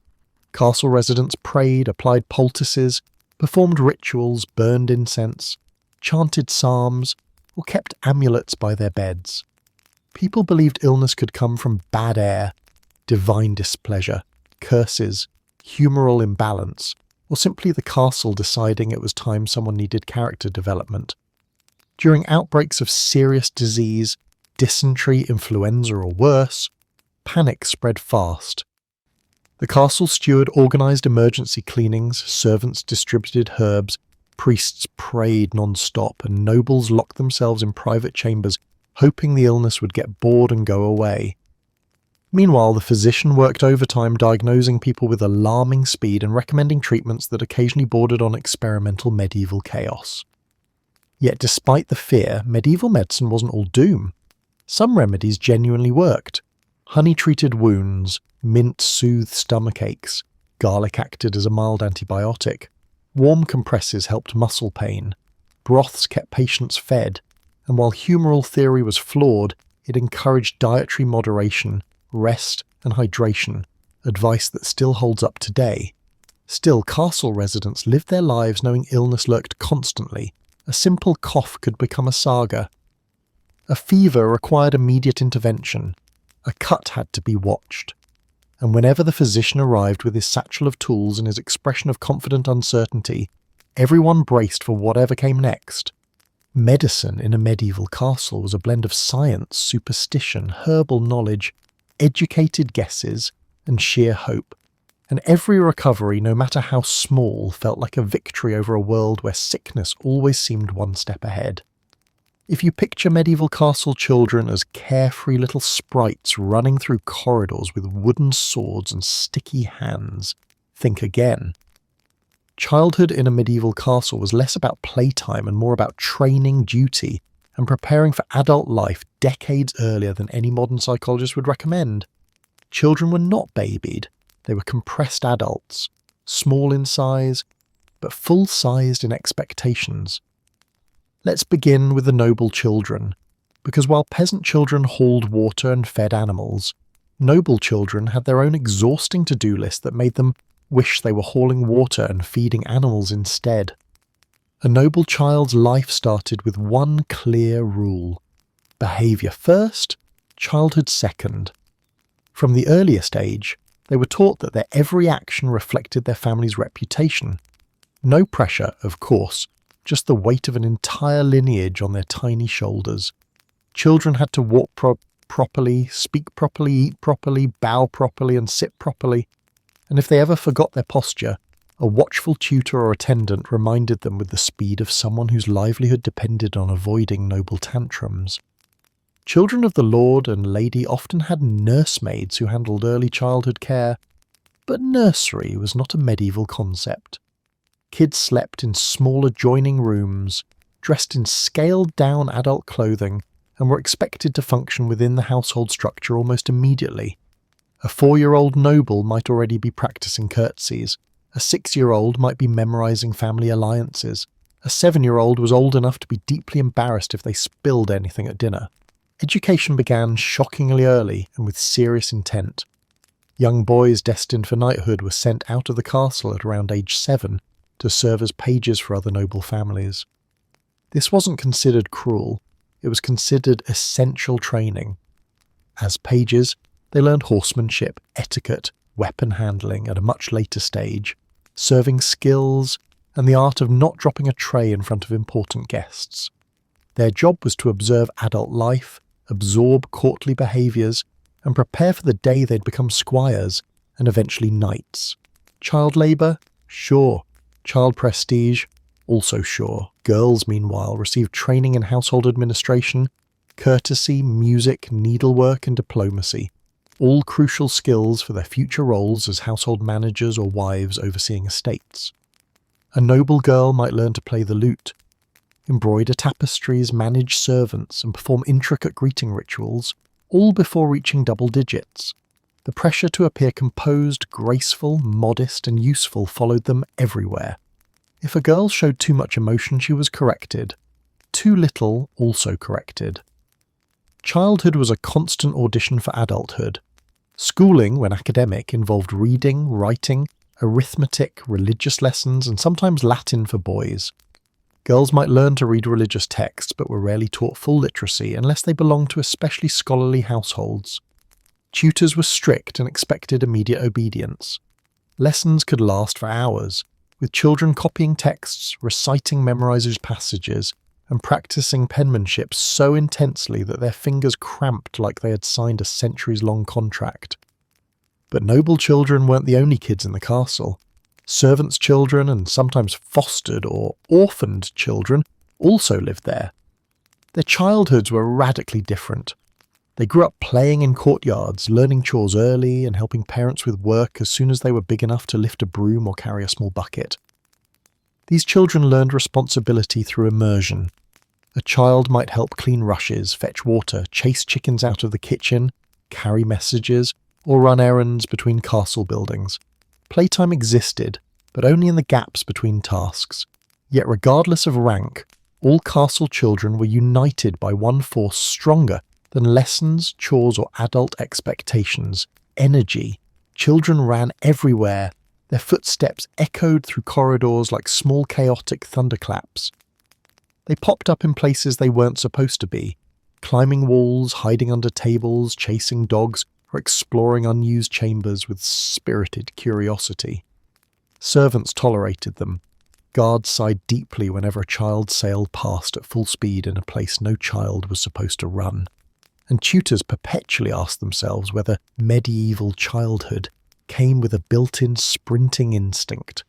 Castle residents prayed, applied poultices, performed rituals, burned incense, chanted psalms, or kept amulets by their beds. People believed illness could come from bad air, divine displeasure, curses, humoral imbalance, or simply the castle deciding it was time someone needed character development. During outbreaks of serious disease, dysentery, influenza, or worse, panic spread fast. The castle steward organised emergency cleanings, servants distributed herbs, priests prayed non-stop, and nobles locked themselves in private chambers, hoping the illness would get bored and go away. Meanwhile, the physician worked overtime diagnosing people with alarming speed and recommending treatments that occasionally bordered on experimental medieval chaos. Yet despite the fear, medieval medicine wasn't all doom. Some remedies genuinely worked. Honey treated wounds, mint soothed stomach aches, garlic acted as a mild antibiotic, warm compresses helped muscle pain, broths kept patients fed, and while humoral theory was flawed, it encouraged dietary moderation, rest and hydration, advice that still holds up today. Still, castle residents lived their lives knowing illness lurked constantly. A simple cough could become a saga. A fever required immediate intervention. A cut had to be watched. And whenever the physician arrived with his satchel of tools and his expression of confident uncertainty, everyone braced for whatever came next. Medicine in a medieval castle was a blend of science, superstition, herbal knowledge, educated guesses, and sheer hope. And every recovery, no matter how small, felt like a victory over a world where sickness always seemed one step ahead. If you picture medieval castle children as carefree little sprites running through corridors with wooden swords and sticky hands, think again. Childhood in a medieval castle was less about playtime and more about training, duty, and preparing for adult life decades earlier than any modern psychologist would recommend. Children were not babied. They were compressed adults, small in size, but full-sized in expectations. Let's begin with the noble children, because while peasant children hauled water and fed animals, noble children had their own exhausting to-do list that made them wish they were hauling water and feeding animals instead. A noble child's life started with one clear rule: behaviour first, childhood second. From the earliest age, they were taught that their every action reflected their family's reputation. No pressure, of course, just the weight of an entire lineage on their tiny shoulders. Children had to walk properly, speak properly, eat properly, bow properly, and sit properly. And if they ever forgot their posture, a watchful tutor or attendant reminded them with the speed of someone whose livelihood depended on avoiding noble tantrums. Children of the lord and lady often had nursemaids who handled early childhood care, but nursery was not a medieval concept. Kids slept in small adjoining rooms, dressed in scaled-down adult clothing, and were expected to function within the household structure almost immediately. A 4-year-old noble might already be practicing curtsies. A 6-year-old might be memorizing family alliances. A 7-year-old was old enough to be deeply embarrassed if they spilled anything at dinner. Education began shockingly early and with serious intent. Young boys destined for knighthood were sent out of the castle at around age 7 to serve as pages for other noble families. This wasn't considered cruel. It was considered essential training. As pages, they learned horsemanship, etiquette, weapon handling at a much later stage, serving skills, and the art of not dropping a tray in front of important guests. Their job was to observe adult life, absorb courtly behaviours, and prepare for the day they'd become squires, and eventually knights. Child labour? Sure. Child prestige? Also sure. Girls, meanwhile, received training in household administration, courtesy, music, needlework, and diplomacy, all crucial skills for their future roles as household managers or wives overseeing estates. A noble girl might learn to play the lute, embroider tapestries, manage servants, and perform intricate greeting rituals, all before reaching double digits. The pressure to appear composed, graceful, modest, and useful followed them everywhere. If a girl showed too much emotion, she was corrected. Too little, also corrected. Childhood was a constant audition for adulthood. Schooling, when academic, involved reading, writing, arithmetic, religious lessons, and sometimes Latin for boys. Girls might learn to read religious texts, but were rarely taught full literacy unless they belonged to especially scholarly households. Tutors were strict and expected immediate obedience. Lessons could last for hours, with children copying texts, reciting memorized passages, and practicing penmanship so intensely that their fingers cramped like they had signed a centuries-long contract. But noble children weren't the only kids in the castle. Servants' children and sometimes fostered or orphaned children also lived there. Their childhoods were radically different. They grew up playing in courtyards, learning chores early and helping parents with work as soon as they were big enough to lift a broom or carry a small bucket. These children learned responsibility through immersion. A child might help clean rushes, fetch water, chase chickens out of the kitchen, carry messages, or run errands between castle buildings. Playtime existed, but only in the gaps between tasks. Yet regardless of rank, all castle children were united by one force stronger than lessons, chores, or adult expectations: energy. Children ran everywhere. Their footsteps echoed through corridors like small chaotic thunderclaps. They popped up in places they weren't supposed to be, climbing walls, hiding under tables, chasing dogs, or exploring unused chambers with spirited curiosity. Servants tolerated them. Guards sighed deeply whenever a child sailed past at full speed in a place no child was supposed to run. And tutors perpetually asked themselves whether medieval childhood came with a built-in sprinting instinct.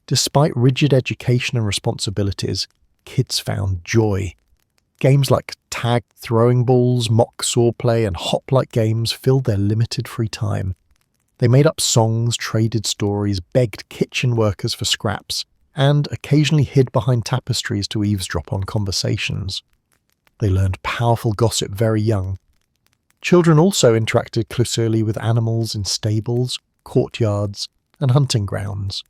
Despite rigid education and responsibilities, kids found joy. Games like tag, throwing balls, mock swordplay, and hop-like games filled their limited free time. They made up songs, traded stories, begged kitchen workers for scraps, and occasionally hid behind tapestries to eavesdrop on conversations. They learned powerful gossip very young. Children also interacted closely with animals in stables, courtyards, and hunting grounds.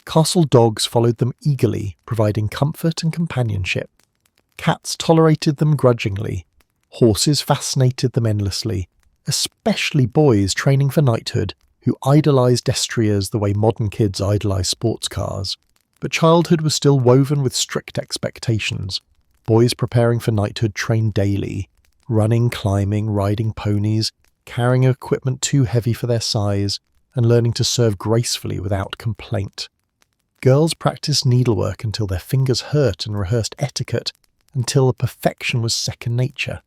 Castle dogs followed them eagerly, providing comfort and companionship. Cats tolerated them grudgingly. Horses fascinated them endlessly, especially boys training for knighthood, who idolized destriers the way modern kids idolize sports cars. But childhood was still woven with strict expectations. Boys preparing for knighthood trained daily, running, climbing, riding ponies, carrying equipment too heavy for their size, and learning to serve gracefully without complaint. Girls practiced needlework until their fingers hurt and rehearsed etiquette until perfection was second nature.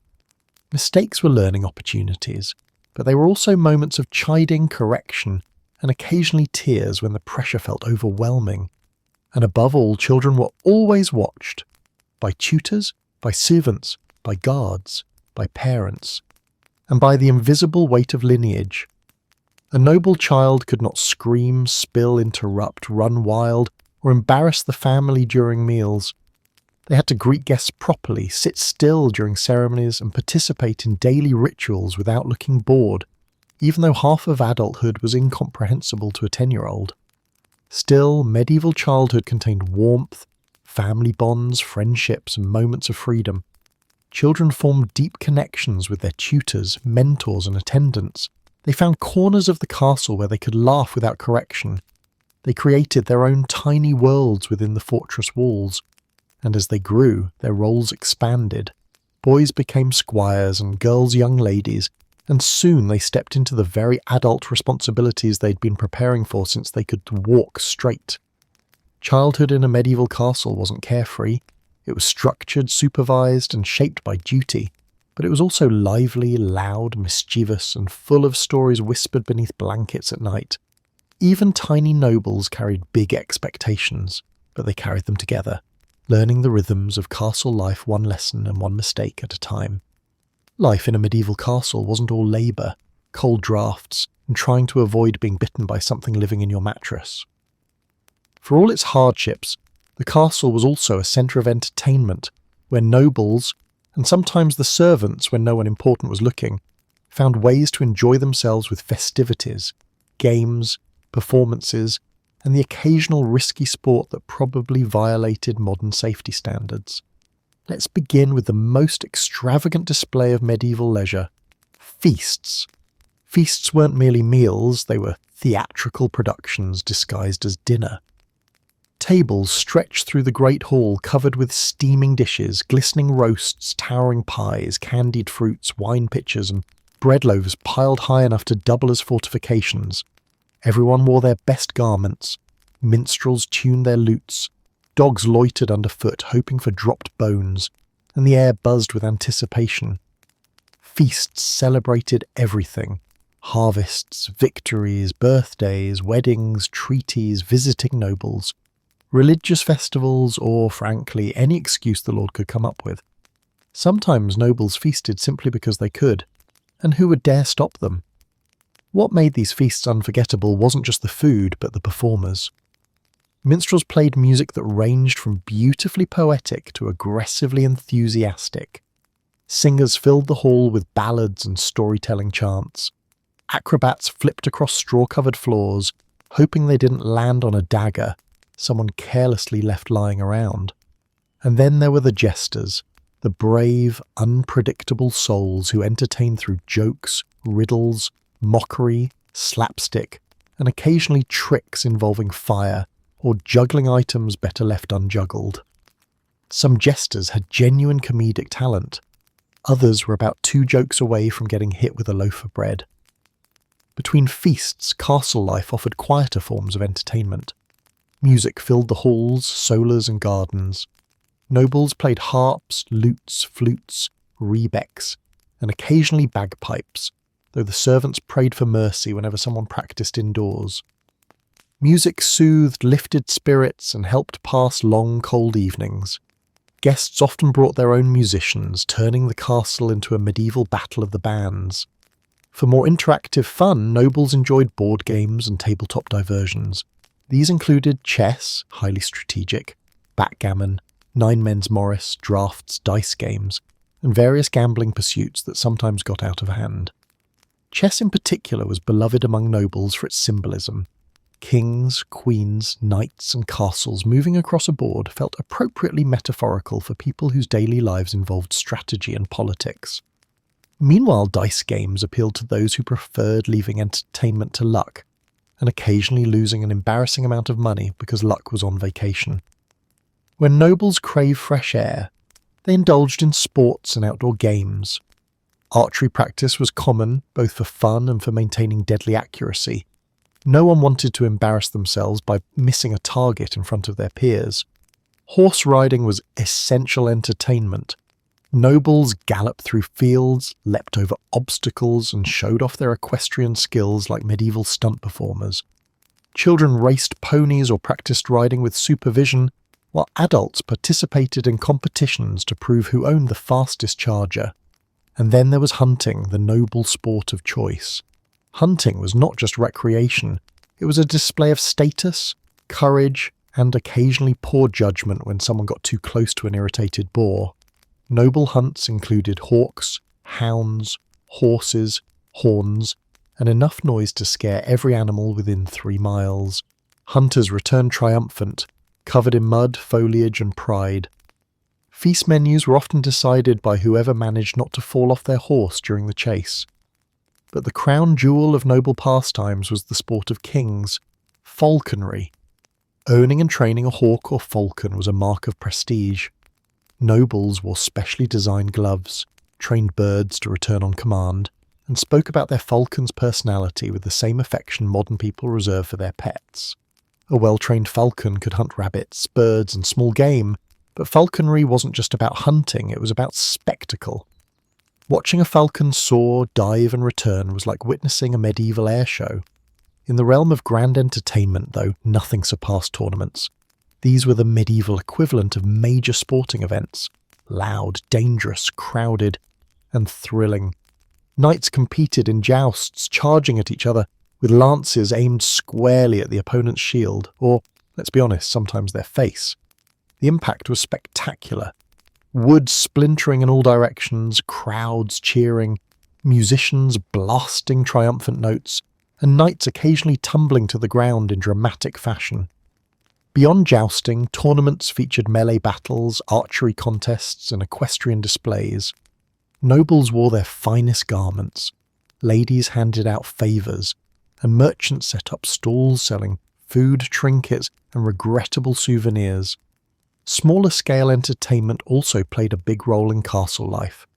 Mistakes were learning opportunities, but they were also moments of chiding, correction, and occasionally tears when the pressure felt overwhelming. And above all, children were always watched by tutors, by servants, by guards, by parents, and by the invisible weight of lineage. A noble child could not scream, spill, interrupt, run wild, or embarrass the family during meals. They had to greet guests properly, sit still during ceremonies, and participate in daily rituals without looking bored, even though half of adulthood was incomprehensible to a 10-year-old. Still, medieval childhood contained warmth, family bonds, friendships, and moments of freedom. Children formed deep connections with their tutors, mentors, and attendants. They found corners of the castle where they could laugh without correction. They created their own tiny worlds within the fortress walls. And as they grew, their roles expanded. Boys became squires and girls young ladies, and soon they stepped into the very adult responsibilities they'd been preparing for since they could walk straight. Childhood in a medieval castle wasn't carefree. It was structured, supervised, and shaped by duty. But it was also lively, loud, mischievous, and full of stories whispered beneath blankets at night. Even tiny nobles carried big expectations, but they carried them together, learning the rhythms of castle life one lesson and one mistake at a time. Life in a medieval castle wasn't all labour, cold drafts, and trying to avoid being bitten by something living in your mattress. For all its hardships, the castle was also a centre of entertainment, where nobles, and sometimes the servants when no one important was looking, found ways to enjoy themselves with festivities, games, performances, and the occasional risky sport that probably violated modern safety standards. Let's begin with the most extravagant display of medieval leisure: feasts. Feasts weren't merely meals, they were theatrical productions disguised as dinner. Tables stretched through the great hall covered with steaming dishes, glistening roasts, towering pies, candied fruits, wine pitchers, and bread loaves piled high enough to double as fortifications. Everyone wore their best garments. Minstrels tuned their lutes. Dogs loitered underfoot, hoping for dropped bones, and the air buzzed with anticipation. Feasts celebrated everything: harvests, victories, birthdays, weddings, treaties, visiting nobles, religious festivals, or, frankly, any excuse the Lord could come up with. Sometimes nobles feasted simply because they could. And who would dare stop them? What made these feasts unforgettable wasn't just the food, but the performers. Minstrels played music that ranged from beautifully poetic to aggressively enthusiastic. Singers filled the hall with ballads and storytelling chants. Acrobats flipped across straw-covered floors, hoping they didn't land on a dagger someone carelessly left lying around. And then there were the jesters, the brave, unpredictable souls who entertained through jokes, riddles, mockery, slapstick, and occasionally tricks involving fire or juggling items better left unjuggled. Some jesters had genuine comedic talent. Others were about 2 jokes away from getting hit with a loaf of bread. Between feasts, castle life offered quieter forms of entertainment. Music filled the halls, solas, and gardens. Nobles played harps, lutes, flutes, rebecks, and occasionally bagpipes, though the servants prayed for mercy whenever someone practiced indoors. Music soothed lifted spirits and helped pass long, cold evenings. Guests often brought their own musicians, turning the castle into a medieval battle of the bands. For more interactive fun, nobles enjoyed board games and tabletop diversions. These included chess, highly strategic, backgammon, nine-men's morris, drafts, dice games, and various gambling pursuits that sometimes got out of hand. Chess in particular was beloved among nobles for its symbolism. Kings, queens, knights, and castles moving across a board felt appropriately metaphorical for people whose daily lives involved strategy and politics. Meanwhile, dice games appealed to those who preferred leaving entertainment to luck, and occasionally losing an embarrassing amount of money because luck was on vacation. When nobles craved fresh air, they indulged in sports and outdoor games. Archery practice was common, both for fun and for maintaining deadly accuracy. No one wanted to embarrass themselves by missing a target in front of their peers. Horse riding was essential entertainment. Nobles galloped through fields, leapt over obstacles, and showed off their equestrian skills like medieval stunt performers. Children raced ponies or practiced riding with supervision, while adults participated in competitions to prove who owned the fastest charger. And then there was hunting, the noble sport of choice. Hunting was not just recreation, it was a display of status, courage, and occasionally poor judgment when someone got too close to an irritated boar. Noble hunts included hawks, hounds, horses, horns, and enough noise to scare every animal within 3 miles. Hunters returned triumphant, covered in mud, foliage, and pride. Feast menus were often decided by whoever managed not to fall off their horse during the chase. But the crown jewel of noble pastimes was the sport of kings, falconry. Owning and training a hawk or falcon was a mark of prestige. Nobles wore specially designed gloves, trained birds to return on command, and spoke about their falcon's personality with the same affection modern people reserve for their pets. A well-trained falcon could hunt rabbits, birds, and small game, but falconry wasn't just about hunting, it was about spectacle. Watching a falcon soar, dive, and return was like witnessing a medieval air show. In the realm of grand entertainment, though, nothing surpassed tournaments. These were the medieval equivalent of major sporting events. Loud, dangerous, crowded, and thrilling. Knights competed in jousts, charging at each other, with lances aimed squarely at the opponent's shield, or, let's be honest, sometimes their face. The impact was spectacular. Wood splintering in all directions, crowds cheering, musicians blasting triumphant notes, and knights occasionally tumbling to the ground in dramatic fashion. Beyond jousting, tournaments featured melee battles, archery contests, and equestrian displays. Nobles wore their finest garments, ladies handed out favours, and merchants set up stalls selling food, trinkets, and regrettable souvenirs. Smaller-scale entertainment also played a big role in castle life.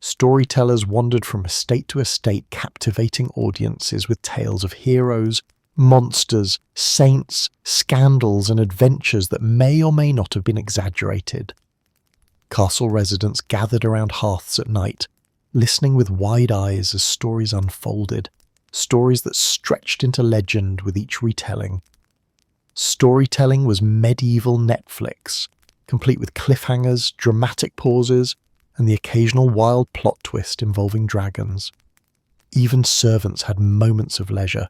Storytellers wandered from estate to estate, captivating audiences with tales of heroes, monsters, saints, scandals, and adventures that may or may not have been exaggerated. Castle residents gathered around hearths at night, listening with wide eyes as stories unfolded, stories that stretched into legend with each retelling. Storytelling was medieval Netflix, complete with cliffhangers, dramatic pauses, and the occasional wild plot twist involving dragons. Even servants had moments of leisure.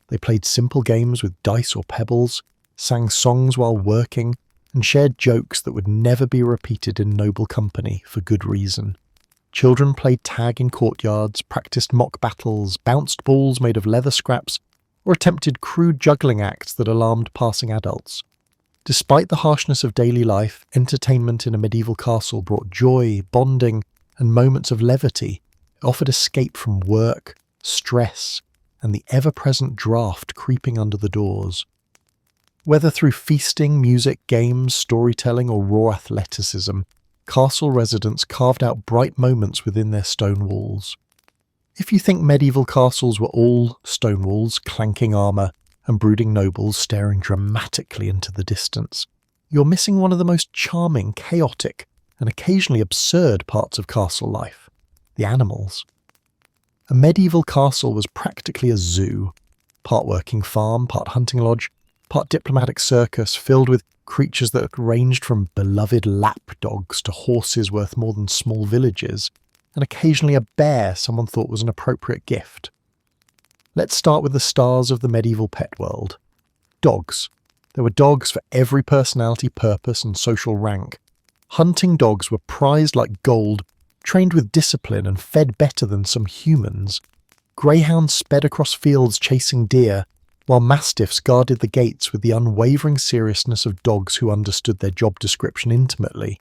They played simple games with dice or pebbles, sang songs while working, and shared jokes that would never be repeated in noble company for good reason. Children played tag in courtyards, practiced mock battles, bounced balls made of leather scraps, or attempted crude juggling acts that alarmed passing adults. Despite the harshness of daily life, entertainment in a medieval castle brought joy, bonding, and moments of levity. It offered escape from work, stress, and the ever-present draught creeping under the doors. Whether through feasting, music, games, storytelling, or raw athleticism, castle residents carved out bright moments within their stone walls. If you think medieval castles were all stone walls, clanking armour, and brooding nobles staring dramatically into the distance, you're missing one of the most charming, chaotic, and occasionally absurd parts of castle life: the animals. A medieval castle was practically a zoo, part working farm, part hunting lodge, part diplomatic circus filled with creatures that ranged from beloved lap dogs to horses worth more than small villages, and occasionally a bear someone thought was an appropriate gift. Let's start with the stars of the medieval pet world. Dogs. There were dogs for every personality, purpose, and social rank. Hunting dogs were prized like gold, trained with discipline and fed better than some humans. Greyhounds sped across fields chasing deer, while mastiffs guarded the gates with the unwavering seriousness of dogs who understood their job description intimately.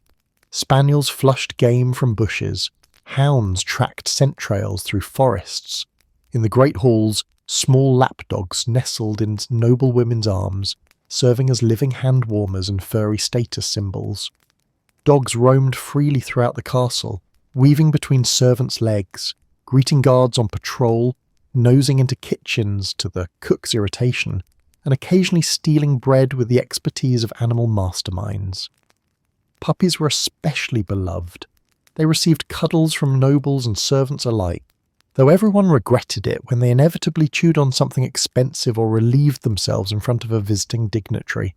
Spaniels flushed game from bushes. Hounds tracked scent trails through forests. In the great halls, small lapdogs nestled in noble women's arms, serving as living hand warmers and furry status symbols. Dogs roamed freely throughout the castle, weaving between servants' legs, greeting guards on patrol, nosing into kitchens to the cook's irritation, and occasionally stealing bread with the expertise of animal masterminds. Puppies were especially beloved. They received cuddles from nobles and servants alike, though everyone regretted it when they inevitably chewed on something expensive or relieved themselves in front of a visiting dignitary.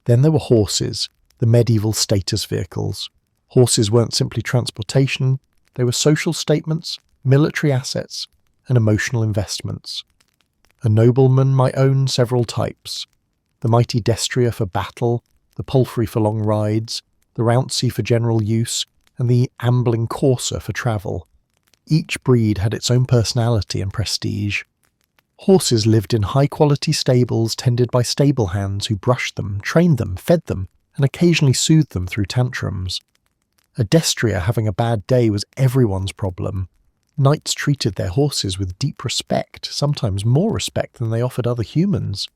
Then there were horses, the medieval status vehicles. Horses weren't simply transportation, they were social statements, military assets, and emotional investments. A nobleman might own several types: the mighty destrier for battle, the palfrey for long rides, the rouncey for general use, and the ambling courser for travel. Each breed had its own personality and prestige. Horses lived in high-quality stables tended by stable hands who brushed them, trained them, fed them, and occasionally soothed them through tantrums. A destrier having a bad day was everyone's problem. Knights treated their horses with deep respect, sometimes more respect than they offered other humans.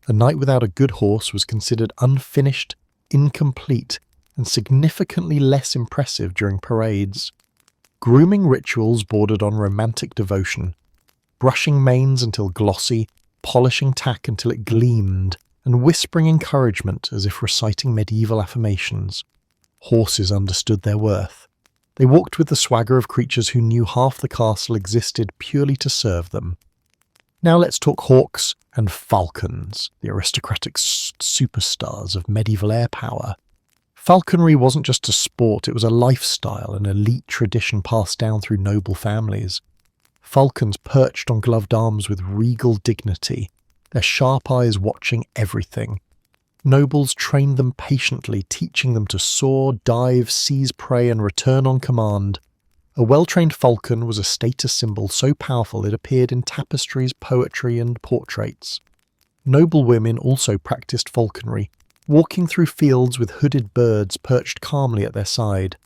A knight without a good horse was considered unfinished, incomplete, and significantly less impressive during parades. Grooming rituals bordered on romantic devotion, brushing manes until glossy, polishing tack until it gleamed, and whispering encouragement as if reciting medieval affirmations. Horses understood their worth. They walked with the swagger of creatures who knew half the castle existed purely to serve them. Now let's talk hawks and falcons, the aristocratic superstars of medieval air power. Falconry wasn't just a sport, it was a lifestyle, an elite tradition passed down through noble families. Falcons perched on gloved arms with regal dignity, their sharp eyes watching everything. Nobles trained them patiently, teaching them to soar, dive, seize prey, and return on command. A well-trained falcon was a status symbol so powerful it appeared in tapestries, poetry, and portraits. Noble women also practiced falconry, walking through fields with hooded birds perched calmly at their side.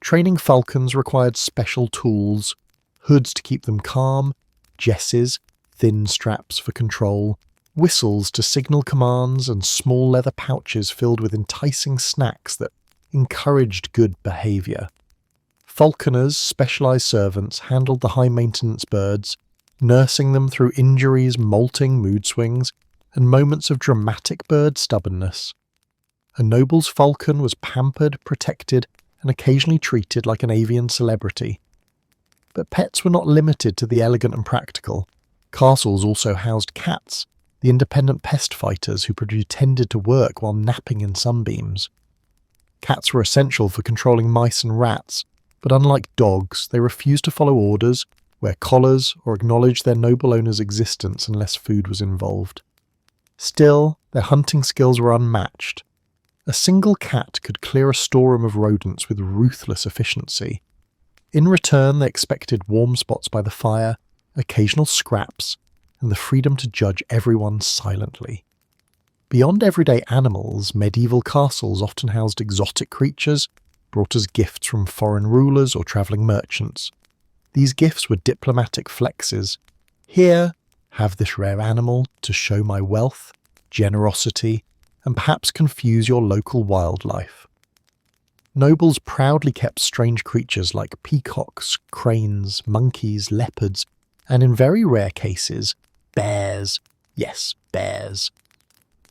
Training falcons required special tools: hoods to keep them calm, jesses, thin straps for control, whistles to signal commands, and small leather pouches filled with enticing snacks that encouraged good behaviour. Falconers, specialised servants, handled the high-maintenance birds, nursing them through injuries, molting, mood swings, and moments of dramatic bird stubbornness. A noble's falcon was pampered, protected, and occasionally treated like an avian celebrity. But pets were not limited to the elegant and practical. Castles also housed cats, the independent pest fighters who pretended to work while napping in sunbeams. Cats were essential for controlling mice and rats, but unlike dogs, they refused to follow orders, wear collars, or acknowledge their noble owner's existence unless food was involved. Still, their hunting skills were unmatched. A single cat could clear a storeroom of rodents with ruthless efficiency. In return, they expected warm spots by the fire, occasional scraps, and the freedom to judge everyone silently. Beyond everyday animals, medieval castles often housed exotic creatures, brought as gifts from foreign rulers or travelling merchants. These gifts were diplomatic flexes. Here, have this rare animal to show my wealth, generosity, and perhaps confuse your local wildlife. Nobles proudly kept strange creatures like peacocks, cranes, monkeys, leopards, and in very rare cases, bears. Yes, bears.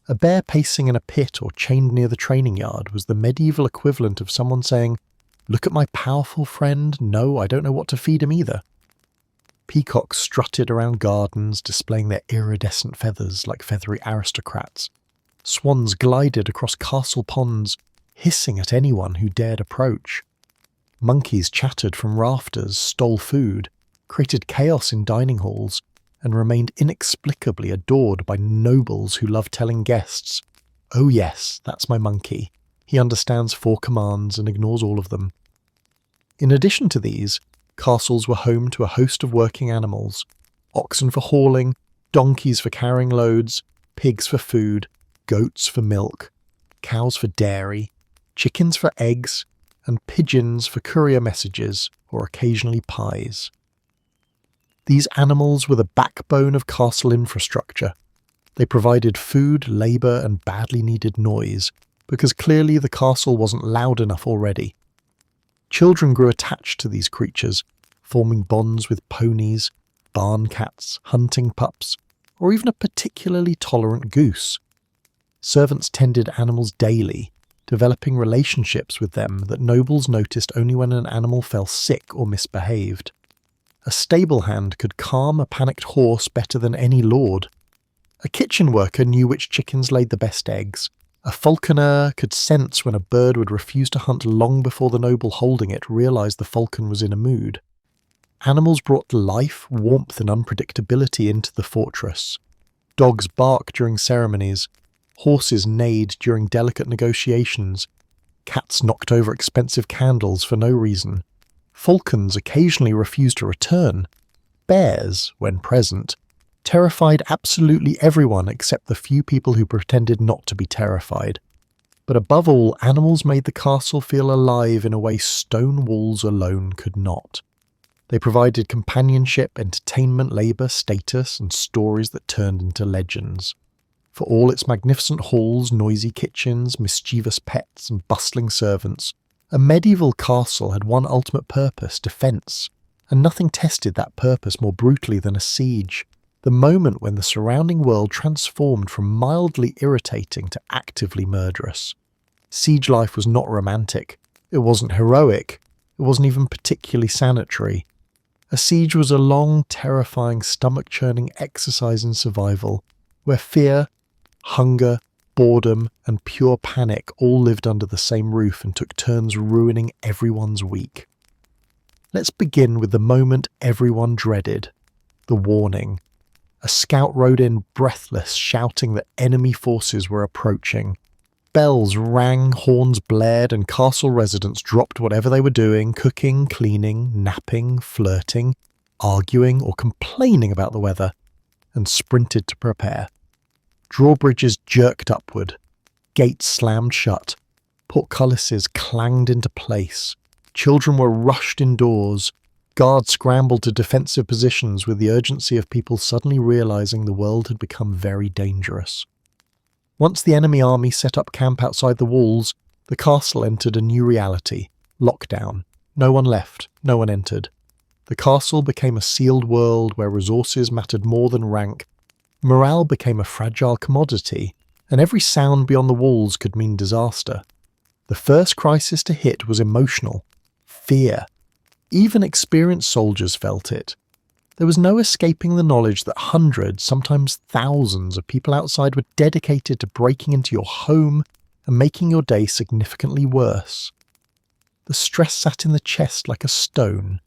A bear pacing in a pit or chained near the training yard was the medieval equivalent of someone saying, "Look at my powerful friend, no, I don't know what to feed him either." Peacocks strutted around gardens, displaying their iridescent feathers like feathery aristocrats. Swans glided across castle ponds, hissing at anyone who dared approach. Monkeys chattered from rafters, stole food, created chaos in dining halls, and remained inexplicably adored by nobles who loved telling guests, "Oh yes, that's my monkey. He understands 4 commands and ignores all of them." In addition to these, castles were home to a host of working animals: oxen for hauling, donkeys for carrying loads, pigs for food, goats for milk, cows for dairy, chickens for eggs, and pigeons for courier messages or occasionally pies. These animals were the backbone of castle infrastructure. They provided food, labour, and badly needed noise, because clearly the castle wasn't loud enough already. Children grew attached to these creatures, forming bonds with ponies, barn cats, hunting pups, or even a particularly tolerant goose. Servants tended animals daily, developing relationships with them that nobles noticed only when an animal fell sick or misbehaved. A stable hand could calm a panicked horse better than any lord. A kitchen worker knew which chickens laid the best eggs. A falconer could sense when a bird would refuse to hunt long before the noble holding it realised the falcon was in a mood. Animals brought life, warmth and unpredictability into the fortress. Dogs barked during ceremonies. Horses neighed during delicate negotiations. Cats knocked over expensive candles for no reason. Falcons occasionally refused to return. Bears, when present, terrified absolutely everyone except the few people who pretended not to be terrified. But above all, animals made the castle feel alive in a way stone walls alone could not. They provided companionship, entertainment, labour, status, and stories that turned into legends. For all its magnificent halls, noisy kitchens, mischievous pets, and bustling servants, a medieval castle had one ultimate purpose: defence, and nothing tested that purpose more brutally than a siege. The moment when the surrounding world transformed from mildly irritating to actively murderous. Siege life was not romantic. It wasn't heroic. It wasn't even particularly sanitary. A siege was a long, terrifying, stomach-churning exercise in survival, where fear, hunger, boredom, and pure panic all lived under the same roof and took turns ruining everyone's week. Let's begin with the moment everyone dreaded: the warning. A scout rode in breathless, shouting that enemy forces were approaching. Bells rang, horns blared, and castle residents dropped whatever they were doing: cooking, cleaning, napping, flirting, arguing, or complaining about the weather, and sprinted to prepare. Drawbridges jerked upward. Gates slammed shut. Portcullises clanged into place. Children were rushed indoors. Guards scrambled to defensive positions with the urgency of people suddenly realising the world had become very dangerous. Once the enemy army set up camp outside the walls, the castle entered a new reality: lockdown. No one left, no one entered. The castle became a sealed world where resources mattered more than rank. Morale became a fragile commodity, and every sound beyond the walls could mean disaster. The first crisis to hit was emotional: fear. Even experienced soldiers felt it. There was no escaping the knowledge that hundreds, sometimes thousands of people outside were dedicated to breaking into your home and making your day significantly worse. The stress sat in the chest like a stone.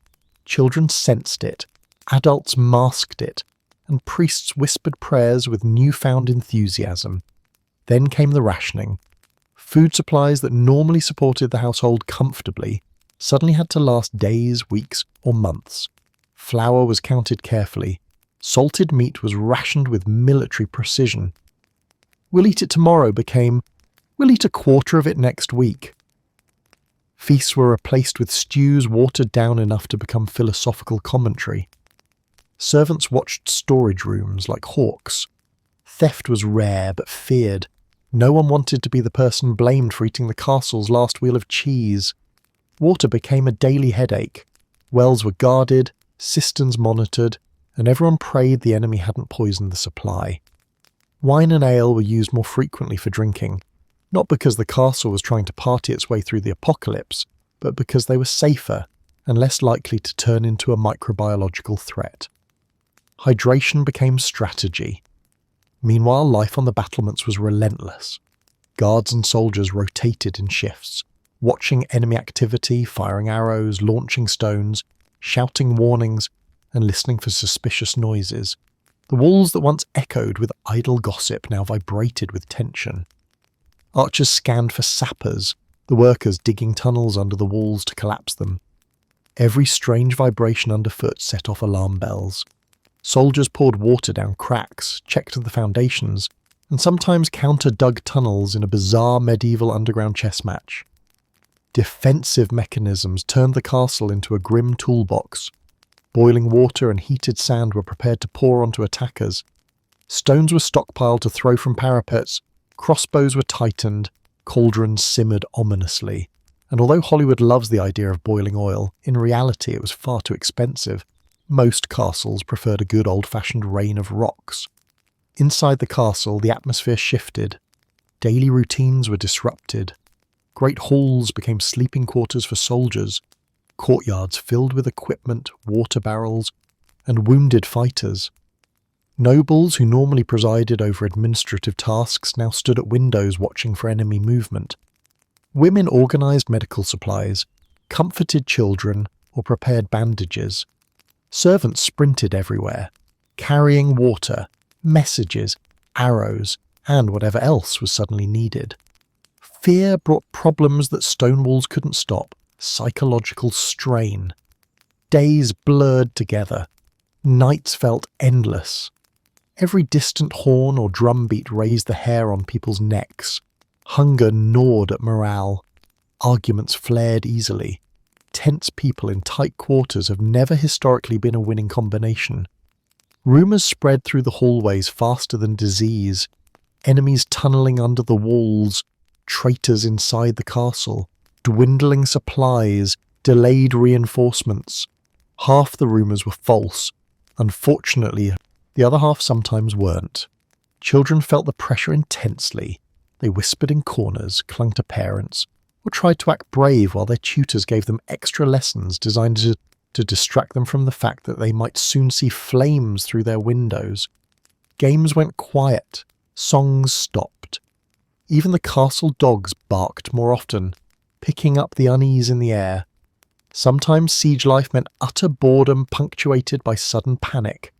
Children sensed it. Adults masked it, and priests whispered prayers with newfound enthusiasm. Then came the rationing. Food supplies that normally supported the household comfortably suddenly had to last days, weeks, or months. Flour was counted carefully. Salted meat was rationed with military precision. "We'll eat it tomorrow" became, "We'll eat a quarter of it next week." Feasts were replaced with stews watered down enough to become philosophical commentary. Servants watched storage rooms like hawks. Theft was rare but feared. No one wanted to be the person blamed for eating the castle's last wheel of cheese. Water became a daily headache. Wells were guarded, cisterns monitored, and everyone prayed the enemy hadn't poisoned the supply. Wine and ale were used more frequently for drinking, not because the castle was trying to party its way through the apocalypse, but because they were safer and less likely to turn into a microbiological threat. Hydration became strategy. Meanwhile, life on the battlements was relentless. Guards and soldiers rotated in shifts, watching enemy activity, firing arrows, launching stones, shouting warnings, and listening for suspicious noises. The walls that once echoed with idle gossip now vibrated with tension. Archers scanned for sappers, the workers digging tunnels under the walls to collapse them. Every strange vibration underfoot set off alarm bells. Soldiers poured water down cracks, checked the foundations, and sometimes counter-dug tunnels in a bizarre medieval underground chess match. Defensive mechanisms turned the castle into a grim toolbox. Boiling water and heated sand were prepared to pour onto attackers. Stones were stockpiled to throw from parapets, crossbows were tightened, cauldrons simmered ominously. And although Hollywood loves the idea of boiling oil, in reality it was far too expensive. Most castles preferred a good old-fashioned rain of rocks. Inside the castle, the atmosphere shifted. Daily routines were disrupted. Great halls became sleeping quarters for soldiers, courtyards filled with equipment, water barrels, and wounded fighters. Nobles who normally presided over administrative tasks now stood at windows watching for enemy movement. Women organised medical supplies, comforted children, or prepared bandages. Servants sprinted everywhere, carrying water, messages, arrows, and whatever else was suddenly needed. Fear brought problems that stone walls couldn't stop, psychological strain. Days blurred together. Nights felt endless. Every distant horn or drumbeat raised the hair on people's necks. Hunger gnawed at morale. Arguments flared easily. Tense people in tight quarters have never historically been a winning combination. Rumours spread through the hallways faster than disease. Enemies tunneling under the walls, traitors inside the castle, dwindling supplies, delayed reinforcements. Half the rumours were false. Unfortunately, the other half sometimes weren't. Children felt the pressure intensely. They whispered in corners, clung to parents, or tried to act brave while their tutors gave them extra lessons designed to distract them from the fact that they might soon see flames through their windows. Games went quiet. Songs stopped. Even the castle dogs barked more often, picking up the unease in the air. Sometimes siege life meant utter boredom punctuated by sudden panic.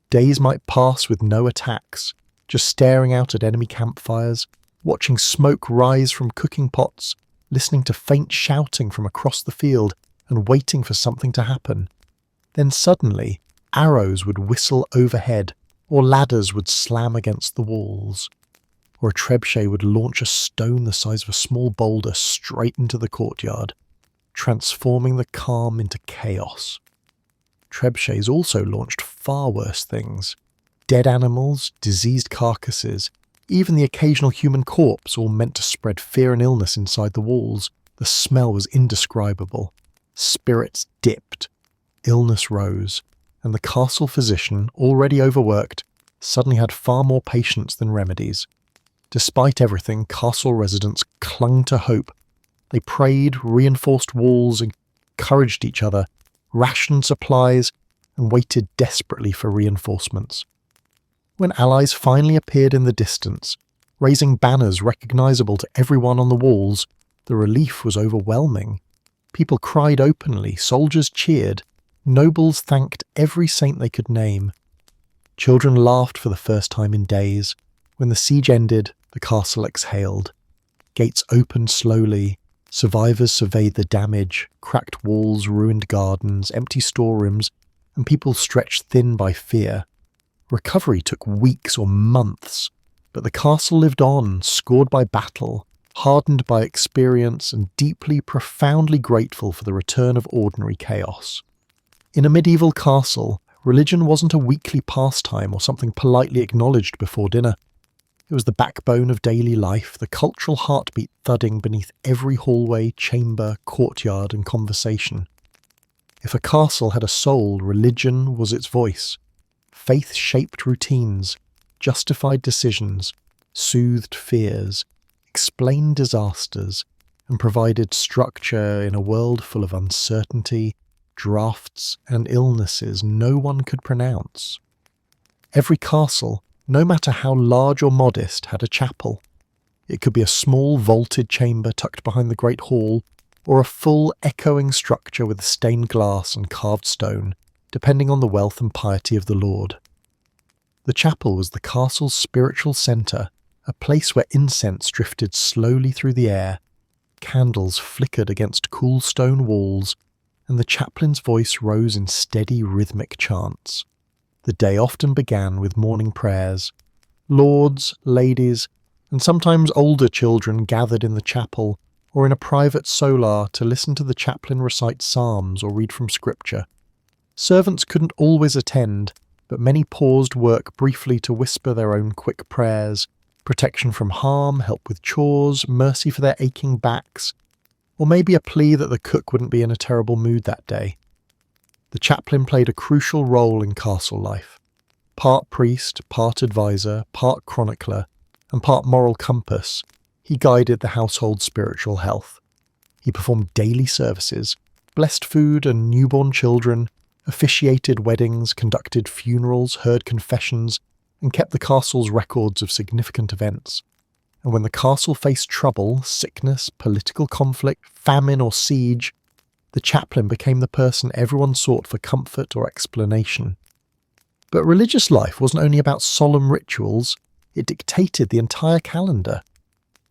Days might pass with no attacks, just staring out at enemy campfires, watching smoke rise from cooking pots, listening to faint shouting from across the field and waiting for something to happen. Then suddenly, arrows would whistle overhead, or ladders would slam against the walls, or a trebuchet would launch a stone the size of a small boulder straight into the courtyard, transforming the calm into chaos. Trebuchets also launched far worse things. Dead animals, diseased carcasses, even the occasional human corpse, all meant to spread fear and illness inside the walls. The smell was indescribable. Spirits dipped. Illness rose. And the castle physician, already overworked, suddenly had far more patience than remedies. Despite everything, castle residents clung to hope. They prayed, reinforced walls, encouraged each other, rationed supplies, and waited desperately for reinforcements. When allies finally appeared in the distance, raising banners recognizable to everyone on the walls, the relief was overwhelming. People cried openly, soldiers cheered, Nobles thanked every saint they could name. Children laughed for the first time in days. When the siege ended, the castle exhaled. Gates opened slowly. Survivors surveyed the damage, cracked walls, ruined gardens, empty storerooms, and people stretched thin by fear. Recovery took weeks or months, but the castle lived on, scored by battle, hardened by experience, and deeply, profoundly grateful for the return of ordinary chaos. In a medieval castle, religion wasn't a weekly pastime or something politely acknowledged before dinner. It was the backbone of daily life, the cultural heartbeat thudding beneath every hallway, chamber, courtyard, and conversation. If a castle had a soul, religion was its voice. Faith shaped routines, justified decisions, soothed fears, explained disasters, and provided structure in a world full of uncertainty, drafts, and illnesses no one could pronounce. Every castle, no matter how large or modest, had a chapel. It could be a small vaulted chamber tucked behind the great hall, or a full echoing structure with stained glass and carved stone, depending on the wealth and piety of the lord. The chapel was the castle's spiritual centre, a place where incense drifted slowly through the air, candles flickered against cool stone walls, and the chaplain's voice rose in steady rhythmic chants. The day often began with morning prayers. Lords, ladies, and sometimes older children gathered in the chapel or in a private solar to listen to the chaplain recite psalms or read from scripture. Servants couldn't always attend, but many paused work briefly to whisper their own quick prayers, protection from harm, help with chores, mercy for their aching backs, or maybe a plea that the cook wouldn't be in a terrible mood that day. The chaplain played a crucial role in castle life. Part priest, part advisor, part chronicler, and part moral compass, he guided the household's spiritual health. He performed daily services, blessed food and newborn children, officiated weddings, conducted funerals, heard confessions, and kept the castle's records of significant events. And when the castle faced trouble, sickness, political conflict, famine, or siege, the chaplain became the person everyone sought for comfort or explanation. But religious life wasn't only about solemn rituals, it dictated the entire calendar.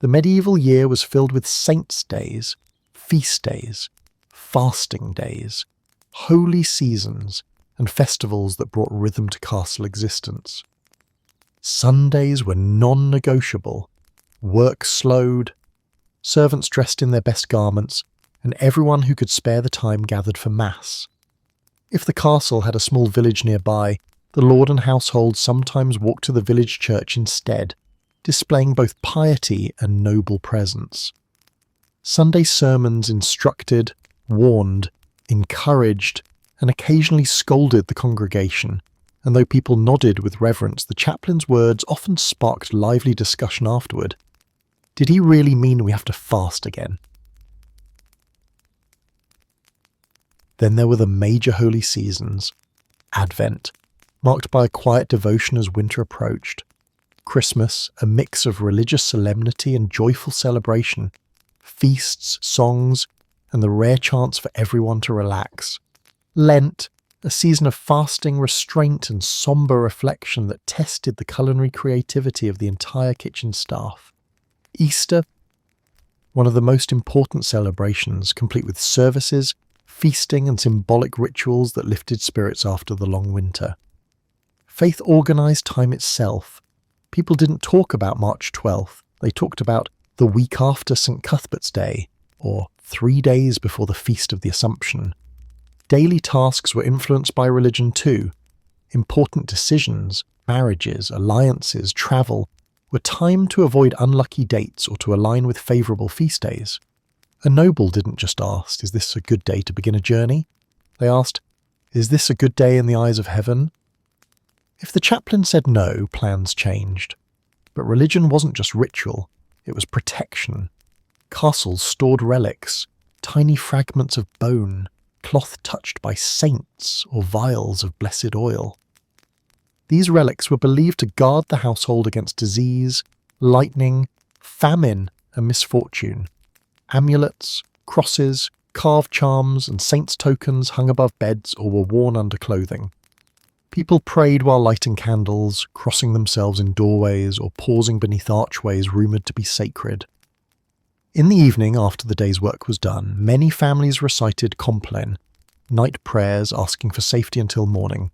The medieval year was filled with saints' days, feast days, fasting days, holy seasons, and festivals that brought rhythm to castle existence. Sundays were non-negotiable, work slowed, servants dressed in their best garments, and everyone who could spare the time gathered for Mass. If the castle had a small village nearby, the lord and household sometimes walked to the village church instead, displaying both piety and noble presence. Sunday sermons instructed, warned, encouraged, and occasionally scolded the congregation, and though people nodded with reverence, the chaplain's words often sparked lively discussion afterward. Did he really mean we have to fast again? Then there were the major holy seasons. Advent, marked by a quiet devotion as winter approached. Christmas, a mix of religious solemnity and joyful celebration. Feasts, songs, and the rare chance for everyone to relax. Lent, a season of fasting, restraint, and sombre reflection that tested the culinary creativity of the entire kitchen staff. Easter, one of the most important celebrations, complete with services, feasting, and symbolic rituals that lifted spirits after the long winter. Faith organised time itself. People didn't talk about March 12th, they talked about the week after St. Cuthbert's Day, or 3 days before the Feast of the Assumption. Daily tasks were influenced by religion too. Important decisions, marriages, alliances, travel, were timed to avoid unlucky dates or to align with favourable feast days. A noble didn't just ask, is this a good day to begin a journey? They asked, is this a good day in the eyes of heaven? If the chaplain said no, plans changed. But religion wasn't just ritual, it was protection. Castles stored relics, tiny fragments of bone, cloth touched by saints or vials of blessed oil. These relics were believed to guard the household against disease, lightning, famine, and misfortune. Amulets, crosses, carved charms and saints' tokens hung above beds or were worn under clothing. People prayed while lighting candles, crossing themselves in doorways or pausing beneath archways rumoured to be sacred. In the evening, after the day's work was done, many families recited compline, night prayers asking for safety until morning.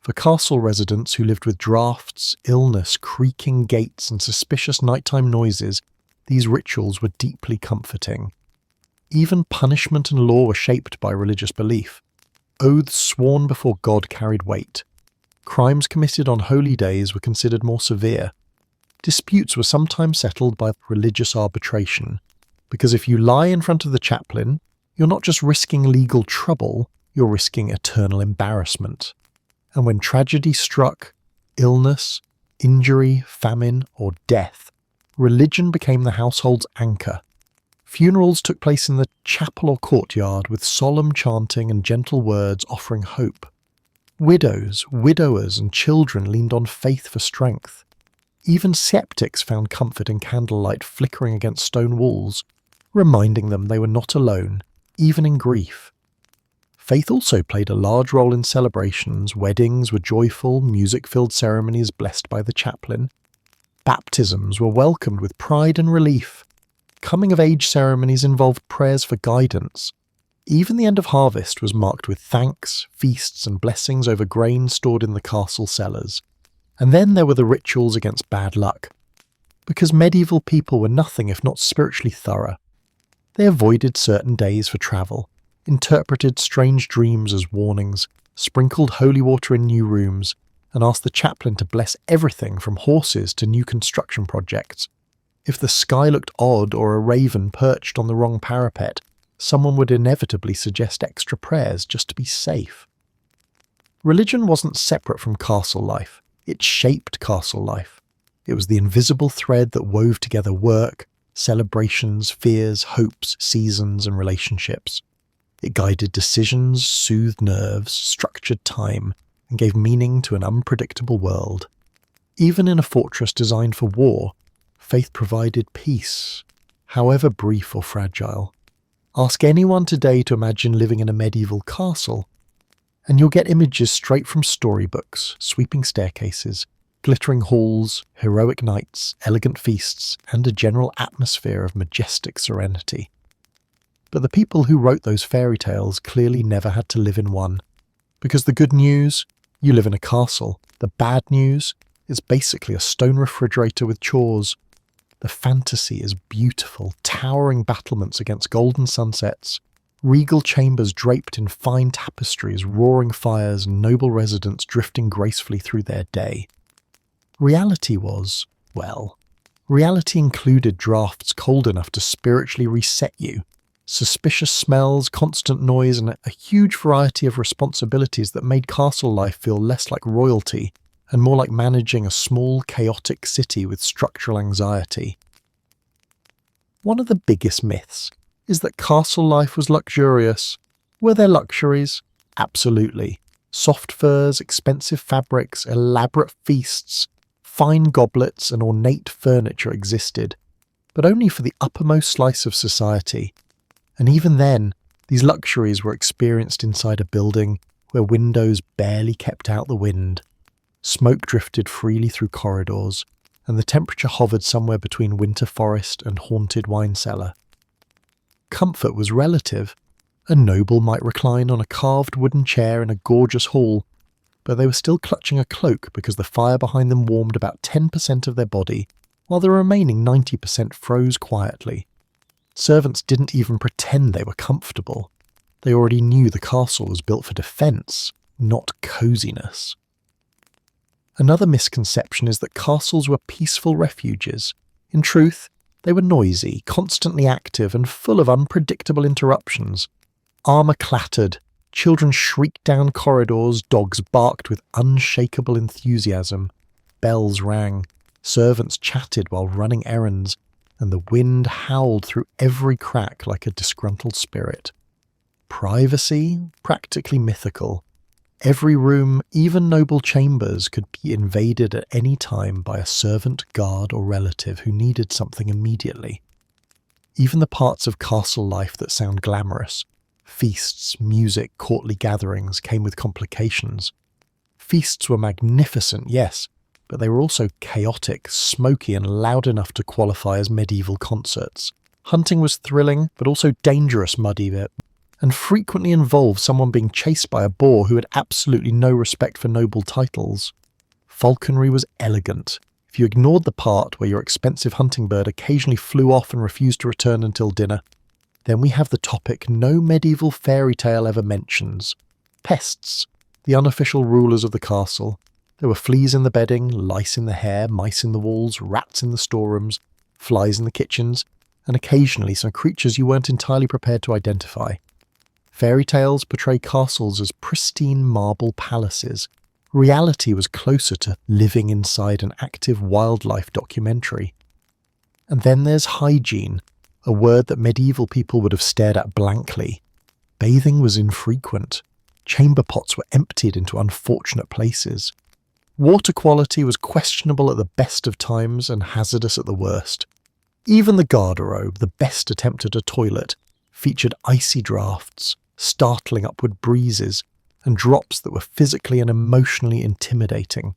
For castle residents who lived with drafts, illness, creaking gates and suspicious nighttime noises, these rituals were deeply comforting. Even punishment and law were shaped by religious belief. Oaths sworn before God carried weight. Crimes committed on holy days were considered more severe. Disputes were sometimes settled by religious arbitration, because if you lie in front of the chaplain, you're not just risking legal trouble, you're risking eternal embarrassment. And when tragedy struck, illness, injury, famine, or death, religion became the household's anchor. Funerals took place in the chapel or courtyard with solemn chanting and gentle words offering hope. Widows, widowers, and children leaned on faith for strength. Even septics found comfort in candlelight flickering against stone walls, reminding them they were not alone, even in grief. Faith also played a large role in celebrations. Weddings were joyful, music-filled ceremonies blessed by the chaplain. Baptisms were welcomed with pride and relief. Coming-of-age ceremonies involved prayers for guidance. Even the end of harvest was marked with thanks, feasts and blessings over grain stored in the castle cellars. And then there were the rituals against bad luck. Because medieval people were nothing if not spiritually thorough. They avoided certain days for travel, interpreted strange dreams as warnings, sprinkled holy water in new rooms, and asked the chaplain to bless everything from horses to new construction projects. If the sky looked odd or a raven perched on the wrong parapet, someone would inevitably suggest extra prayers just to be safe. Religion wasn't separate from castle life. It shaped castle life. It was the invisible thread that wove together work, celebrations, fears, hopes, seasons, and relationships. It guided decisions, soothed nerves, structured time, and gave meaning to an unpredictable world. Even in a fortress designed for war, faith provided peace, however brief or fragile. Ask anyone today to imagine living in a medieval castle, and you'll get images straight from storybooks, sweeping staircases, glittering halls, heroic knights, elegant feasts, and a general atmosphere of majestic serenity. But the people who wrote those fairy tales clearly never had to live in one. Because the good news, you live in a castle. The bad news, it's basically a stone refrigerator with chores. The fantasy is beautiful, towering battlements against golden sunsets, regal chambers draped in fine tapestries, roaring fires, and noble residents drifting gracefully through their day. Reality was, well, reality included drafts cold enough to spiritually reset you, suspicious smells, constant noise, and a huge variety of responsibilities that made castle life feel less like royalty and more like managing a small, chaotic city with structural anxiety. One of the biggest myths is that castle life was luxurious. Were there luxuries? Absolutely. Soft furs, expensive fabrics, elaborate feasts, fine goblets, and ornate furniture existed, but only for the uppermost slice of society. And even then, these luxuries were experienced inside a building where windows barely kept out the wind. Smoke drifted freely through corridors, and the temperature hovered somewhere between winter forest and haunted wine cellar. Comfort was relative. A noble might recline on a carved wooden chair in a gorgeous hall, but they were still clutching a cloak because the fire behind them warmed about 10% of their body, while the remaining 90% froze quietly. Servants didn't even pretend they were comfortable. They already knew the castle was built for defence, not coziness. Another misconception is that castles were peaceful refuges. In truth, they were noisy, constantly active, and full of unpredictable interruptions. Armour clattered, children shrieked down corridors, dogs barked with unshakable enthusiasm, bells rang, servants chatted while running errands, and the wind howled through every crack like a disgruntled spirit. Privacy? Practically mythical. Every room, even noble chambers, could be invaded at any time by a servant, guard, or relative who needed something immediately. Even the parts of castle life that sound glamorous, feasts, music, courtly gatherings, came with complications. Feasts were magnificent, yes, but they were also chaotic, smoky, and loud enough to qualify as medieval concerts. Hunting was thrilling, but also dangerous muddy bit, and frequently involved someone being chased by a boar who had absolutely no respect for noble titles. Falconry was elegant. If you ignored the part where your expensive hunting bird occasionally flew off and refused to return until dinner, then we have the topic no medieval fairy tale ever mentions. Pests, the unofficial rulers of the castle. There were fleas in the bedding, lice in the hair, mice in the walls, rats in the storerooms, flies in the kitchens, and occasionally some creatures you weren't entirely prepared to identify. Fairy tales portray castles as pristine marble palaces. Reality was closer to living inside an active wildlife documentary. And then there's hygiene, a word that medieval people would have stared at blankly. Bathing was infrequent. Chamber pots were emptied into unfortunate places. Water quality was questionable at the best of times and hazardous at the worst. Even the garderobe, the best attempt at a toilet, featured icy drafts, startling upward breezes, and drops that were physically and emotionally intimidating.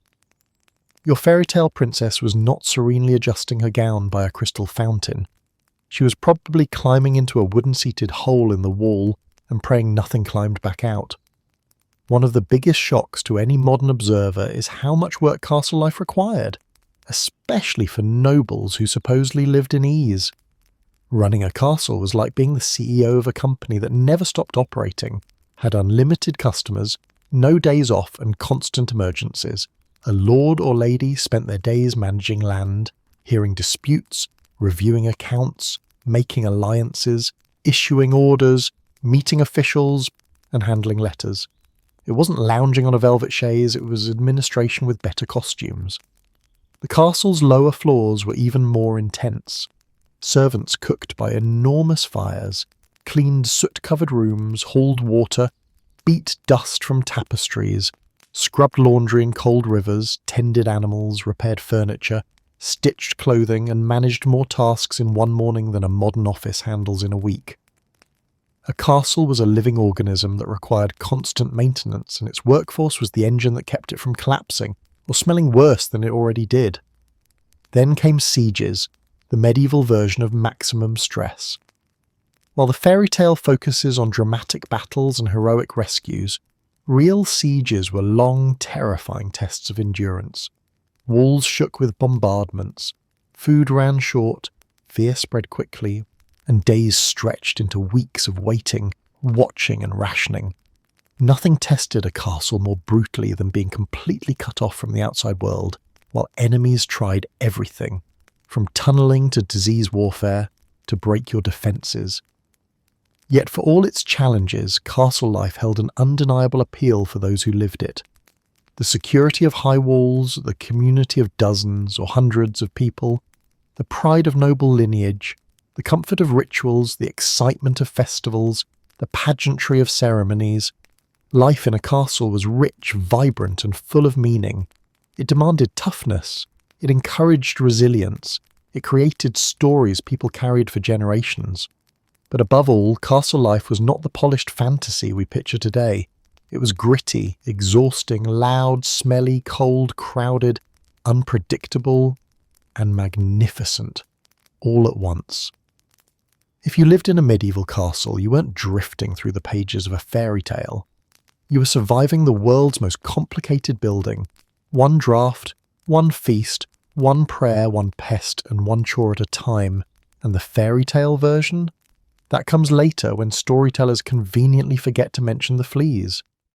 Your fairy tale princess was not serenely adjusting her gown by a crystal fountain. She was probably climbing into a wooden-seated hole in the wall and praying nothing climbed back out. One of the biggest shocks to any modern observer is how much work castle life required, especially for nobles who supposedly lived in ease. Running a castle was like being the CEO of a company that never stopped operating, had unlimited customers, no days off, and constant emergencies. A lord or lady spent their days managing land, hearing disputes, reviewing accounts, making alliances, issuing orders, meeting officials, and handling letters. It wasn't lounging on a velvet chaise, it was administration with better costumes. The castle's lower floors were even more intense. Servants cooked by enormous fires, cleaned soot-covered rooms, hauled water, beat dust from tapestries, scrubbed laundry in cold rivers, tended animals, repaired furniture, stitched clothing, and managed more tasks in one morning than a modern office handles in a week. A castle was a living organism that required constant maintenance, and its workforce was the engine that kept it from collapsing, or smelling worse than it already did. Then came sieges, the medieval version of maximum stress. While the fairy tale focuses on dramatic battles and heroic rescues, real sieges were long, terrifying tests of endurance. Walls shook with bombardments, food ran short, fear spread quickly, and days stretched into weeks of waiting, watching and rationing. Nothing tested a castle more brutally than being completely cut off from the outside world, while enemies tried everything, from tunneling to disease warfare, to break your defences. Yet for all its challenges, castle life held an undeniable appeal for those who lived it. The security of high walls, the community of dozens or hundreds of people, the pride of noble lineage, the comfort of rituals, the excitement of festivals, the pageantry of ceremonies. Life in a castle was rich, vibrant, and full of meaning. It demanded toughness. It encouraged resilience. It created stories people carried for generations. But above all, castle life was not the polished fantasy we picture today. It was gritty, exhausting, loud, smelly, cold, crowded, unpredictable, and magnificent, all at once. If you lived in a medieval castle, you weren't drifting through the pages of a fairy tale. You were surviving the world's most complicated building. One draft, one feast, one prayer, one pest, and one chore at a time. And the fairy tale version? That comes later when storytellers conveniently forget to mention the fleas.